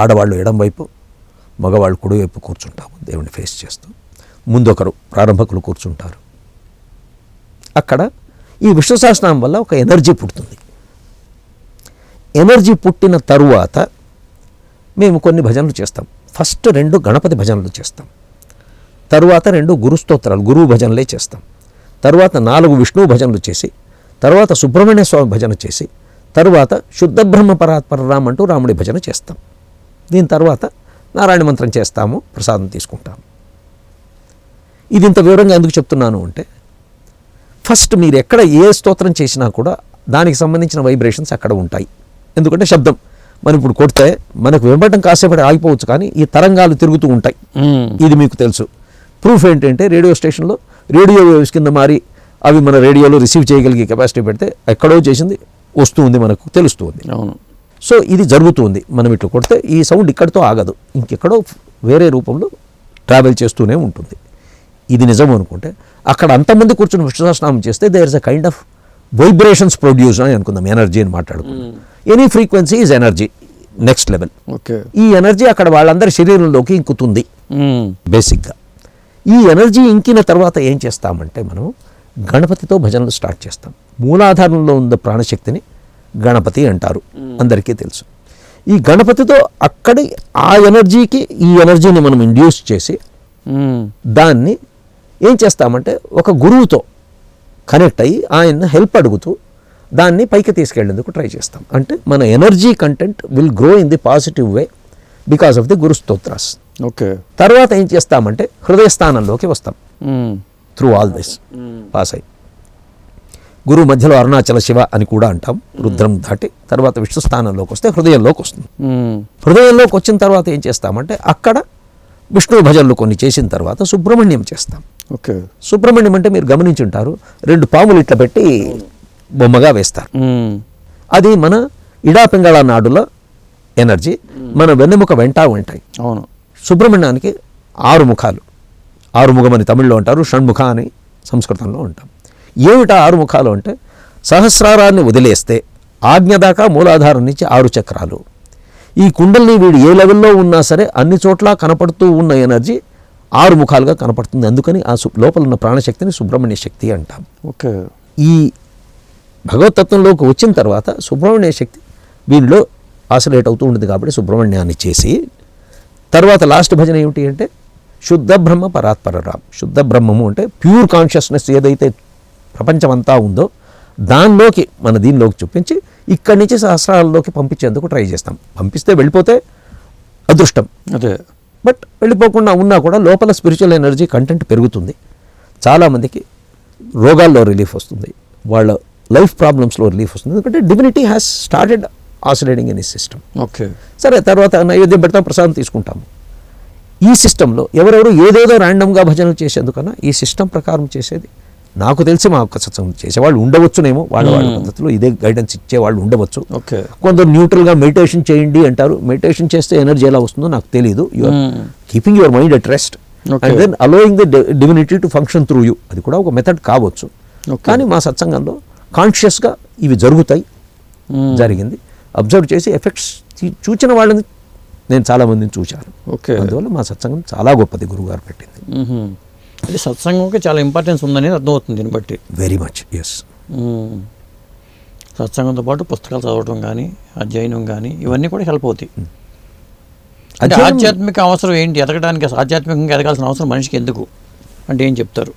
ఆడవాళ్ళు ఎడం వైపు, మగవాళ్ళు కుడి వైపు కూర్చుంటాము దేవుడిని ఫేస్ చేస్తూ. ముందొకరు ప్రారంభకులు కూర్చుంటారు. అక్కడ ఈ విష్ణు సహస్రనామం వల్ల ఒక ఎనర్జీ పుడుతుంది. ఎనర్జీ పుట్టిన తరువాత మేము కొన్ని భజనలు చేస్తాం. ఫస్ట్ 2 గణపతి భజనలు చేస్తాం, తరువాత 2 గురు స్తోత్రాలు గురువు భజనలే చేస్తాం, తరువాత 4 విష్ణువు భజనలు చేసి, తర్వాత సుబ్రహ్మణ్య స్వామి భజన చేసి, తరువాత శుద్ధ బ్రహ్మ పరాత్పరరామ్ అంటూ రాముడి భజన చేస్తాం. దీని తర్వాత నారాయణ మంత్రం చేస్తాము, ప్రసాదం తీసుకుంటాము. ఇది ఇంత వివరంగా ఎందుకు చెప్తున్నాను అంటే ఫస్ట్ మీరు ఎక్కడ ఏ స్తోత్రం చేసినా కూడా దానికి సంబంధించిన వైబ్రేషన్స్ అక్కడ ఉంటాయి. ఎందుకంటే శబ్దం మనం ఇప్పుడు కొడితే మనకు వినపడటం కాసేపటి ఆగిపోవచ్చు, కానీ ఈ తరంగాలు తిరుగుతూ ఉంటాయి. ఇది మీకు తెలుసు. ప్రూఫ్ ఏంటంటే రేడియో స్టేషన్లో రేడియో వేవ్స్ కింద మారి అవి మన రేడియోలో రిసీవ్ చేయగలిగే కెపాసిటీ పెడితే ఎక్కడో చేసింది వస్తుంది, మనకు తెలుస్తుంది. అవును. సో ఇది జరుగుతుంది. మనం ఇట్లా కొడితే ఈ సౌండ్ ఇక్కడితో ఆగదు, ఇంకెక్కడో వేరే రూపంలో ట్రావెల్ చేస్తూనే ఉంటుంది. ఇది నిజం అనుకుంటే అక్కడ అంతమంది కూర్చొని విష్ణు సహస్రనామం చేస్తే there is a kind of vibrations produce అని అనుకుందాం. ఎనర్జీ అని మాట్లాడుకుందాం. Any frequency is energy, next level. ఈ ఎనర్జీ అక్కడ వాళ్ళందరి శరీరంలోకి ఇంకుతుంది బేసిక్గా. ఈ ఎనర్జీ ఇంకిన తర్వాత ఏం చేస్తామంటే మనం గణపతితో భజనలు స్టార్ట్ చేస్తాం. మూలాధారంలో ఉన్న ప్రాణశక్తిని గణపతి అంటారు, అందరికీ తెలుసు. ఈ గణపతితో అక్కడి ఆ ఎనర్జీకి ఈ ఎనర్జీని మనం ఇండ్యూస్ చేసి దాన్ని ఏం చేస్తామంటే ఒక గురువుతో కనెక్ట్ అయ్యి ఆయన హెల్ప్ అడుగుతూ దాన్ని పైకి తీసుకెళ్లేందుకు ట్రై చేస్తాం. అంటే మన energy content will grow in the positive way because of the guru stotras. Okay. తర్వాత ఏం చేస్తామంటే హృదయస్థానంలోకి వస్తాం. త్రూ ఆల్ దిస్ పాస్ అయ్యి గురువు మధ్యలో అరుణాచల శివ అని కూడా అంటాం. రుద్రం దాటి తర్వాత విష్ణు స్థానంలోకి వస్తే హృదయంలోకి వస్తుంది. హృదయంలోకి వచ్చిన తర్వాత ఏం చేస్తామంటే అక్కడ విష్ణు భజనలు కొన్ని చేసిన తర్వాత సుబ్రహ్మణ్యం చేస్తాం. ఓకే. సుబ్రహ్మణ్యం అంటే మీరు గమనించుంటారు, 2 పాములు ఇట్లా పెట్టి బొమ్మగా వేస్తారు. అది మన ఇడాపింగళ నాడుల ఎనర్జీ, మన వెన్నెముక వెంట ఉంటాయి. అవును. సుబ్రహ్మణ్యానికి 6 ముఖాలు, 6 ముఖమని తమిళ్లో అంటారు, షణ్ముఖ అని సంస్కృతంలో అంటాం. ఏమిటా 6 ముఖాలు అంటే సహస్రారాన్ని వదిలేస్తే ఆజ్ఞ దాకా మూలాధారం నుంచి 6 చక్రాలు, ఈ కుండల్ని వీడు ఏ లెవెల్లో ఉన్నా సరే అన్ని చోట్ల కనపడుతూ ఉన్న ఎనర్జీ 6 ముఖాలుగా కనపడుతుంది. అందుకని ఆ లోపల ఉన్న ప్రాణశక్తిని సుబ్రహ్మణ్య శక్తి అంటాం. ఓకే. ఈ భగవతత్వంలోకి వచ్చిన తర్వాత సుబ్రహ్మణ్య శక్తి వీళ్ళలో ఆసిలేట్ అవుతూ ఉంటుంది. కాబట్టి సుబ్రహ్మణ్యాన్ని చేసి తర్వాత లాస్ట్ భజన ఏమిటి అంటే శుద్ధ బ్రహ్మ పరాత్పరరాం. శుద్ధ బ్రహ్మము అంటే ప్యూర్ కాన్షియస్నెస్ ఏదైతే ప్రపంచమంతా ఉందో దానిలోకి మన దీనిలోకి చూపించి ఇక్కడి నుంచి సహస్రాలలోకి పంపించేందుకు ట్రై చేస్తాం. పంపిస్తే వెళ్ళిపోతే అదృష్టం. అదే. బట్ వెళ్ళిపోకుండా ఉన్నా కూడా లోపల స్పిరిచువల్ ఎనర్జీ కంటెంట్ పెరుగుతుంది. చాలామందికి రోగాల్లో రిలీఫ్ వస్తుంది, వాళ్ళ లైఫ్ ప్రాబ్లమ్స్లో రిలీఫ్ వస్తుంది. ఎందుకంటే divinity has started oscillating in ఈ సిస్టమ్. ఓకే. సరే, తర్వాత నైవేద్యం పెడతాం, ప్రసాదం తీసుకుంటాము. ఈ సిస్టంలో ఎవరెవరు ఏదేదో ర్యాండమ్గా భజనలు చేసేందుకన్నా ఈ సిస్టమ్ ప్రకారం చేసేది నాకు తెలిసి మా ఒక్క సత్సంగం చేసేవాళ్ళు ఉండవచ్చునేమో, వాళ్ళ పద్ధతిలో ఇదే గైడెన్స్ ఇచ్చేవాళ్ళు ఉండవచ్చు. ఓకే. కొందరు న్యూట్రల్గా మెడిటేషన్ చేయండి అంటారు. మెడిటేషన్ చేస్తే ఎనర్జీ ఎలా వస్తుందో నాకు తెలియదు. You are keeping your mind at rest and then allowing the divinity to function through you. అది కూడా ఒక మెథడ్ కావచ్చు. కానీ మా సత్సంగంలో కాన్షియస్గా ఇవి జరుగుతాయి, జరిగింది. అబ్జర్వ్ చేసి ఎఫెక్ట్స్ చూచిన వాళ్ళని నేను చాలామందిని చూశాను. ఓకే. అందువల్ల మా సత్సంగం చాలా గొప్పది గురువుగారు పెట్టింది. అంటే సత్సంగంకి చాలా ఇంపార్టెన్స్ ఉందనేది అర్థమవుతుంది దీన్ని బట్టి. Very much. ఎస్. సత్సంగంతో పాటు పుస్తకాలు చదవటం కానీ అధ్యయనం కానీ ఇవన్నీ కూడా హెల్ప్ అవుతాయి. అంటే ఆధ్యాత్మిక అవసరం ఏంటి? ఎదగడానికి ఆధ్యాత్మికంగా ఎదగాల్సిన అవసరం మనిషికి ఎందుకు అంటే ఏం చెప్తారు?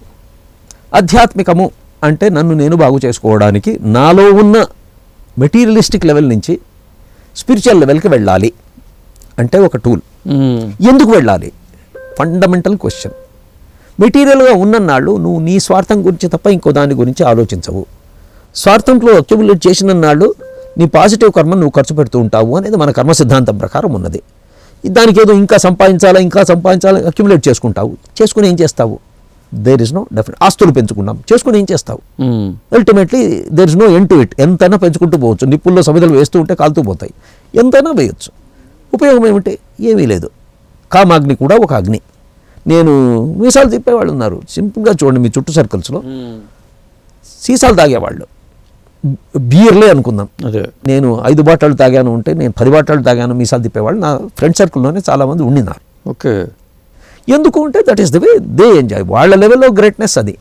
ఆధ్యాత్మికము అంటే నన్ను నేను బాగు చేసుకోవడానికి నాలో ఉన్న మెటీరియలిస్టిక్ లెవెల్ నుంచి స్పిరిచువల్ లెవెల్కి వెళ్ళాలి అంటే ఒక టూల్. ఎందుకు వెళ్ళాలి? Fundamental question. మెటీరియల్గా ఉన్ననాళ్ళు నువ్వు నీ స్వార్థం గురించి తప్ప ఇంకో దాని గురించి ఆలోచించవు. స్వార్థంలో అక్యుములేట్ చేసిన నాళ్ళు నీ పాజిటివ్ కర్మ నువ్వు ఖర్చు పెడుతూ ఉంటావు అనేది మన కర్మ సిద్ధాంతం ప్రకారం ఉన్నది. దానికి ఏదో ఇంకా సంపాదించాలా అక్యుములేట్ చేసుకుంటావు. చేసుకుని ఏం చేస్తావు? There is no definite. ఆస్తులు పెంచుకున్నాం, చేసుకుని ఏం చేస్తావు? Ultimately there is no end to it. ఎంతైనా పెంచుకుంటూ పోవచ్చు. నిప్పుల్లో సమిధలు వేస్తూ ఉంటే కాలుతూ పోతాయి. ఎంతైనా వేయచ్చు. ఉపయోగం ఏమిటి? ఏమీ లేదు. కామాగ్ని కూడా ఒక అగ్ని. నేను మీసాలు తిప్పేవాళ్ళు ఉన్నారు. సింపుల్గా చూడండి, మీ చుట్టూ సర్కిల్స్లో సీసాలు తాగేవాళ్ళు, బీర్లే అనుకుందాం. అదే. నేను 5 బాటలు తాగాను ఉంటే నేను 10 బాటలు తాగాను మీసాలు తిప్పేవాళ్ళు నా ఫ్రెండ్ సర్కిల్లోనే చాలామంది ఉండినారు. ఓకే. ఎందుకు అంటే that is the way they enjoy. వాళ్ళ లెవెల్లో గ్రేట్నెస్ అది.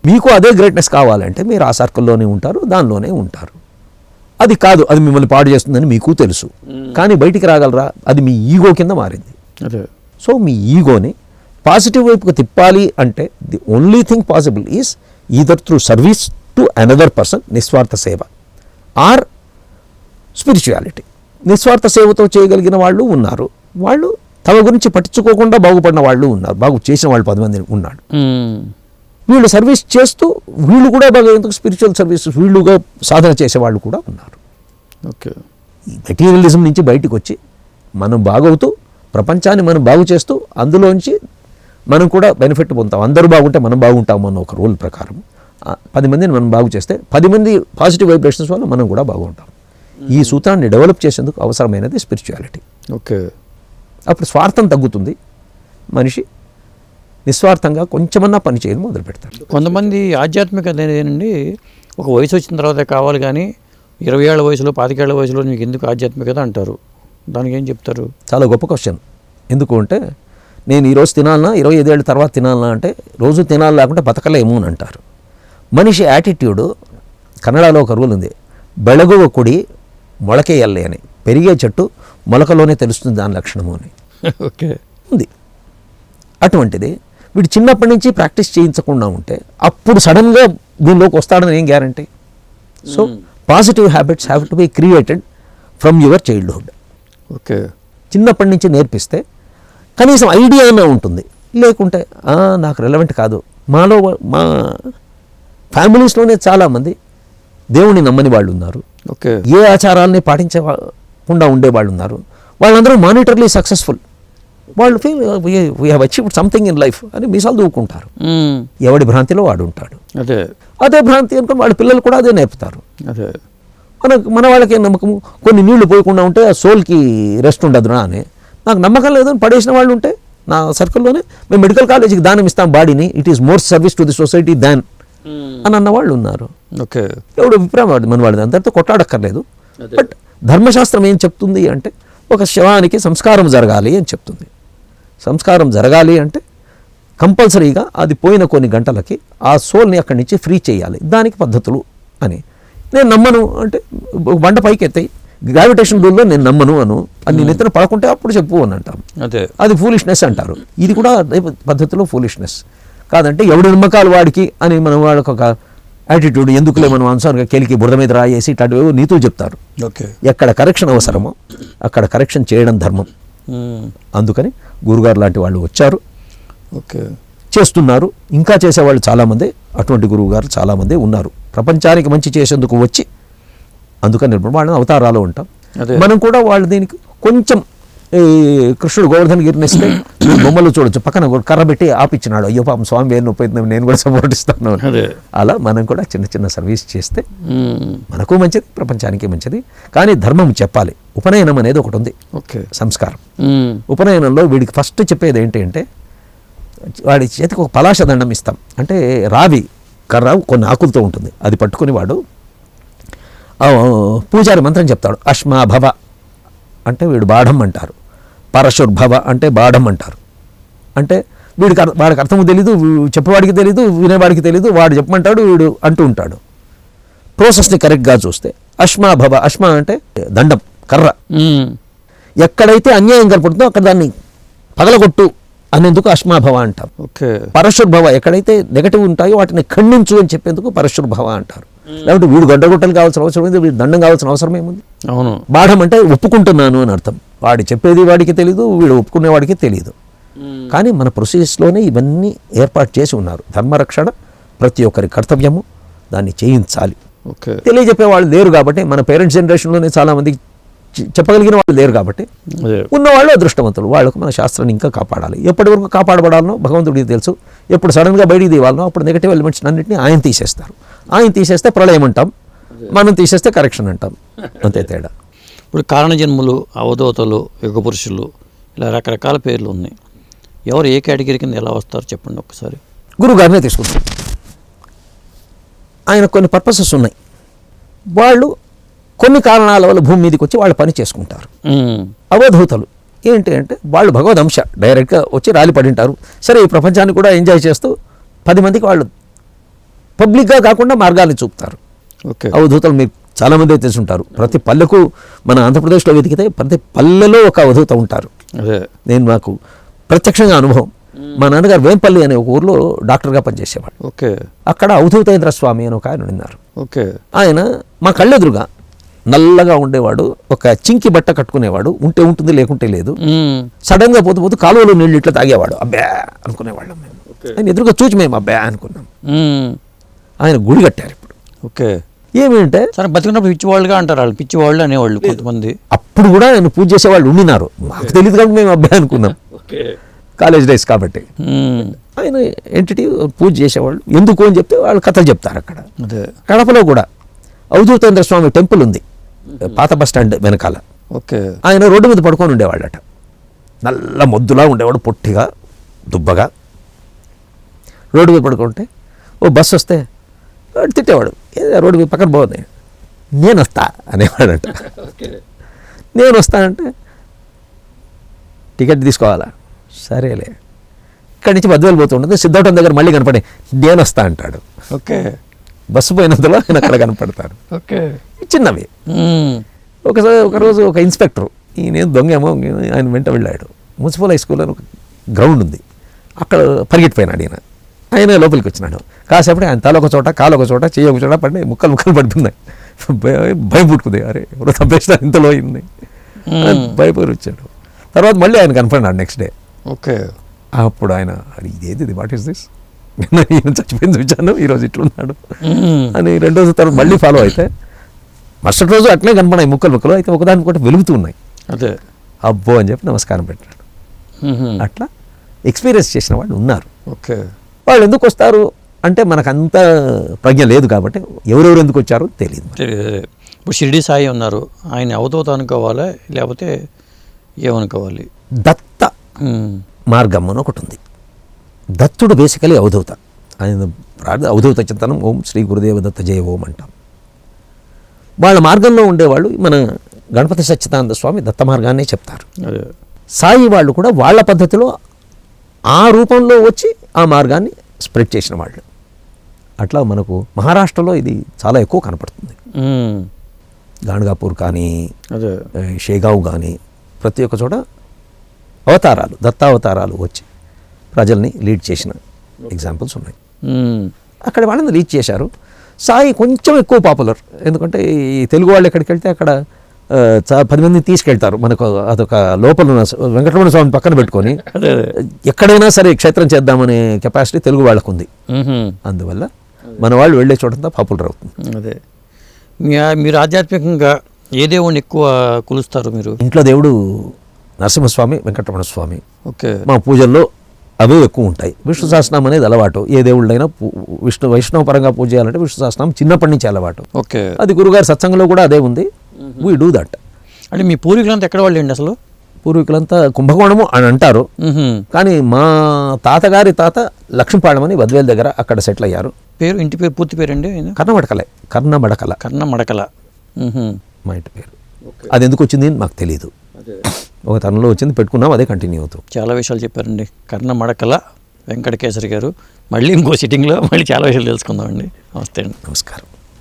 మీకు అదే గ్రేట్నెస్ కావాలంటే మీరు ఆ సర్కిల్లోనే ఉంటారు, దానిలోనే ఉంటారు. అది కాదు, అది మిమ్మల్ని పాడు చేస్తుందని మీకు తెలుసు, కానీ బయటికి రాగలరా? అది మీ ఈగో కింద మారింది. అదే. సో మీ ఈగోని పాజిటివ్ వైపుకు తిప్పాలి అంటే the only thing possible is either through service to another person, నిస్వార్థ సేవ, ఆర్ స్పిరిచువాలిటీ. నిస్వార్థ సేవతో చేయగలిగిన వాళ్ళు ఉన్నారు, వాళ్ళు తమ గురించి పట్టించుకోకుండా బాగుపడిన వాళ్ళు ఉన్నారు, బాగు చేసిన వాళ్ళు 10 మంది ఉన్నాడు. వీళ్ళు సర్వీస్ చేస్తూ వీళ్ళు కూడా బాగా ఎందుకు స్పిరిచువల్ సర్వీస్ వీళ్ళుగా సాధన చేసేవాళ్ళు కూడా ఉన్నారు. ఓకే. ఈ మెటీరియలిజం నుంచి బయటకు వచ్చి మనం బాగవుతూ ప్రపంచాన్ని మనం బాగు చేస్తూ అందులోంచి మనం కూడా బెనిఫిట్ పొందుతాం. అందరూ బాగుంటే మనం బాగుంటాము అన్న ఒక రూల్ ప్రకారం 10 మందిని మనం బాగు చేస్తే 10 మంది పాజిటివ్ వైబ్రేషన్స్ వల్ల మనం కూడా బాగుంటాం. ఈ సూత్రాన్ని డెవలప్ చేసేందుకు అవసరమైనది స్పిరిచువాలిటీ. ఓకే. అప్పుడు స్వార్థం తగ్గుతుంది, మనిషి నిస్వార్థంగా కొంచెమన్నా పని చేయడం మొదలు పెడతారు. కొంతమంది ఆధ్యాత్మికత ఏంటండి, ఒక వయసు వచ్చిన తర్వాత కావాలి, కానీ 20 ఏళ్ల వయసులో 25 ఏళ్ల వయసులో నీకు ఎందుకు ఆధ్యాత్మికత అంటారు? దానికి ఏం చెప్తారు? చాలా గొప్ప క్వశ్చన్. ఎందుకు అంటే నేను ఈరోజు తినాలన్నా 25 ఏళ్ళ తర్వాత తినాలన్నా అంటే రోజు తినాలి లేకుంటే బతకలేము అని అంటారు. మనిషి యాటిట్యూడ్, కన్నడలో ఒక రూల్ ఉంది, బెళగువ కుడి మొలకేయల్లే అని, పెరిగే చెట్టు మొలకలోనే తెలుస్తుంది దాని లక్షణము అని. ఓకే. ఉంది. అటువంటిది వీడు చిన్నప్పటి నుంచి ప్రాక్టీస్ చేయించకుండా ఉంటే అప్పుడు సడన్గా దీనిలోకి వస్తాడని ఏం guarantee? So positive habits have to be created from your childhood. Okay. చిన్నప్పటి నుంచి నేర్పిస్తే కనీసం ఐడియా అయినా ఉంటుంది. లేకుంటే నాకు రెలవెంట్ కాదు. మా ఫ్యామిలీస్లోనే చాలామంది దేవుణ్ణి నమ్మని వాళ్ళు ఉన్నారు. ఓకే. ఏ ఆచారాలని పాటించకుండా ఉండేవాళ్ళు ఉన్నారు. వాళ్ళందరూ మానిటర్లీ సక్సెస్ఫుల్. వాళ్ళు feel we have achieved something in life అని మీసాలు దూకుంటారు. ఎవడి భ్రాంతిలో వాడు ఉంటాడు. అదే భ్రాంతి అనుకుని వాళ్ళ పిల్లలు కూడా అదే నేర్పుతారు. అదే. మన వాళ్ళకి ఏం నమ్మకము? కొన్ని నీళ్లు పోయకుండా ఉంటే ఆ సోల్కి రెస్ట్ ఉండదురా అని. నాకు నమ్మకం లేదు అని పడేసిన వాళ్ళు ఉంటే నా సర్కిల్లోనే మేము మెడికల్ కాలేజీకి దానం ఇస్తాం బాడీని, it is more service to the society than అని అన్న వాళ్ళు ఉన్నారు. ఓకే. ఎవడు అభిప్రాయం వాడు మన వాడిది, అందరితో కొట్లాడక్కర్లేదు. బట్ ధర్మశాస్త్రం ఏం చెప్తుంది అంటే ఒక శవానికి సంస్కారం జరగాలి అని చెప్తుంది. సంస్కారం జరగాలి అంటే కంపల్సరీగా అది పోయిన కొన్ని గంటలకి ఆ సోల్ని అక్కడి నుంచి ఫ్రీ చేయాలి, దానికి పద్ధతులు అని. నేను నమ్మను అంటే బండ పైకి ఎత్తాయి, గ్రావిటేషన్ రూల్లో నేను నమ్మను అను, అది నెత్తిన పడకుంటే అప్పుడు చెప్పు అని అంటాం. అది ఫూలిష్నెస్ అంటారు. ఇది కూడా పద్ధతిలో ఫూలిష్నెస్ కాదంటే ఎవడి నమ్మకాలు వాడికి అని మనం వాళ్ళకి ఒక యాటిట్యూడ్, ఎందుకులే మనం అనుసారంగా కెలికి బురద మీద రాయేసి ఇట్లాంటివి నీతులు చెప్తారు. ఎక్కడ కరెక్షన్ అవసరమో అక్కడ కరెక్షన్ చేయడం ధర్మం. అందుకని గురుగారు లాంటి వాళ్ళు వచ్చారు, చేస్తున్నారు, ఇంకా చేసేవాళ్ళు చాలామంది, అటువంటి గురువు గారు చాలామంది ఉన్నారు ప్రపంచానికి మంచి చేసేందుకు వచ్చి. అందుకని వాళ్ళని అవతారాలు ఉంటాం. మనం కూడా వాళ్ళు దీనికి కొంచెం కృష్ణుడు గోవర్ధన్ గిరిని ఇస్తే బొమ్మలు చూడొచ్చు, పక్కన కర్ర పెట్టి ఆపిచ్చినాడు, అయ్యో పాపం స్వామి వేరు నొప్పి నేను కూడా సపోర్ట్ ఇస్తాను. అలా మనం కూడా చిన్న చిన్న సర్వీస్ చేస్తే మనకు మంచిది, ప్రపంచానికి మంచిది. కానీ ధర్మం చెప్పాలి. ఉపనయనం అనేది ఒకటి ఉంది, సంస్కారం. ఉపనయనంలో వీడికి ఫస్ట్ చెప్పేది ఏంటి అంటే వాడి చేతికి ఒక పలాశ దండం ఇస్తాం. అంటే రావి కర్ర కొన్ని ఆకులతో ఉంటుంది, అది పట్టుకుని వాడు పూజారి మంత్రం చెప్తాడు. అశ్మాభవ అంటే వీడు బాఢం అంటారు, పరశుర్భవ అంటే బాఢం అంటారు. అంటే వాడికి అర్థము తెలీదు, చెప్పేవాడికి తెలీదు, వినేవాడికి తెలీదు, వాడు చెప్పమంటాడు, వీడు అంటూ ఉంటాడు. ప్రాసెస్ని కరెక్ట్గా చూస్తే అశ్మాభవ, అశ్మ అంటే దండం కర్ర, ఎక్కడైతే అన్యాయం కనపడుతుందో అక్కడ దాన్ని పగలగొట్టు అనేందుకు అశ్మాభవ అంటాం. పరశుర్భవ ఎక్కడైతే నెగటివ్ ఉంటాయో వాటిని ఖండించు అని చెప్పేందుకు పరశుర్భవ అంటారు. లేకపోతే వీడు గడ్డగొట్టలు కావాల్సిన అవసరం ఏంది, వీడు దండం కావాల్సిన అవసరం ఏముంది. అవును, బాఢం అంటే ఒప్పుకుంటున్నాను అని అర్థం. వాడు చెప్పేది వాడికి తెలీదు, వీడు ఒప్పుకునేవాడికి తెలీదు. కానీ మన ప్రొసీజర్స్లోనే ఇవన్నీ ఏర్పాటు చేసి ఉన్నారు. ధర్మరక్షణ ప్రతి ఒక్కరి కర్తవ్యము, దాన్ని చేయించాలి. తెలియజెప్పే వాళ్ళు లేరు కాబట్టి, మన పేరెంట్స్ జనరేషన్లోనే చాలామంది చెప్పగలిగిన వాళ్ళు లేరు కాబట్టి ఉన్నవాళ్ళు అదృష్టవంతులు. వాళ్ళకు మన శాస్త్రాన్ని ఇంకా కాపాడాలి. ఎప్పటి వరకు కాపాడబడాలనో భగవంతుడికి తెలుసు. ఎప్పుడు సడన్గా బయటికి తీయాలనో అప్పుడు నెగటివ్ ఎలిమెంట్స్ అన్నింటినీ ఆయన తీసేస్తారు. ఆయన తీసేస్తే ప్రళయం అంటాం, మనం తీసేస్తే కరెక్షన్ అంటాం, అంతే తేడా. ఇప్పుడు కారణజన్ములు, అవధూతలు, యుగపురుషులు, ఇలా రకరకాల పేర్లు ఉన్నాయి. ఎవరు ఏ కేటగిరీ కింద ఎలా వస్తారు చెప్పండి ఒక్కసారి. గురువుగారినే తీసుకుంటాం. ఆయన కొన్ని పర్పసెస్ ఉన్నాయి. వాళ్ళు కొన్ని కారణాల వల్ల భూమి మీదకి వచ్చి వాళ్ళు పని చేసుకుంటారు. అవధూతలు ఏంటి అంటే వాళ్ళు భగవద్ అంశ డైరెక్ట్గా వచ్చి రాలి పడింటారు. సరే, ఈ ప్రపంచాన్ని కూడా ఎంజాయ్ చేస్తూ 10 మందికి వాళ్ళు పబ్లిక్గా కాకుండా మార్గాన్ని చూపుతారు. అవధూతలు మీకు చాలామంది తెలుసుంటారు. ప్రతి పల్లెకు మన ఆంధ్రప్రదేశ్లో వెతికితే ప్రతి పల్లెలో ఒక అవధూత ఉంటారు. నేను నాకు ప్రత్యక్షంగా అనుభవం. మా నాన్నగారు వేంపల్లి అనే ఒక ఊర్లో డాక్టర్గా పనిచేసేవాడు. అక్కడ అవధూతేంద్ర స్వామి అని ఒక ఆయన ఉన్నారు. ఆయన మా కళ్ళెదురుగా నల్లగా ఉండేవాడు, ఒక చింకి బట్ట కట్టుకునేవాడు, ఉంటే ఉంటుంది లేకుంటే లేదు. సడన్ గా పోతూ పోతూ కాలువలో నీళ్ళు ఇట్లా తాగేవాడు. అబ్బా అనుకునేవాళ్ళం మేము. ఆయన ఎదురుగా చూచి మేము అబ్బా అనుకున్నాం. ఆయన గుడి కట్టారు ఇప్పుడు. ఏమిటంటే సరే, బతికినప్పుడు పిచ్చివాళ్ళుగా అంటారు వాళ్ళు, పిచ్చివాళ్ళు అనేవాళ్ళు కొంతమంది. అప్పుడు కూడా ఆయన పూజ చేసేవాళ్ళు ఉండినారు, మాకు తెలియదు కాబట్టి మేము అబ్బా అనుకున్నాం. కాలేజ్ డేస్ కాబట్టి ఆయన ఎంటిటీ పూజ చేసేవాళ్ళు. ఎందుకు అని చెప్తే వాళ్ళు కథలు చెప్తారు. అక్కడ కడపలో కూడా అవధూతేంద్ర స్వామి టెంపుల్ ఉంది, పాత బస్ స్టాండ్ వెనకాల. ఆయన రోడ్డు మీద పడుకొని ఉండేవాళ్ళట. నల్ల మొద్దులా ఉండేవాడు, పొట్టిగా దుబ్బగా. రోడ్డు మీద పడుకుంటే ఓ బస్సు వస్తే వాడు తిట్టేవాడు, రోడ్డు మీద పక్కన బాగుంది, నేను వస్తా అనేవాడట. నేను వస్తానంటే టికెట్ తీసుకోవాలా, సరేలే. ఇక్కడి నుంచి బద్వేలు పోతుంటుంది, సిద్ధవటం దగ్గర మళ్ళీ కనపడి నేను వస్తా అంటాడు. బస్సు పోయినంతలో ఆయన అక్కడ కనపడతారు. చిన్నవి. ఒకరోజు ఒక ఇన్స్పెక్టర్, ఈయన దొంగేమో, ఆయన వెంట వెళ్ళాడు. మున్సిపల్ హై స్కూల్ అని ఒక గ్రౌండ్ ఉంది, అక్కడ పరిగెట్టిపోయినాడు ఈయన. ఆయన లోపలికి వచ్చినాడు. కాసేపటి ఆయన తల ఒక చోట, కాలు ఒక చోట, చెయ్యి ఒక చోట పడి ముక్కలు పడుతున్నాయి. భయం పుట్టుకుంది, అరే ఎవరో తప్పేసినారు ఇంతలో అయింది, భయపడి వచ్చాడు. తర్వాత మళ్ళీ ఆయన కనపడినాడు నెక్స్ట్ డే. అప్పుడు ఆయన ఇదేది, వాట్ ఈస్ దిస్, ఈయన చచ్చిపోయింది చూచాను, ఈరోజు ఇట్లున్నాడు అని 2 రోజుల తర్వాత మళ్ళీ ఫాలో అయితే మరుసటి రోజు అట్లే కనపడినాయి ముక్కలు. అయితే ఒకదాని కూడా వెలుగుతూ ఉన్నాయి. అదే అబ్బో అని చెప్పి నమస్కారం పెట్టాడు. అట్లా ఎక్స్పీరియన్స్ చేసిన వాళ్ళు ఉన్నారు. వాళ్ళు ఎందుకు వస్తారు అంటే మనకు అంత ప్రజ్ఞ లేదు కాబట్టి ఎవరెవరు ఎందుకు వచ్చారో తెలియదు. ఇప్పుడు షిరిడి సాయి ఉన్నారు, ఆయన అవధూత అనుకోవాలా లేకపోతే ఏమనుకోవాలి? దత్త మార్గం అని ఒకటి ఉంది. దత్తుడు బేసికలీ అవధూత. ఆయన అవధూత చింతనం ఓం శ్రీ గురుదేవ దత్త జయ ఓం అంటాం. వాళ్ళ మార్గంలో ఉండేవాళ్ళు మన గణపతి సచ్చిదానంద స్వామి దత్త మార్గాన్నే చెప్తారు. అదే సాయి వాళ్ళు కూడా వాళ్ళ పద్ధతిలో ఆ రూపంలో వచ్చి ఆ మార్గాన్ని స్ప్రెడ్ చేసిన వాళ్ళు. అట్లా మనకు మహారాష్ట్రలో ఇది చాలా ఎక్కువ కనపడుతుంది. గాణగాపూర్ కానీ అదే షేగావ్ కానీ ప్రతి ఒక్క చోట అవతారాలు, దత్తావతారాలు వచ్చి ప్రజల్ని లీడ్ చేసిన ఎగ్జాంపుల్స్ ఉన్నాయి. అక్కడ వాళ్ళని రీచ్ చేశారు. సాయి కొంచెం ఎక్కువ పాపులర్, ఎందుకంటే ఈ తెలుగు వాళ్ళు ఎక్కడికి వెళ్తే అక్కడ 10 మందిని తీసుకెళ్తారు. మనకు అదొక లోపల ఉన్న వెంకటరమణ స్వామిని పక్కన పెట్టుకొని ఎక్కడైనా సరే క్షేత్రం చేద్దామనే కెపాసిటీ తెలుగు వాళ్ళకు ఉంది. అందువల్ల మన వాళ్ళు వెళ్ళే చోటంతా పాపులర్ అవుతుంది. అదే మీరు ఆధ్యాత్మికంగా ఏ దేవుడిని ఎక్కువ కొలుస్తారు? మీరు ఇంట్లో దేవుడు నరసింహస్వామి, వెంకటరమణ స్వామి. ఓకే. మా పూజల్లో అవే ఎక్కువ ఉంటాయి. విష్ణు సహస్రనామం అనేది అలవాటు. ఏ దేవుళ్ళైనా వైష్ణవ పరంగా పూజ చేయాలంటే విష్ణు సహస్రనామం చిన్నప్పటి నుంచి అలవాటు. ఓకే. అది గురుగారి సత్సంగంలో కూడా అదే ఉంది. We do that. అంటే మీ పూర్వీకులంతా ఎక్కడ వాళ్ళు అండి అసలు? పూర్వీకులంతా కుంభకోణము అని అంటారు, కానీ మా తాతగారి తాత లక్ష్మీపాళెం అని బద్వేల్ దగ్గర అక్కడ సెటిల్ అయ్యారు. పేరు, ఇంటి పేరు, పూర్తి పేరండి? కర్ణమడకలే, కర్ణమడకల కర్ణమడకల మా ఇంటి పేరు. అది ఎందుకు వచ్చింది మాకు తెలియదు. ఒక తరంలో వచ్చింది, పెట్టుకున్నాం, అదే కంటిన్యూ అవుతాం. చాలా విషయాలు చెప్పారండి కర్ణమడకల వెంకటకేసరి గారు. మళ్ళీ ఇంకో సిట్టింగ్లో మళ్ళీ చాలా విషయాలు తెలుసుకుందామండి. నమస్తే అండి. నమస్కారం.